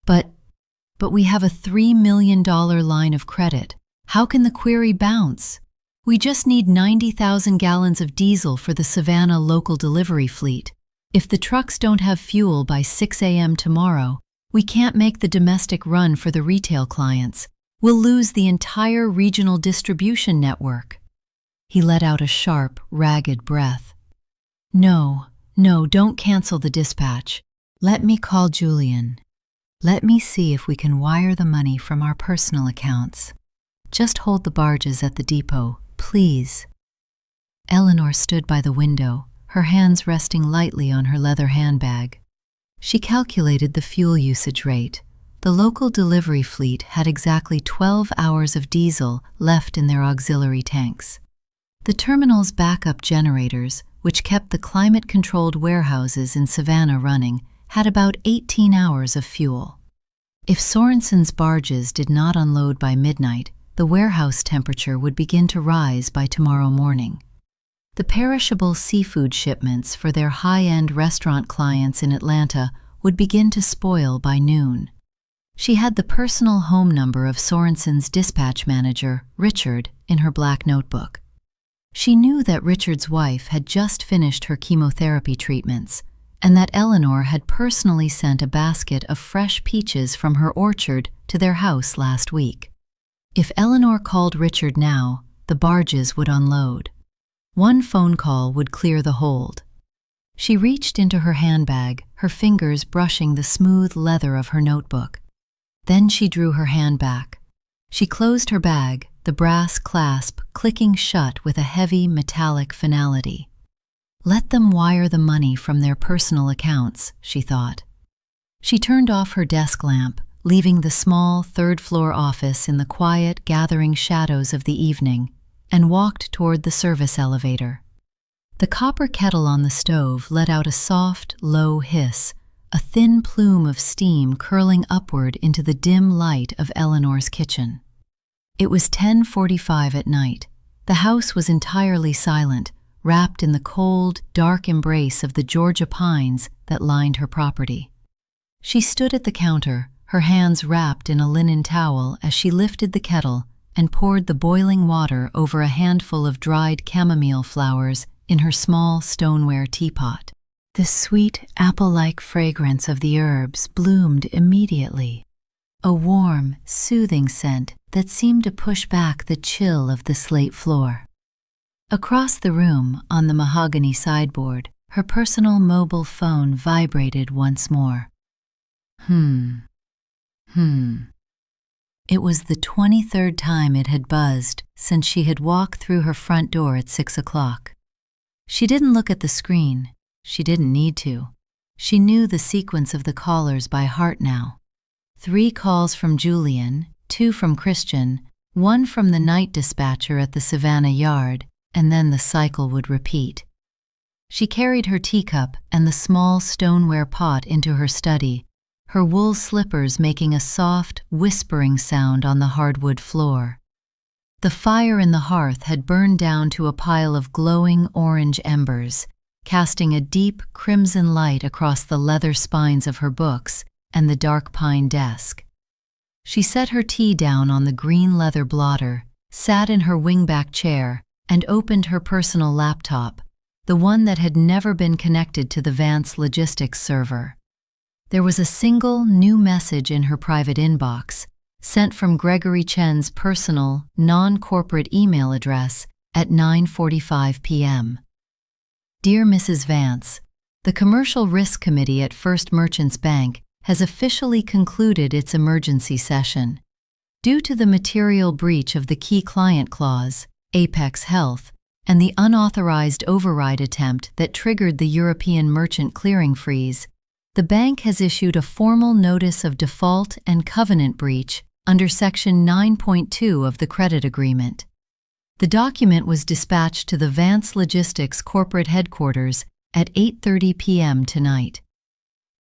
But we have a $3 million line of credit. How can the query bounce? We just need 90,000 gallons of diesel for the Savannah local delivery fleet. If the trucks don't have fuel by 6 a.m. tomorrow, we can't make the domestic run for the retail clients. We'll lose the entire regional distribution network." He let out a sharp, ragged breath. No, don't cancel the dispatch. Let me call Julian. Let me see if we can wire the money from our personal accounts. Just hold the barges at the depot, please." Eleanor stood by the window, her hands resting lightly on her leather handbag. She calculated the fuel usage rate. The local delivery fleet had exactly 12 hours of diesel left in their auxiliary tanks. The terminal's backup generators, which kept the climate-controlled warehouses in Savannah running, had about 18 hours of fuel. If Sorensen's barges did not unload by midnight, the warehouse temperature would begin to rise by tomorrow morning. The perishable seafood shipments for their high-end restaurant clients in Atlanta would begin to spoil by noon. She had the personal home number of Sorensen's dispatch manager, Richard, in her black notebook. She knew that Richard's wife had just finished her chemotherapy treatments, and that Eleanor had personally sent a basket of fresh peaches from her orchard to their house last week. If Eleanor called Richard now, the barges would unload. One phone call would clear the hold. She reached into her handbag, her fingers brushing the smooth leather of her notebook. Then she drew her hand back. She closed her bag, the brass clasp clicking shut with a heavy metallic finality. Let them wire the money from their personal accounts, she thought. She turned off her desk lamp, leaving the small third-floor office in the quiet, gathering shadows of the evening, and walked toward the service elevator. The copper kettle on the stove let out a soft, low hiss, a thin plume of steam curling upward into the dim light of Eleanor's kitchen. It was 10:45 at night. The house was entirely silent, wrapped in the cold, dark embrace of the Georgia pines that lined her property. She stood at the counter, her hands wrapped in a linen towel as she lifted the kettle and poured the boiling water over a handful of dried chamomile flowers in her small stoneware teapot. The sweet, apple-like fragrance of the herbs bloomed immediately, a warm, soothing scent that seemed to push back the chill of the slate floor. Across the room, on the mahogany sideboard, her personal mobile phone vibrated once more. It was the 23rd time it had buzzed since she had walked through her front door at 6 o'clock. She didn't look at the screen. She didn't need to. She knew the sequence of the callers by heart now. 3 calls from Julian, 2 from Christian, 1 from the night dispatcher at the Savannah Yard, and then the cycle would repeat. She carried her teacup and the small stoneware pot into her study, her wool slippers making a soft, whispering sound on the hardwood floor. The fire in the hearth had burned down to a pile of glowing orange embers, casting a deep crimson light across the leather spines of her books and the dark pine desk. She set her tea down on the green leather blotter, sat in her wingback chair, and opened her personal laptop, the one that had never been connected to the Vance Logistics server. There was a single new message in her private inbox, sent from Gregory Chen's personal, non-corporate email address at 9:45 p.m. Dear Mrs. Vance, the Commercial Risk Committee at First Merchants Bank has officially concluded its emergency session. Due to the material breach of the Key Client Clause, Apex Health, and the unauthorized override attempt that triggered the European merchant clearing freeze, the bank has issued a formal notice of default and covenant breach under Section 9.2 of the credit agreement. The document was dispatched to the Vance Logistics corporate headquarters at 8:30 p.m. tonight.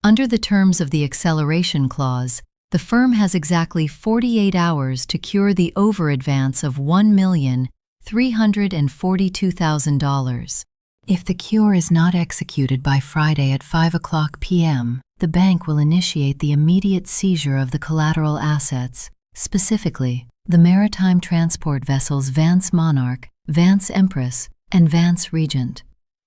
Under the terms of the acceleration clause, the firm has exactly 48 hours to cure the over-advance of $1,342,000. If the cure is not executed by Friday at 5 o'clock p.m., the bank will initiate the immediate seizure of the collateral assets, specifically the maritime transport vessels Vance Monarch, Vance Empress, and Vance Regent.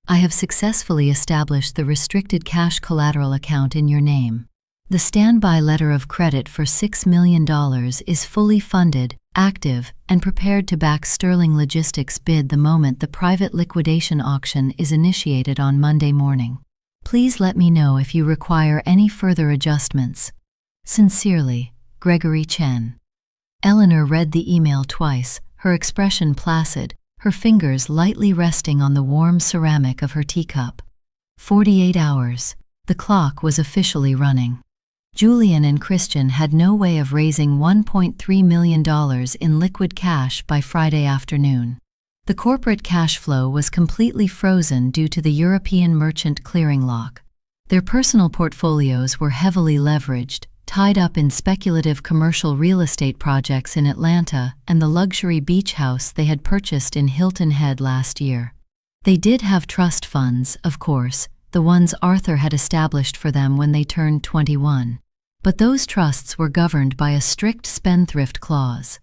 I have successfully established the restricted cash collateral account in your name. The standby letter of credit for $6 million is fully funded, active, and prepared to back Sterling Logistics' bid the moment the private liquidation auction is initiated on Monday morning. Please let me know if you require any further adjustments. Sincerely, Gregory Chen. Eleanor read the email twice, her expression placid, her fingers lightly resting on the warm ceramic of her teacup. 48 hours. The clock was officially running. Julian and Christian had no way of raising $1.3 million in liquid cash by Friday afternoon. The corporate cash flow was completely frozen due to the European merchant clearing lock. Their personal portfolios were heavily leveraged, tied up in speculative commercial real estate projects in Atlanta and the luxury beach house they had purchased in Hilton Head last year. They did have trust funds, of course, the ones Arthur had established for them when they turned 21. But those trusts were governed by a strict spendthrift clause.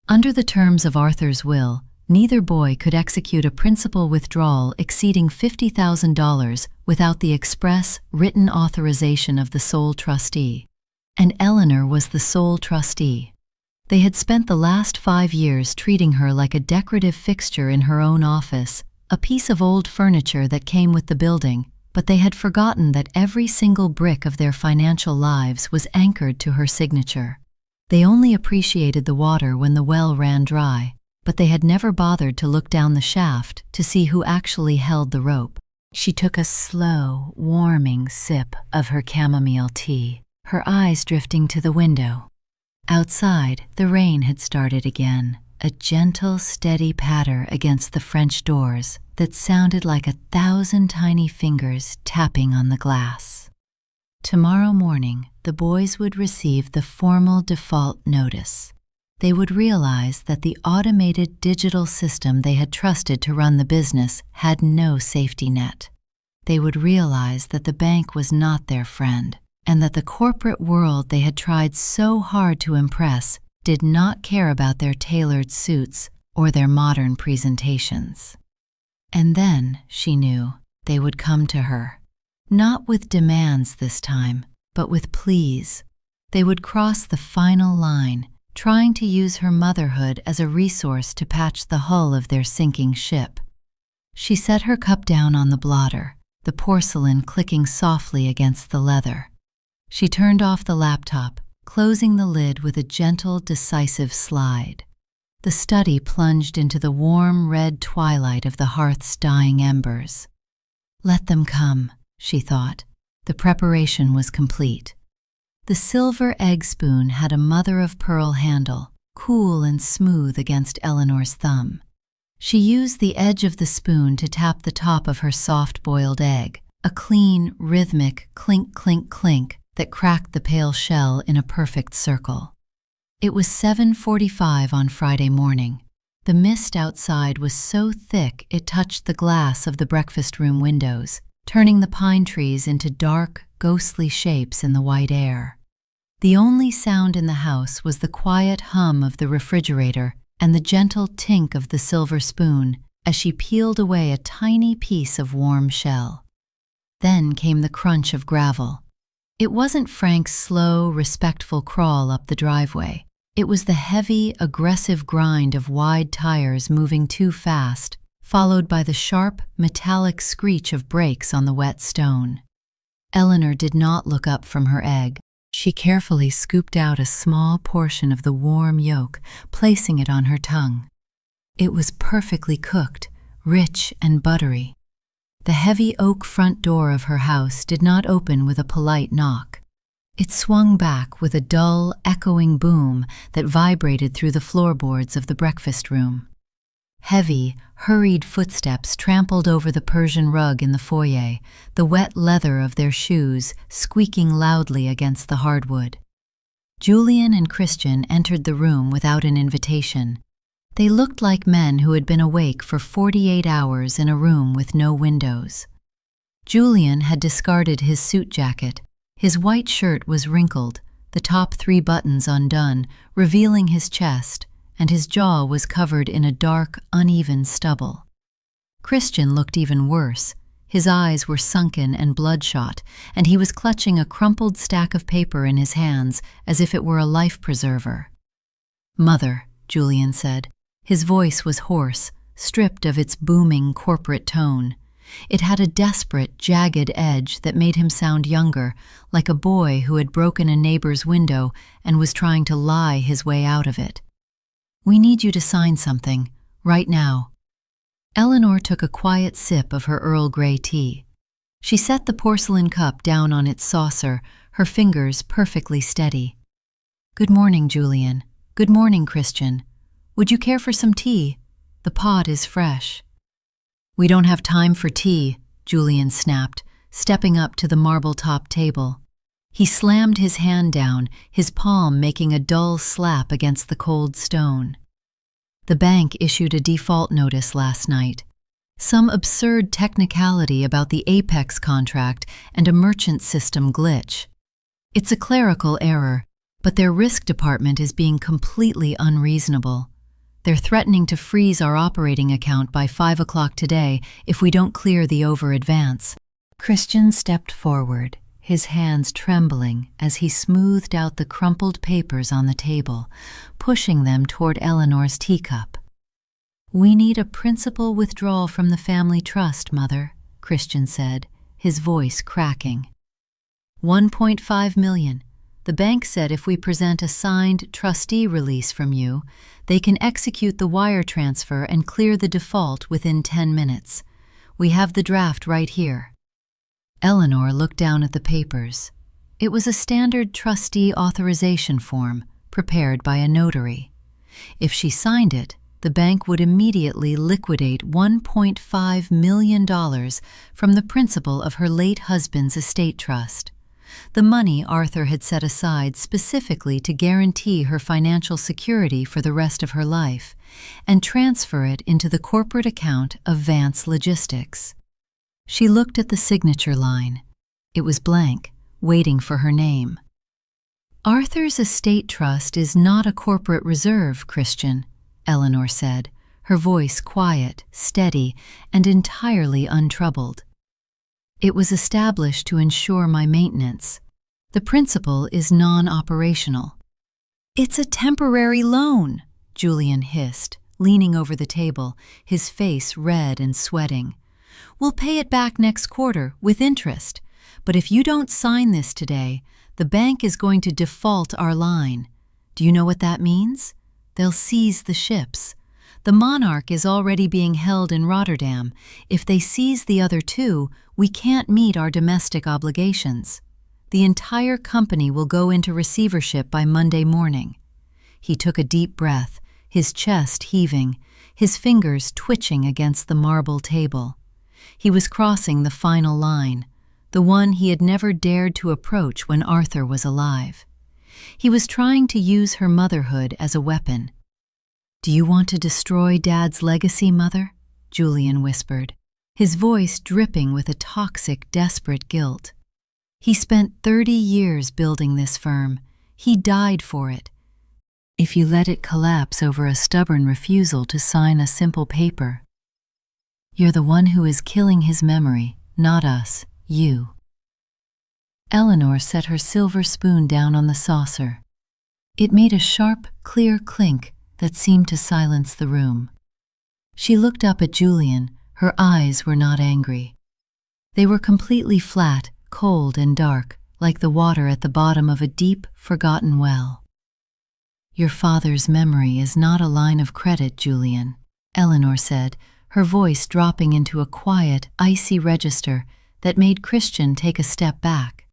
Under the terms of Arthur's will, neither boy could execute a principal withdrawal exceeding $50,000 without the express, written authorization of the sole trustee. And Eleanor was the sole trustee. They had spent the last 5 years treating her like a decorative fixture in her own office, a piece of old furniture that came with the building, but they had forgotten that every single brick of their financial lives was anchored to her signature. They only appreciated the water when the well ran dry, but they had never bothered to look down the shaft to see who actually held the rope. She took a slow, warming sip of her chamomile tea, her eyes drifting to the window. Outside, the rain had started again, a gentle, steady patter against the French doors that sounded like 1,000 tiny fingers tapping on the glass. Tomorrow morning, the boys would receive the formal default notice. They would realize that the automated digital system they had trusted to run the business had no safety net. They would realize that the bank was not their friend, and that the corporate world they had tried so hard to impress did not care about their tailored suits or their modern presentations. And then, she knew, they would come to her. Not with demands this time, but with pleas. They would cross the final line, trying to use her motherhood as a resource to patch the hull of their sinking ship. She set her cup down on the blotter, the porcelain clicking softly against the leather. She turned off the laptop, closing the lid with a gentle, decisive slide. The study plunged into the warm red twilight of the hearth's dying embers. Let them come, she thought. The preparation was complete. The silver egg spoon had a mother-of-pearl handle, cool and smooth against Eleanor's thumb. She used the edge of the spoon to tap the top of her soft-boiled egg, a clean, rhythmic clink, clink, clink that cracked the pale shell in a perfect circle. It was 7:45 on Friday morning. The mist outside was so thick it touched the glass of the breakfast room windows, turning the pine trees into dark, ghostly shapes in the white air. The only sound in the house was the quiet hum of the refrigerator and the gentle tink of the silver spoon as she peeled away a tiny piece of warm shell. Then came the crunch of gravel. It wasn't Frank's slow, respectful crawl up the driveway. It was the heavy, aggressive grind of wide tires moving too fast, followed by the sharp, metallic screech of brakes on the wet stone. Eleanor did not look up from her egg. She carefully scooped out a small portion of the warm yolk, placing it on her tongue. It was perfectly cooked, rich and buttery. The heavy oak front door of her house did not open with a polite knock. It swung back with a dull, echoing boom that vibrated through the floorboards of the breakfast room. Heavy, hurried footsteps trampled over the Persian rug in the foyer, the wet leather of their shoes squeaking loudly against the hardwood. Julian and Christian entered the room without an invitation. They looked like men who had been awake for 48 hours in a room with no windows. Julian had discarded his suit jacket. His white shirt was wrinkled, the top 3 buttons undone, revealing his chest, and his jaw was covered in a dark, uneven stubble. Christian looked even worse. His eyes were sunken and bloodshot, and he was clutching a crumpled stack of paper in his hands as if it were a life preserver. "Mother," Julian said. His voice was hoarse, stripped of its booming corporate tone. It had a desperate, jagged edge that made him sound younger, like a boy who had broken a neighbor's window and was trying to lie his way out of it. "We need you to sign something, right now." Eleanor took a quiet sip of her Earl Grey tea. She set the porcelain cup down on its saucer, her fingers perfectly steady. "Good morning, Julian. Good morning, Christian. Would you care for some tea? The pot is fresh." "We don't have time for tea," Julian snapped, stepping up to the marble-top table. He slammed his hand down, his palm making a dull slap against the cold stone. "The bank issued a default notice last night. Some absurd technicality about the Apex contract and a merchant system glitch. It's a clerical error, but their risk department is being completely unreasonable. They're threatening to freeze our operating account by 5 o'clock today if we don't clear the over-advance. Christian stepped forward, his hands trembling as he smoothed out the crumpled papers on the table, pushing them toward Eleanor's teacup. "We need a principal withdrawal from the family trust, Mother," Christian said, his voice cracking. 1.5 million. The bank said if we present a signed trustee release from you, they can execute the wire transfer and clear the default within 10 minutes. We have the draft right here. Eleanor looked down at the papers. It was a standard trustee authorization form, prepared by a notary. If she signed it, the bank would immediately liquidate $1.5 million from the principal of her late husband's estate trust. The money Arthur had set aside specifically to guarantee her financial security for the rest of her life, and transfer it into the corporate account of Vance Logistics. She looked at the signature line. It was blank, waiting for her name. "Arthur's estate trust is not a corporate reserve, Christian," Eleanor said, her voice quiet, steady, and entirely untroubled. "It was established to ensure my maintenance. The principal is non-operational." "It's a temporary loan," Julian hissed, leaning over the table, his face red and sweating. "We'll pay it back next quarter, with interest. But if you don't sign this today, the bank is going to default our line. Do you know what that means? They'll seize the ships. The Monarch is already being held in Rotterdam. If they seize the other two, we can't meet our domestic obligations. The entire company will go into receivership by Monday morning." He took a deep breath, his chest heaving, his fingers twitching against the marble table. He was crossing the final line, the one he had never dared to approach when Arthur was alive. He was trying to use her motherhood as a weapon. "Do you want to destroy Dad's legacy, Mother?" Julian whispered, his voice dripping with a toxic, desperate guilt. "He spent 30 years building this firm. He died for it. If you let it collapse over a stubborn refusal to sign a simple paper, you're the one who is killing his memory, not us, you." Eleanor set her silver spoon down on the saucer. It made a sharp, clear clink that seemed to silence the room. She looked up at Julian. Her eyes were not angry. They were completely flat, cold and dark, like the water at the bottom of a deep, forgotten well. "Your father's memory is not a line of credit, Julian," Eleanor said, her voice dropping into a quiet, icy register that made Christian take a step back.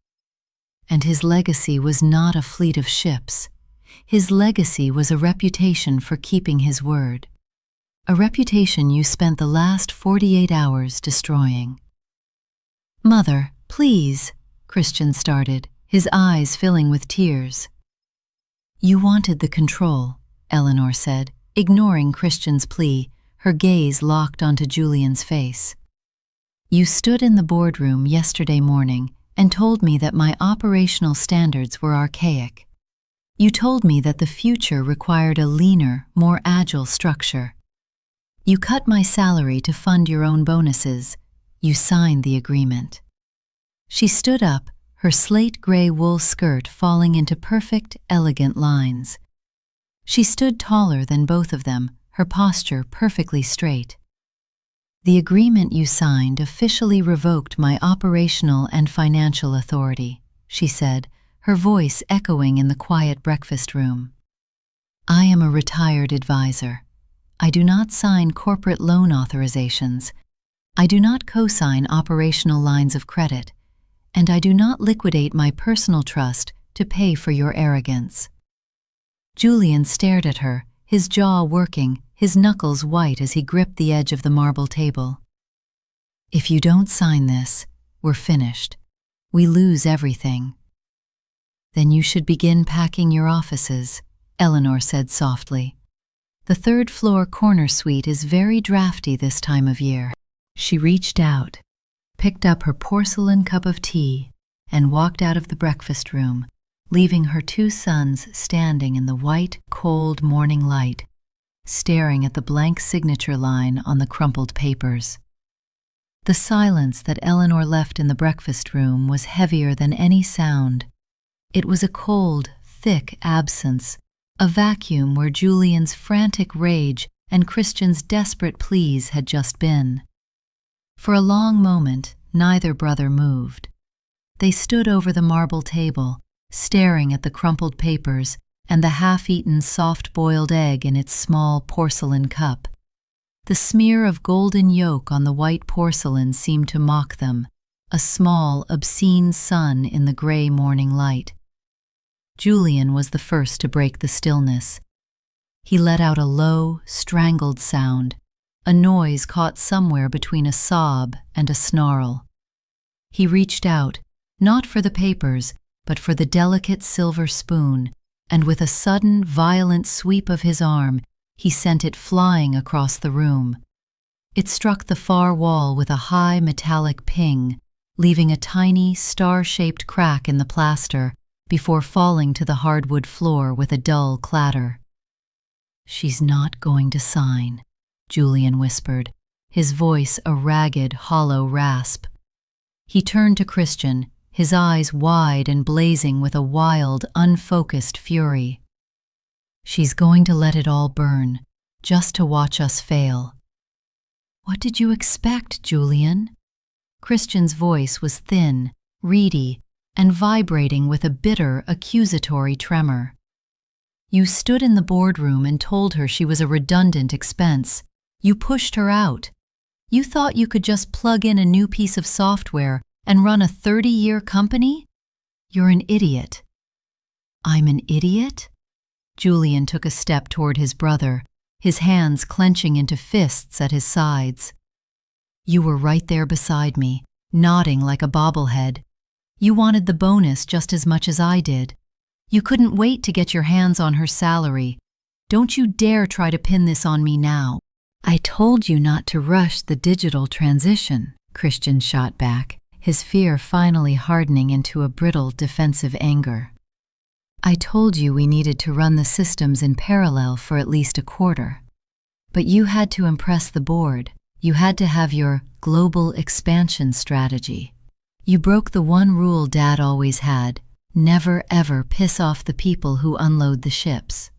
"And his legacy was not a fleet of ships. His legacy was a reputation for keeping his word. A reputation you spent the last 48 hours destroying." "Mother, please," Christian started, his eyes filling with tears. "You wanted the control," Eleanor said, ignoring Christian's plea, her gaze locked onto Julian's face. "You stood in the boardroom yesterday morning and told me that my operational standards were archaic. You told me that the future required a leaner, more agile structure. You cut my salary to fund your own bonuses. You signed the agreement." She stood up, her slate gray wool skirt falling into perfect, elegant lines. She stood taller than both of them, her posture perfectly straight. "The agreement you signed officially revoked my operational and financial authority," she said, her voice echoing in the quiet breakfast room. "I am a retired advisor. I do not sign corporate loan authorizations. I do not co-sign operational lines of credit, and I do not liquidate my personal trust to pay for your arrogance." Julian stared at her, his jaw working, his knuckles white as he gripped the edge of the marble table. "If you don't sign this, we're finished. We lose everything." "Then you should begin packing your offices," Eleanor said softly. "The third-floor corner suite is very drafty this time of year." She reached out, picked up her porcelain cup of tea, and walked out of the breakfast room, leaving her two sons standing in the white, cold morning light, staring at the blank signature line on the crumpled papers. The silence that Eleanor left in the breakfast room was heavier than any sound. It was a cold, thick absence, a vacuum where Julian's frantic rage and Christian's desperate pleas had just been. For a long moment, neither brother moved. They stood over the marble table, staring at the crumpled papers and the half-eaten soft-boiled egg in its small porcelain cup. The smear of golden yolk on the white porcelain seemed to mock them, a small, obscene sun in the gray morning light. Julian was the first to break the stillness. He let out a low, strangled sound, a noise caught somewhere between a sob and a snarl. He reached out, not for the papers, but for the delicate silver spoon, and with a sudden, violent sweep of his arm, he sent it flying across the room. It struck the far wall with a high metallic ping, leaving a tiny, star-shaped crack in the plaster before falling to the hardwood floor with a dull clatter. "She's not going to sign," Julian whispered, his voice a ragged, hollow rasp. He turned to Christian, his eyes wide and blazing with a wild, unfocused fury. "She's going to let it all burn, just to watch us fail." "What did you expect, Julian?" Christian's voice was thin, reedy, and vibrating with a bitter, accusatory tremor. "You stood in the boardroom and told her she was a redundant expense. You pushed her out. You thought you could just plug in a new piece of software and run a 30-year company? You're an idiot." "I'm an idiot?" Julian took a step toward his brother, his hands clenching into fists at his sides. "You were right there beside me, nodding like a bobblehead. You wanted the bonus just as much as I did. You couldn't wait to get your hands on her salary. Don't you dare try to pin this on me now." "I told you not to rush the digital transition," Christian shot back, his fear finally hardening into a brittle, defensive anger. "I told you we needed to run the systems in parallel for at least a quarter. But you had to impress the board. You had to have your global expansion strategy. You broke the one rule Dad always had: never ever piss off the people who unload the ships."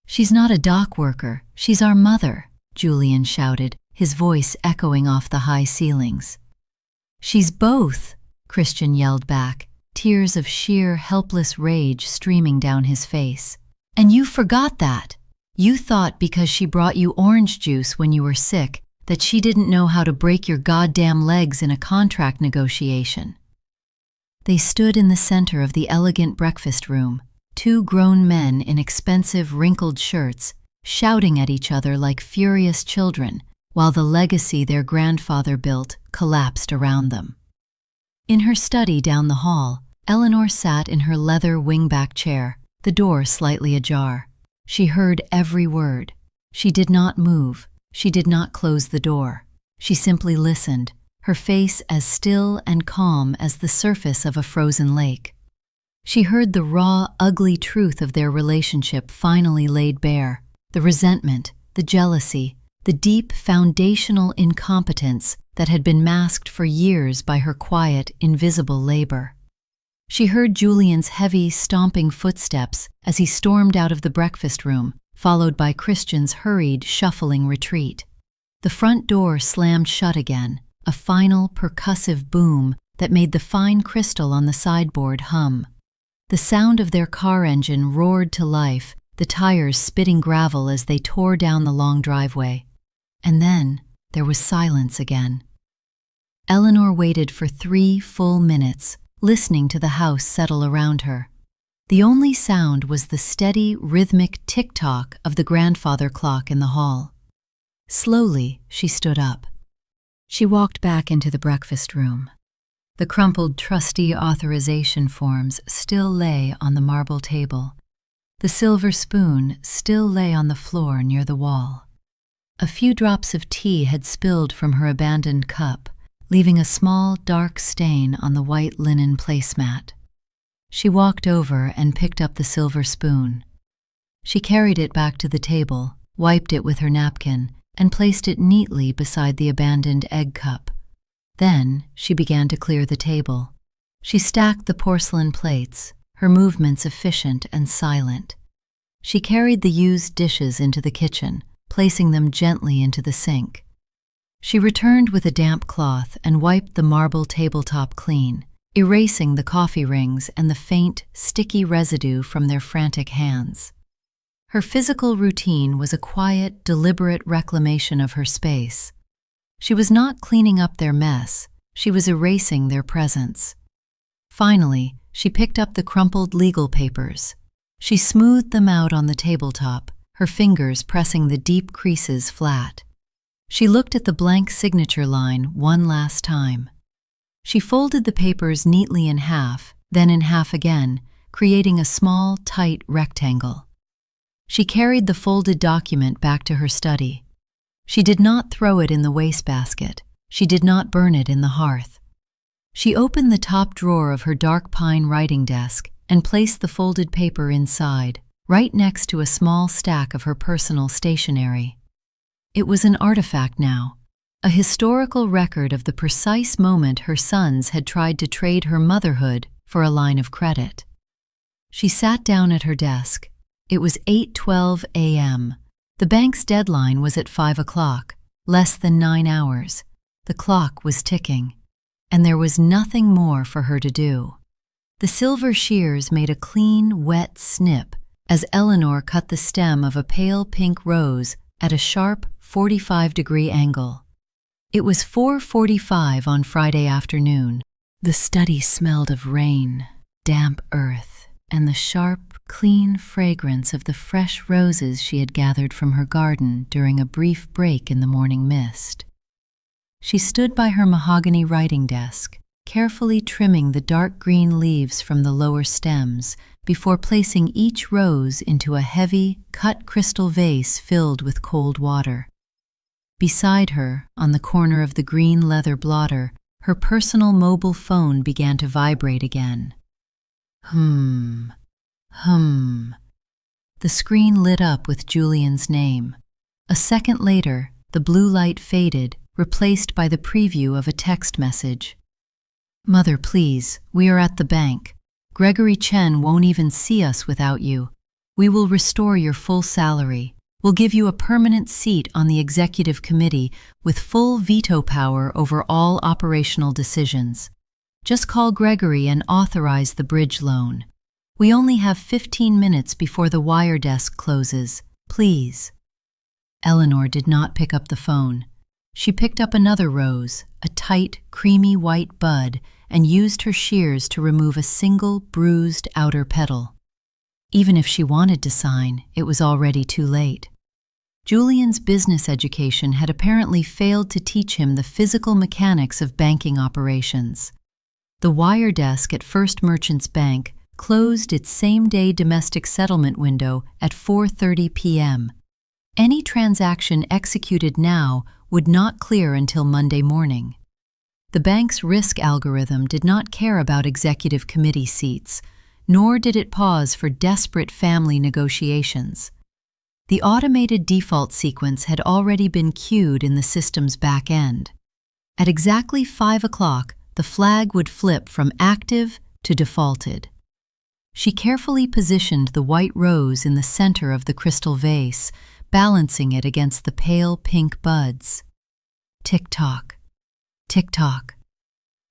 "She's not a dock worker, she's our mother," Julian shouted, his voice echoing off the high ceilings. "She's both," Christian yelled back, tears of sheer, helpless rage streaming down his face. "And you forgot that. You thought because she brought you orange juice when you were sick that she didn't know how to break your goddamn legs in a contract negotiation." They stood in the center of the elegant breakfast room, two grown men in expensive, wrinkled shirts, shouting at each other like furious children, while the legacy their grandfather built collapsed around them. In her study down the hall, Eleanor sat in her leather wingback chair, the door slightly ajar. She heard every word. She did not move. She did not close the door. She simply listened, her face as still and calm as the surface of a frozen lake. She heard the raw, ugly truth of their relationship finally laid bare, the resentment, the jealousy, the deep foundational incompetence that had been masked for years by her quiet, invisible labor. She heard Julian's heavy, stomping footsteps as he stormed out of the breakfast room, followed by Christian's hurried, shuffling retreat. The front door slammed shut again, a final, percussive boom that made the fine crystal on the sideboard hum. The sound of their car engine roared to life, the tires spitting gravel as they tore down the long driveway. And then there was silence again. Eleanor waited for 3 full minutes, listening to the house settle around her. The only sound was the steady, rhythmic tick-tock of the grandfather clock in the hall. Slowly, she stood up. She walked back into the breakfast room. The crumpled trustee authorization forms still lay on the marble table. The silver spoon still lay on the floor near the wall. A few drops of tea had spilled from her abandoned cup, leaving a small, dark stain on the white linen placemat. She walked over and picked up the silver spoon. She carried it back to the table, wiped it with her napkin, and placed it neatly beside the abandoned egg cup. Then she began to clear the table. She stacked the porcelain plates, her movements efficient and silent. She carried the used dishes into the kitchen, placing them gently into the sink. She returned with a damp cloth and wiped the marble tabletop clean, erasing the coffee rings and the faint, sticky residue from their frantic hands. Her physical routine was a quiet, deliberate reclamation of her space. She was not cleaning up their mess, she was erasing their presence. Finally, she picked up the crumpled legal papers. She smoothed them out on the tabletop, her fingers pressing the deep creases flat. She looked at the blank signature line one last time. She folded the papers neatly in half, then in half again, creating a small, tight rectangle. She carried the folded document back to her study. She did not throw it in the wastebasket. She did not burn it in the hearth. She opened the top drawer of her dark pine writing desk and placed the folded paper inside, right next to a small stack of her personal stationery. It was an artifact now, a historical record of the precise moment her sons had tried to trade her motherhood for a line of credit. She sat down at her desk. It was 8:12 a.m. The bank's deadline was at 5 o'clock, less than 9 hours. The clock was ticking, and there was nothing more for her to do. The silver shears made a clean, wet snip as Eleanor cut the stem of a pale pink rose at a sharp 45-degree angle. It was 4:45 on Friday afternoon. The study smelled of rain, damp earth, and the sharp, clean fragrance of the fresh roses she had gathered from her garden during a brief break in the morning mist. She stood by her mahogany writing desk, carefully trimming the dark green leaves from the lower stems before placing each rose into a heavy, cut crystal vase filled with cold water. Beside her, on the corner of the green leather blotter, her personal mobile phone began to vibrate again. Hum. The screen lit up with Julian's name. A second later, the blue light faded, replaced by the preview of a text message. "Mother, please, we are at the bank. Gregory Chen won't even see us without you. We will restore your full salary. We'll give you a permanent seat on the executive committee with full veto power over all operational decisions. Just call Gregory and authorize the bridge loan. We only have 15 minutes before the wire desk closes. Please." Eleanor did not pick up the phone. She picked up another rose, a tight, creamy white bud, and used her shears to remove a single, bruised outer petal. Even if she wanted to sign, it was already too late. Julian's business education had apparently failed to teach him the physical mechanics of banking operations. The wire desk at First Merchants Bank closed its same-day domestic settlement window at 4:30 p.m. Any transaction executed now would not clear until Monday morning. The bank's risk algorithm did not care about executive committee seats, nor did it pause for desperate family negotiations. The automated default sequence had already been queued in the system's back end. At exactly 5 o'clock, the flag would flip from active to defaulted. She carefully positioned the white rose in the center of the crystal vase, balancing it against the pale pink buds. Tick-tock, tick-tock.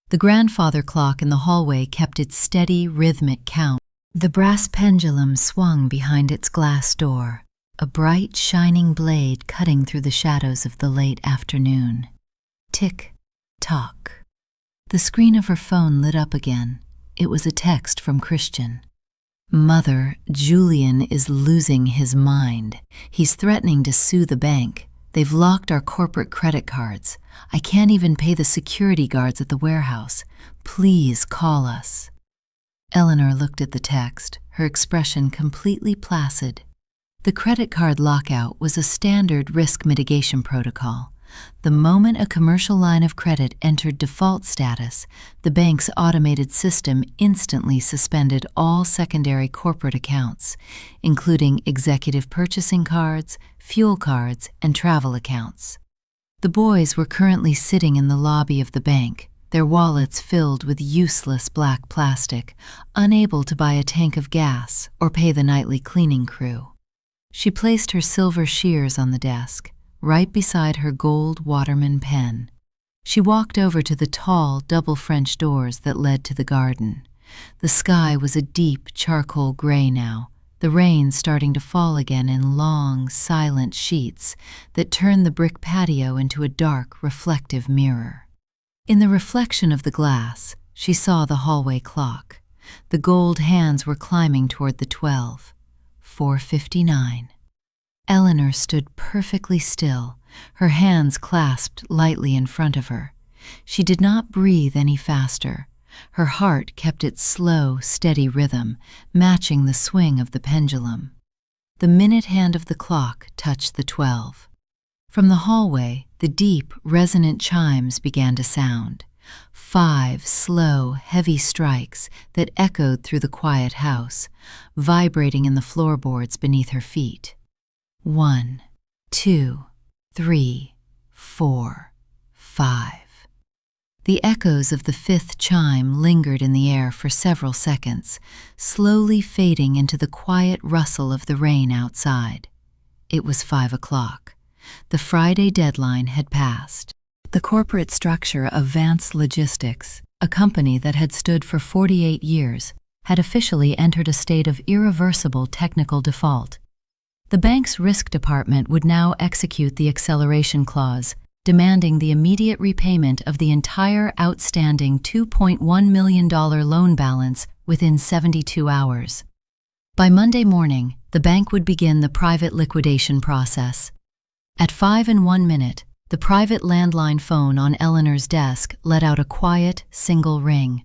The grandfather clock in the hallway kept its steady, rhythmic count. The brass pendulum swung behind its glass door, a bright, shining blade cutting through the shadows of the late afternoon. Tick-tock. The screen of her phone lit up again. It was a text from Christian. "Mother, Julian is losing his mind. He's threatening to sue the bank. They've locked our corporate credit cards. I can't even pay the security guards at the warehouse. Please call us." Eleanor looked at the text, her expression completely placid. The credit card lockout was a standard risk mitigation protocol. The moment a commercial line of credit entered default status, the bank's automated system instantly suspended all secondary corporate accounts, including executive purchasing cards, fuel cards, and travel accounts. The boys were currently sitting in the lobby of the bank, their wallets filled with useless black plastic, unable to buy a tank of gas or pay the nightly cleaning crew. She placed her silver shears on the desk, right beside her gold Waterman pen. She walked over to the tall, double French doors that led to the garden. The sky was a deep charcoal gray now, the rain starting to fall again in long, silent sheets that turned the brick patio into a dark, reflective mirror. In the reflection of the glass, she saw the hallway clock. The gold hands were climbing toward the 12. 4:59. Eleanor stood perfectly still, her hands clasped lightly in front of her. She did not breathe any faster. Her heart kept its slow, steady rhythm, matching the swing of the pendulum. The minute hand of the clock touched the 12. From the hallway, the deep, resonant chimes began to sound. 5 slow, heavy strikes that echoed through the quiet house, vibrating in the floorboards beneath her feet. 1, 2, 3, 4, 5. The echoes of the 5th chime lingered in the air for several seconds, slowly fading into the quiet rustle of the rain outside. It was 5 o'clock. The Friday deadline had passed. The corporate structure of Vance Logistics, a company that had stood for 48 years, had officially entered a state of irreversible technical default. The bank's risk department would now execute the acceleration clause, demanding the immediate repayment of the entire outstanding $2.1 million loan balance within 72 hours. By Monday morning, the bank would begin the private liquidation process. At 5:01, the private landline phone on Eleanor's desk let out a quiet, single ring.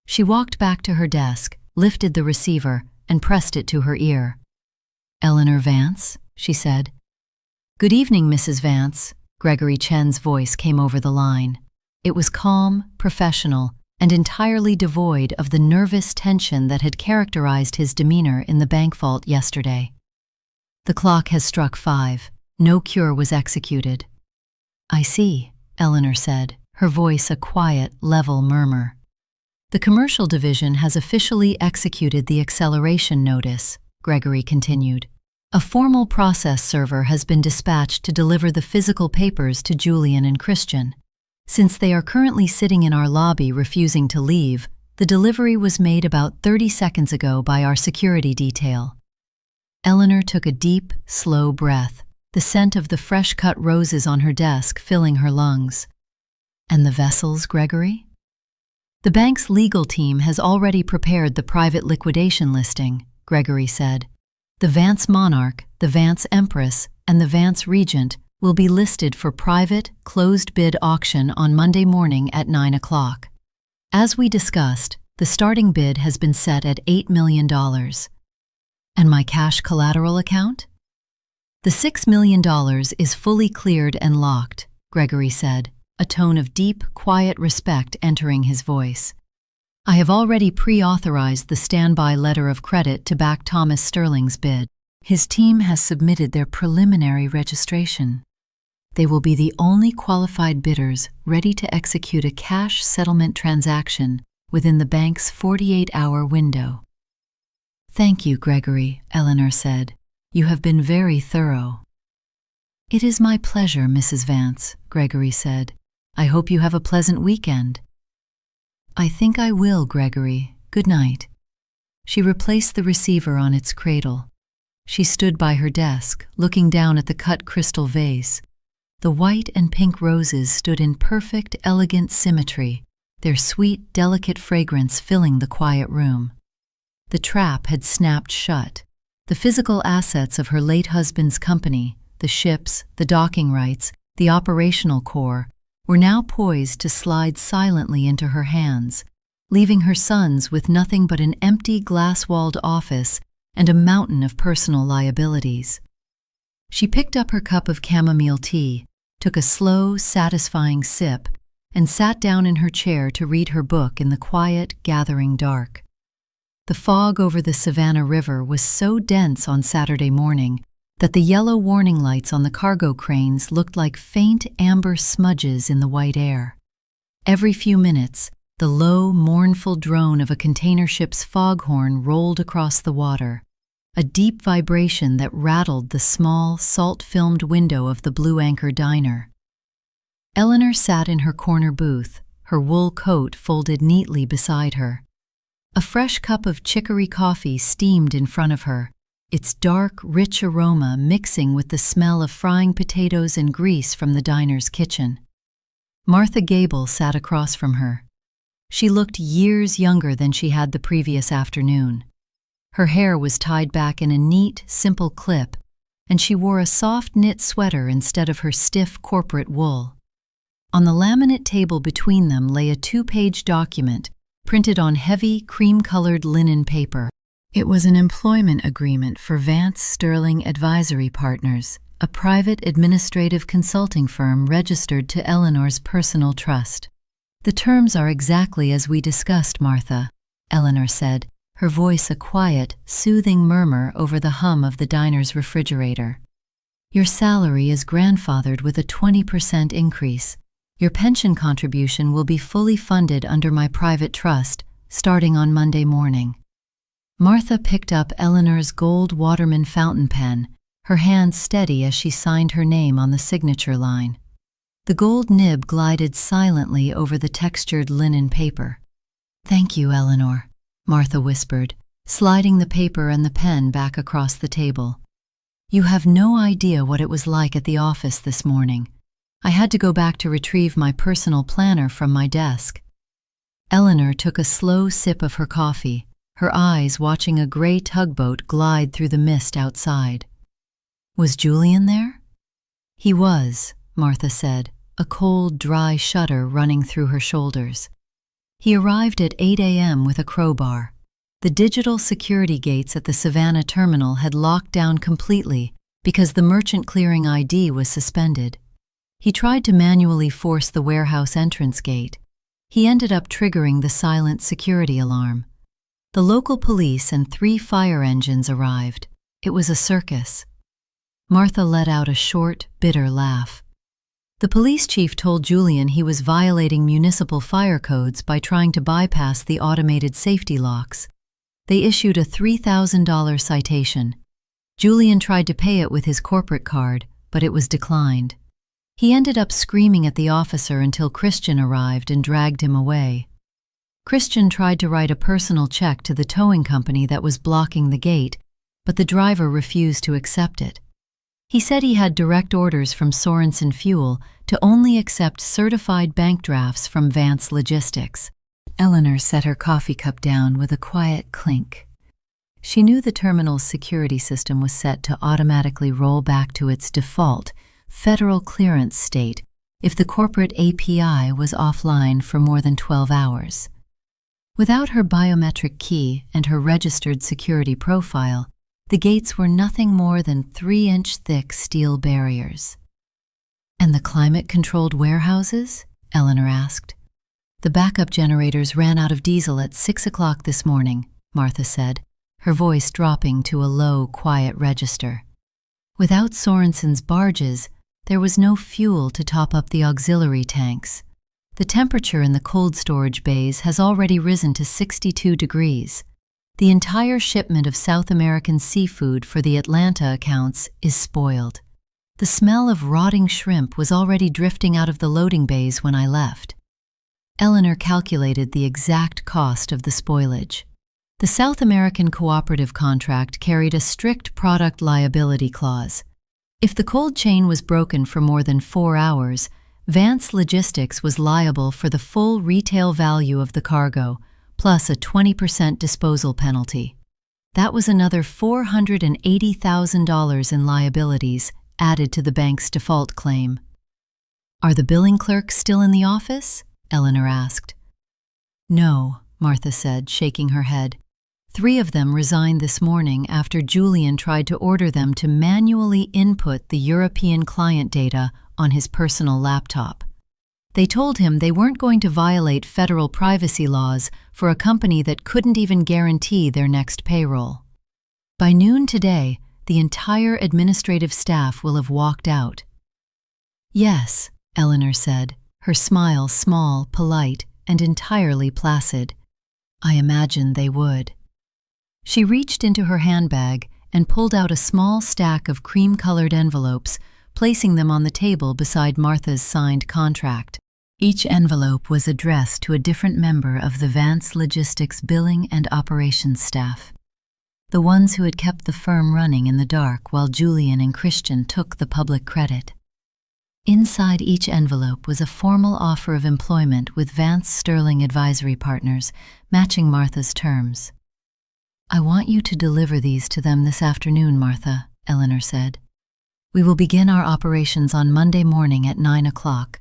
She walked back to her desk, lifted the receiver, and pressed it to her ear. "Eleanor Vance?" she said. "Good evening, Mrs. Vance." Gregory Chen's voice came over the line. It was calm, professional, and entirely devoid of the nervous tension that had characterized his demeanor in the bank vault yesterday. "The clock has struck 5. No cure was executed." "I see," Eleanor said, her voice a quiet, level murmur. "The commercial division has officially executed the acceleration notice," Gregory continued. "A formal process server has been dispatched to deliver the physical papers to Julian and Christian. Since they are currently sitting in our lobby refusing to leave, the delivery was made about 30 seconds ago by our security detail." Eleanor took a deep, slow breath, the scent of the fresh-cut roses on her desk filling her lungs. "And the vessels, Gregory?" "The bank's legal team has already prepared the private liquidation listing," Gregory said. "The Vance Monarch, the Vance Empress, and the Vance Regent will be listed for private, closed-bid auction on Monday morning at 9 o'clock. As we discussed, the starting bid has been set at $8 million. And my cash collateral account?" "The $6 million is fully cleared and locked," Gregory said, a tone of deep, quiet respect entering his voice. "I have already pre-authorized the standby letter of credit to back Thomas Sterling's bid. His team has submitted their preliminary registration. They will be the only qualified bidders ready to execute a cash settlement transaction within the bank's 48-hour window." "Thank you, Gregory," Eleanor said. "You have been very thorough." "It is my pleasure, Mrs. Vance," Gregory said. "I hope you have a pleasant weekend." "I think I will, Gregory. Good night." She replaced the receiver on its cradle. She stood by her desk, looking down at the cut crystal vase. The white and pink roses stood in perfect, elegant symmetry, their sweet, delicate fragrance filling the quiet room. The trap had snapped shut. The physical assets of her late husband's company, the ships, the docking rights, the operational core, were now poised to slide silently into her hands, leaving her sons with nothing but an empty glass-walled office and a mountain of personal liabilities. She picked up her cup of chamomile tea, took a slow, satisfying sip, and sat down in her chair to read her book in the quiet, gathering dark. The fog over the Savannah River was so dense on Saturday morning that the yellow warning lights on the cargo cranes looked like faint amber smudges in the white air. Every few minutes, the low, mournful drone of a container ship's foghorn rolled across the water, a deep vibration that rattled the small, salt-filmed window of the Blue Anchor diner. Eleanor sat in her corner booth, her wool coat folded neatly beside her. A fresh cup of chicory coffee steamed in front of her, its dark, rich aroma mixing with the smell of frying potatoes and grease from the diner's kitchen. Martha Gable sat across from her. She looked years younger than she had the previous afternoon. Her hair was tied back in a neat, simple clip, and she wore a soft knit sweater instead of her stiff corporate wool. On the laminate table between them lay a 2-page document printed on heavy, cream-colored linen paper. It was an employment agreement for Vance Sterling Advisory Partners, a private administrative consulting firm registered to Eleanor's personal trust. "The terms are exactly as we discussed, Martha," Eleanor said, her voice a quiet, soothing murmur over the hum of the diner's refrigerator. "Your salary is grandfathered with a 20% increase. Your pension contribution will be fully funded under my private trust, starting on Monday morning." Martha picked up Eleanor's gold Waterman fountain pen, her hand steady as she signed her name on the signature line. The gold nib glided silently over the textured linen paper. "Thank you, Eleanor," Martha whispered, sliding the paper and the pen back across the table. "You have no idea what it was like at the office this morning. I had to go back to retrieve my personal planner from my desk." Eleanor took a slow sip of her coffee, her eyes watching a gray tugboat glide through the mist outside. "Was Julian there?" "He was," Martha said, a cold, dry shudder running through her shoulders. "He arrived at 8 a.m. with a crowbar. The digital security gates at the Savannah terminal had locked down completely because the merchant clearing ID was suspended. He tried to manually force the warehouse entrance gate. He ended up triggering the silent security alarm. The local police and 3 fire engines arrived. It was a circus." Martha let out a short, bitter laugh. "The police chief told Julian he was violating municipal fire codes by trying to bypass the automated safety locks. They issued a $3,000 citation. Julian tried to pay it with his corporate card, but it was declined. He ended up screaming at the officer until Christian arrived and dragged him away. Christian tried to write a personal check to the towing company that was blocking the gate, but the driver refused to accept it. He said he had direct orders from Sorensen Fuel to only accept certified bank drafts from Vance Logistics." Eleanor set her coffee cup down with a quiet clink. She knew the terminal's security system was set to automatically roll back to its default, federal clearance state if the corporate API was offline for more than 12 hours. Without her biometric key and her registered security profile, the gates were nothing more than 3-inch thick steel barriers. "And the climate-controlled warehouses?" Eleanor asked. "The backup generators ran out of diesel at 6 o'clock this morning," Martha said, her voice dropping to a low, quiet register. "Without Sorensen's barges, there was no fuel to top up the auxiliary tanks. The temperature in the cold storage bays has already risen to 62 degrees. The entire shipment of South American seafood for the Atlanta accounts is spoiled. The smell of rotting shrimp was already drifting out of the loading bays when I left." Eleanor calculated the exact cost of the spoilage. The South American cooperative contract carried a strict product liability clause. If the cold chain was broken for more than 4 hours, Vance Logistics was liable for the full retail value of the cargo, plus a 20% disposal penalty. That was another $480,000 in liabilities added to the bank's default claim. "Are the billing clerks still in the office?" Eleanor asked. "No," Martha said, shaking her head. 3 of them resigned this morning after Julian tried to order them to manually input the European client data on his personal laptop. They told him they weren't going to violate federal privacy laws for a company that couldn't even guarantee their next payroll. By noon today, the entire administrative staff will have walked out. "Yes," Eleanor said, her smile small, polite, and entirely placid. "I imagined they would." She reached into her handbag and pulled out a small stack of cream-colored envelopes, placing them on the table beside Martha's signed contract. Each envelope was addressed to a different member of the Vance Logistics billing and operations staff, the ones who had kept the firm running in the dark while Julian and Christian took the public credit. Inside each envelope was a formal offer of employment with Vance Sterling Advisory Partners, matching Martha's terms. "I want you to deliver these to them this afternoon, Martha," Eleanor said. "We will begin our operations on Monday morning at 9 o'clock,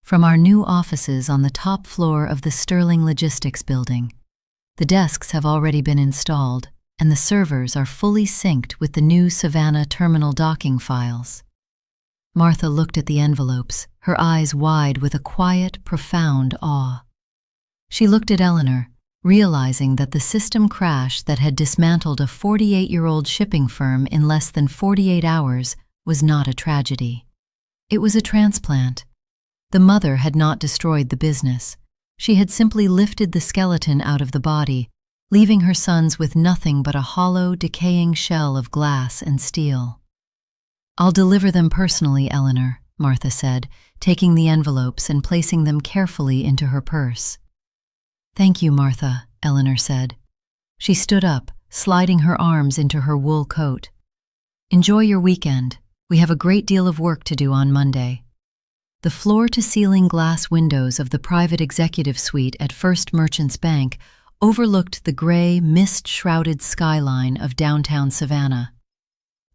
from our new offices on the top floor of the Sterling Logistics building. The desks have already been installed, and the servers are fully synced with the new Savannah terminal docking files." Martha looked at the envelopes, her eyes wide with a quiet, profound awe. She looked at Eleanor, realizing that the system crash that had dismantled a 48-year-old shipping firm in less than 48 hours was not a tragedy. It was a transplant. The mother had not destroyed the business. She had simply lifted the skeleton out of the body, leaving her sons with nothing but a hollow, decaying shell of glass and steel. "I'll deliver them personally, Eleanor," Martha said, taking the envelopes and placing them carefully into her purse. "Thank you, Martha," Eleanor said. She stood up, sliding her arms into her wool coat. "Enjoy your weekend. We have a great deal of work to do on Monday." The floor-to-ceiling glass windows of the private executive suite at First Merchants Bank overlooked the gray, mist-shrouded skyline of downtown Savannah.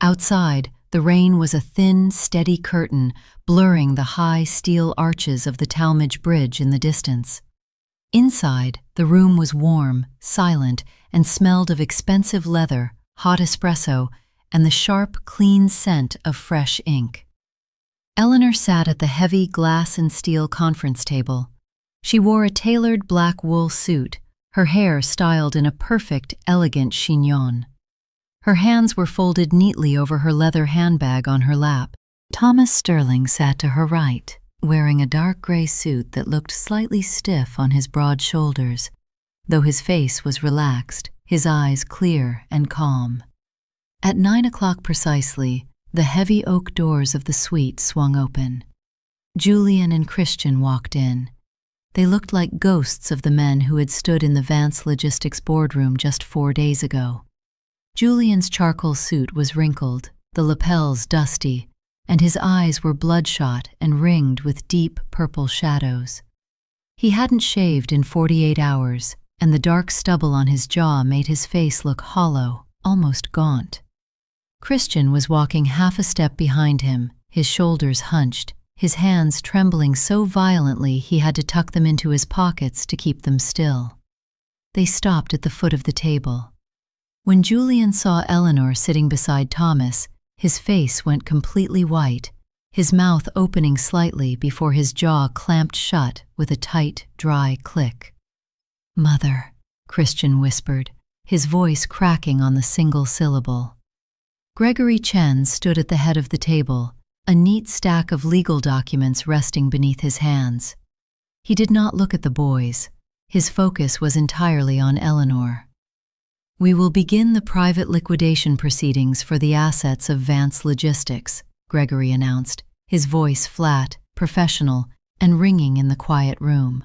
Outside, the rain was a thin, steady curtain blurring the high steel arches of the Talmadge Bridge in the distance. Inside, the room was warm, silent, and smelled of expensive leather, hot espresso, and the sharp, clean scent of fresh ink. Eleanor sat at the heavy glass and steel conference table. She wore a tailored black wool suit, her hair styled in a perfect, elegant chignon. Her hands were folded neatly over her leather handbag on her lap. Thomas Sterling sat to her right, wearing a dark gray suit that looked slightly stiff on his broad shoulders, though his face was relaxed, his eyes clear and calm. At 9 o'clock precisely, the heavy oak doors of the suite swung open. Julian and Christian walked in. They looked like ghosts of the men who had stood in the Vance Logistics boardroom just 4 days ago. Julian's charcoal suit was wrinkled, the lapels dusty, and his eyes were bloodshot and ringed with deep purple shadows. He hadn't shaved in 48 hours, and the dark stubble on his jaw made his face look hollow, almost gaunt. Christian was walking half a step behind him, his shoulders hunched, his hands trembling so violently he had to tuck them into his pockets to keep them still. They stopped at the foot of the table. When Julian saw Eleanor sitting beside Thomas, his face went completely white, his mouth opening slightly before his jaw clamped shut with a tight, dry click. "Mother," Christian whispered, his voice cracking on the single syllable. Gregory Chen stood at the head of the table, a neat stack of legal documents resting beneath his hands. He did not look at the boys. His focus was entirely on Eleanor. "We will begin the private liquidation proceedings for the assets of Vance Logistics," Gregory announced, his voice flat, professional, and ringing in the quiet room.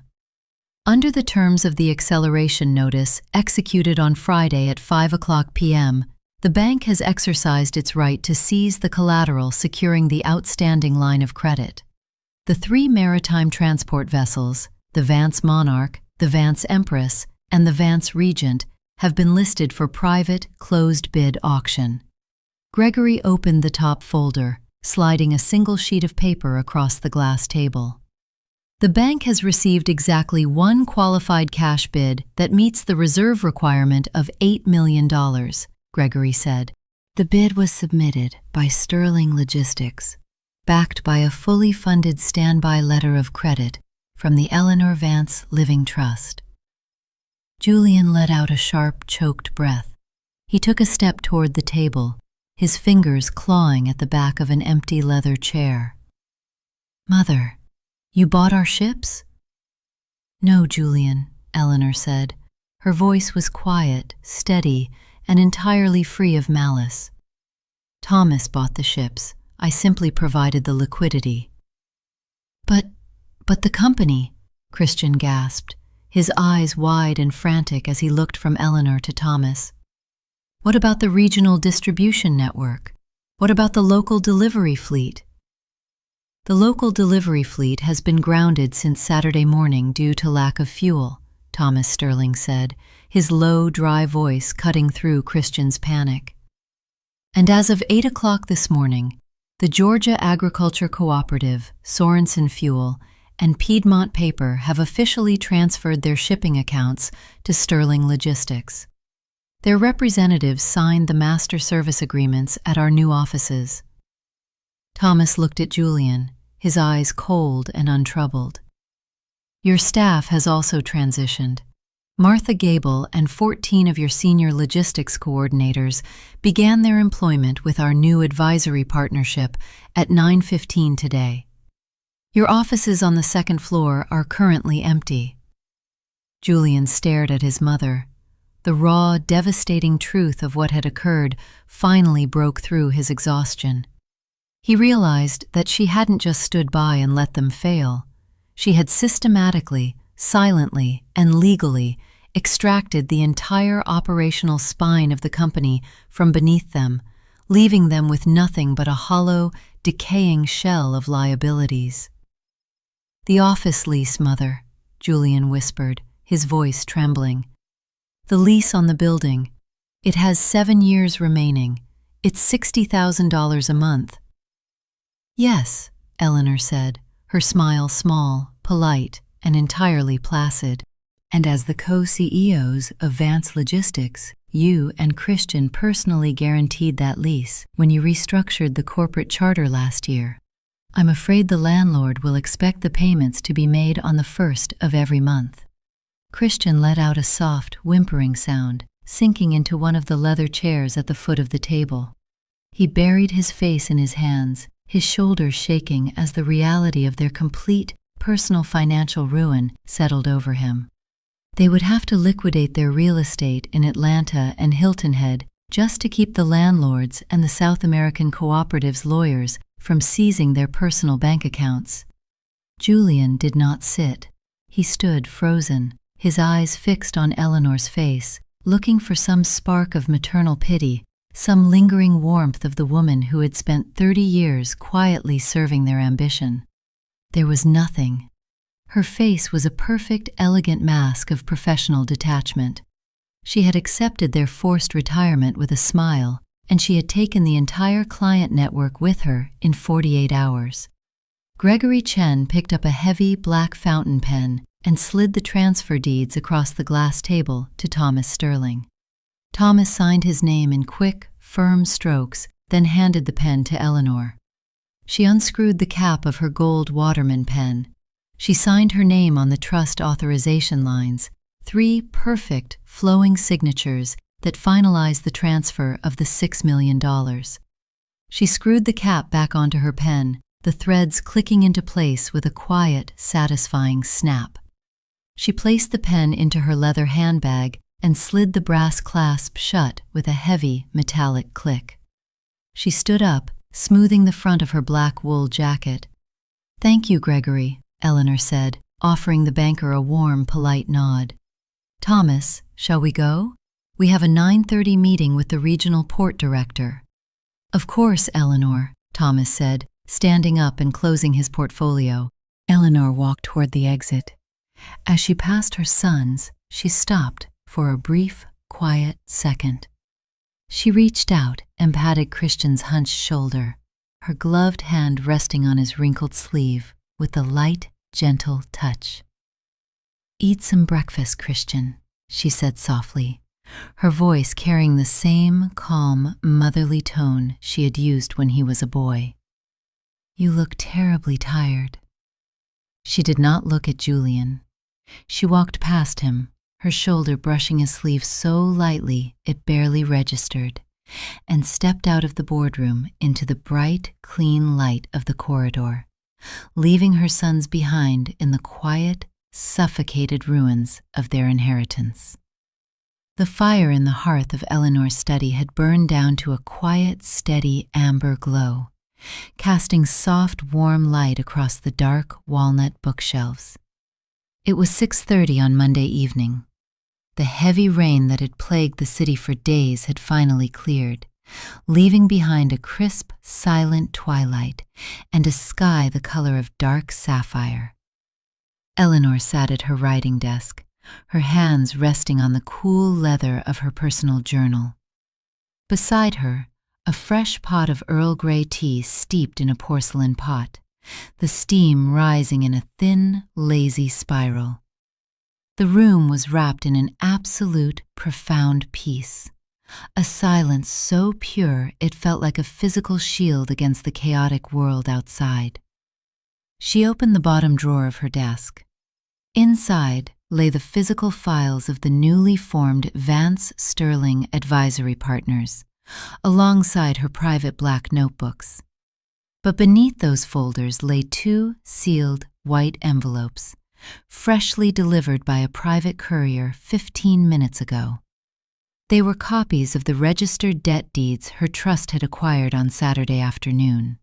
Under the terms of the acceleration notice executed on Friday at 5 o'clock p.m., the bank has exercised its right to seize the collateral securing the outstanding line of credit. The 3 maritime transport vessels, the Vance Monarch, the Vance Empress, and the Vance Regent, have been listed for private, closed-bid auction. Gregory opened the top folder, sliding a single sheet of paper across the glass table. The bank has received exactly one qualified cash bid that meets the reserve requirement of $8 million, Gregory said. The bid was submitted by Sterling Logistics, backed by a fully funded standby letter of credit from the Eleanor Vance Living Trust. Julian let out a sharp, choked breath. He took a step toward the table, his fingers clawing at the back of an empty leather chair. "Mother, you bought our ships?" "No, Julian," Eleanor said. Her voice was quiet, steady, and entirely free of malice. "Thomas bought the ships. I simply provided the liquidity." But the company," Christian gasped, his eyes wide and frantic as he looked from Eleanor to Thomas. "What about the regional distribution network? What about the local delivery fleet?" "The local delivery fleet has been grounded since Saturday morning due to lack of fuel," Thomas Sterling said, his low, dry voice cutting through Christian's panic. "And as of 8 o'clock this morning, the Georgia Agriculture Cooperative, Sorensen Fuel, and Piedmont Paper have officially transferred their shipping accounts to Sterling Logistics. Their representatives signed the master service agreements at our new offices." Thomas looked at Julian, his eyes cold and untroubled. "Your staff has also transitioned. Martha Gable and 14 of your senior logistics coordinators began their employment with our new advisory partnership at 9:15 today. Your offices on the second floor are currently empty." Julian stared at his mother. The raw, devastating truth of what had occurred finally broke through his exhaustion. He realized that she hadn't just stood by and let them fail. She had systematically, silently, and legally extracted the entire operational spine of the company from beneath them, leaving them with nothing but a hollow, decaying shell of liabilities. "The office lease, Mother," Julian whispered, his voice trembling. "The lease on the building. It has 7 years remaining. It's $60,000 a month." "Yes," Eleanor said, her smile small, polite, and entirely placid. "And as the co-CEOs of Vance Logistics, you and Christian personally guaranteed that lease when you restructured the corporate charter last year. I'm afraid the landlord will expect the payments to be made on the 1st of every month." Christian let out a soft, whimpering sound, sinking into one of the leather chairs at the foot of the table. He buried his face in his hands, his shoulders shaking as the reality of their complete, personal financial ruin settled over him. They would have to liquidate their real estate in Atlanta and Hilton Head just to keep the landlords and the South American Cooperative's lawyers from seizing their personal bank accounts. Julian did not sit. He stood frozen, his eyes fixed on Eleanor's face, looking for some spark of maternal pity, some lingering warmth of the woman who had spent 30 years quietly serving their ambition. There was nothing. Her face was a perfect, elegant mask of professional detachment. She had accepted their forced retirement with a smile, and she had taken the entire client network with her in 48 hours. Gregory Chen picked up a heavy black fountain pen and slid the transfer deeds across the glass table to Thomas Sterling. Thomas signed his name in quick, firm strokes, then handed the pen to Eleanor. She unscrewed the cap of her gold Waterman pen. She signed her name on the trust authorization lines, 3 perfect, flowing signatures that finalized the transfer of the $6 million. She screwed the cap back onto her pen, the threads clicking into place with a quiet, satisfying snap. She placed the pen into her leather handbag and slid the brass clasp shut with a heavy, metallic click. She stood up, smoothing the front of her black wool jacket. "Thank you, Gregory," Eleanor said, offering the banker a warm, polite nod. "Thomas, shall we go? We have a 9:30 meeting with the regional port director." "Of course, Eleanor," Thomas said, standing up and closing his portfolio. Eleanor walked toward the exit. As she passed her sons, she stopped for a brief, quiet second. She reached out and patted Christian's hunched shoulder, her gloved hand resting on his wrinkled sleeve with the light, gentle touch. "Eat some breakfast, Christian," she said softly, her voice carrying the same calm, motherly tone she had used when he was a boy. "You look terribly tired." She did not look at Julian. She walked past him, her shoulder brushing his sleeve so lightly it barely registered, and stepped out of the boardroom into the bright, clean light of the corridor, leaving her sons behind in the quiet, suffocated ruins of their inheritance. The fire in the hearth of Eleanor's study had burned down to a quiet, steady amber glow, casting soft, warm light across the dark walnut bookshelves. It was 6:30 on Monday evening. The heavy rain that had plagued the city for days had finally cleared, leaving behind a crisp, silent twilight and a sky the color of dark sapphire. Eleanor sat at her writing desk, her hands resting on the cool leather of her personal journal. Beside her, a fresh pot of Earl Grey tea steeped in a porcelain pot, the steam rising in a thin, lazy spiral. The room was wrapped in an absolute, profound peace, a silence so pure it felt like a physical shield against the chaotic world outside. She opened the bottom drawer of her desk. Inside lay the physical files of the newly formed Vance Sterling Advisory Partners, alongside her private black notebooks. But beneath those folders lay 2 sealed white envelopes, freshly delivered by a private courier 15 minutes ago. They were copies of the registered debt deeds her trust had acquired on Saturday afternoon.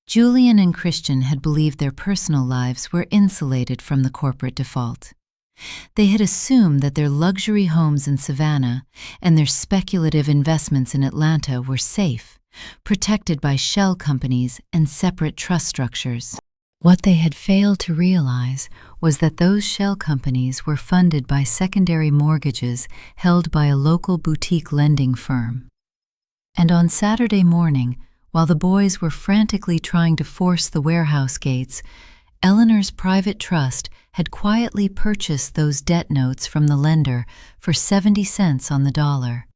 Julian and Christian had believed their personal lives were insulated from the corporate default. They had assumed that their luxury homes in Savannah and their speculative investments in Atlanta were safe, protected by shell companies and separate trust structures. What they had failed to realize was that those shell companies were funded by secondary mortgages held by a local boutique lending firm. And on Saturday morning, while the boys were frantically trying to force the warehouse gates, Eleanor's private trust had quietly purchased those debt notes from the lender for 70 cents on the dollar.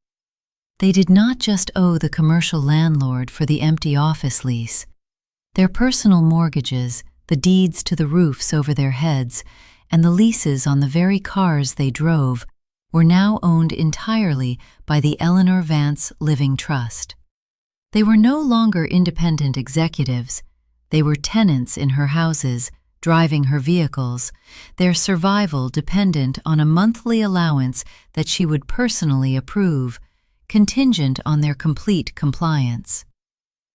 They did not just owe the commercial landlord for the empty office lease. Their personal mortgages, the deeds to the roofs over their heads, and the leases on the very cars they drove were now owned entirely by the Eleanor Vance Living Trust. They were no longer independent executives. They were tenants in her houses, driving her vehicles, their survival dependent on a monthly allowance that she would personally approve, contingent on their complete compliance.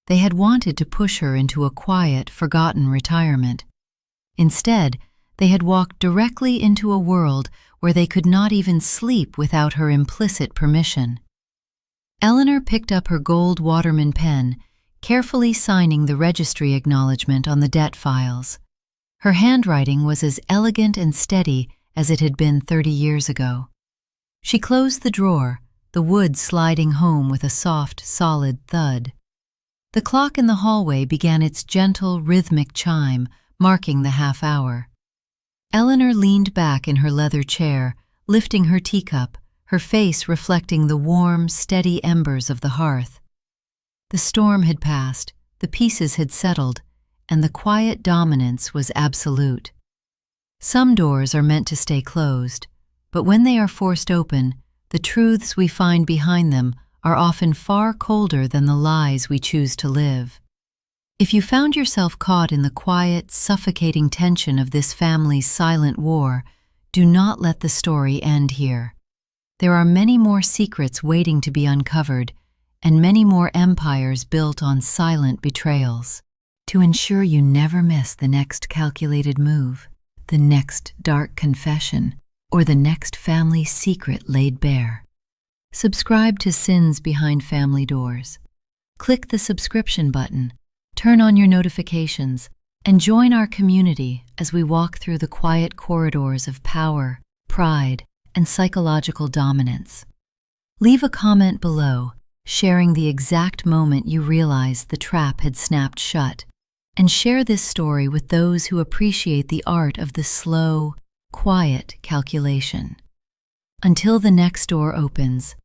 They had wanted to push her into a quiet, forgotten retirement. Instead, they had walked directly into a world where they could not even sleep without her implicit permission. Eleanor picked up her gold Waterman pen, carefully signing the registry acknowledgement on the debt files. Her handwriting was as elegant and steady as it had been 30 years ago. She closed the drawer, the wood sliding home with a soft, solid thud. The clock in the hallway began its gentle, rhythmic chime, marking the half-hour. Eleanor leaned back in her leather chair, lifting her teacup, her face reflecting the warm, steady embers of the hearth. The storm had passed, the pieces had settled, and the quiet dominance was absolute. Some doors are meant to stay closed, but when they are forced open, the truths we find behind them are often far colder than the lies we choose to live. If you found yourself caught in the quiet, suffocating tension of this family's silent war, do not let the story end here. There are many more secrets waiting to be uncovered, and many more empires built on silent betrayals. To ensure you never miss the next calculated move, the next dark confession, or the next family secret laid bare, subscribe to Sins Behind Family Doors. Click the subscription button, turn on your notifications, and join our community as we walk through the quiet corridors of power, pride, and psychological dominance. Leave a comment below, sharing the exact moment you realized the trap had snapped shut, and share this story with those who appreciate the art of the slow, quiet calculation. Until the next door opens,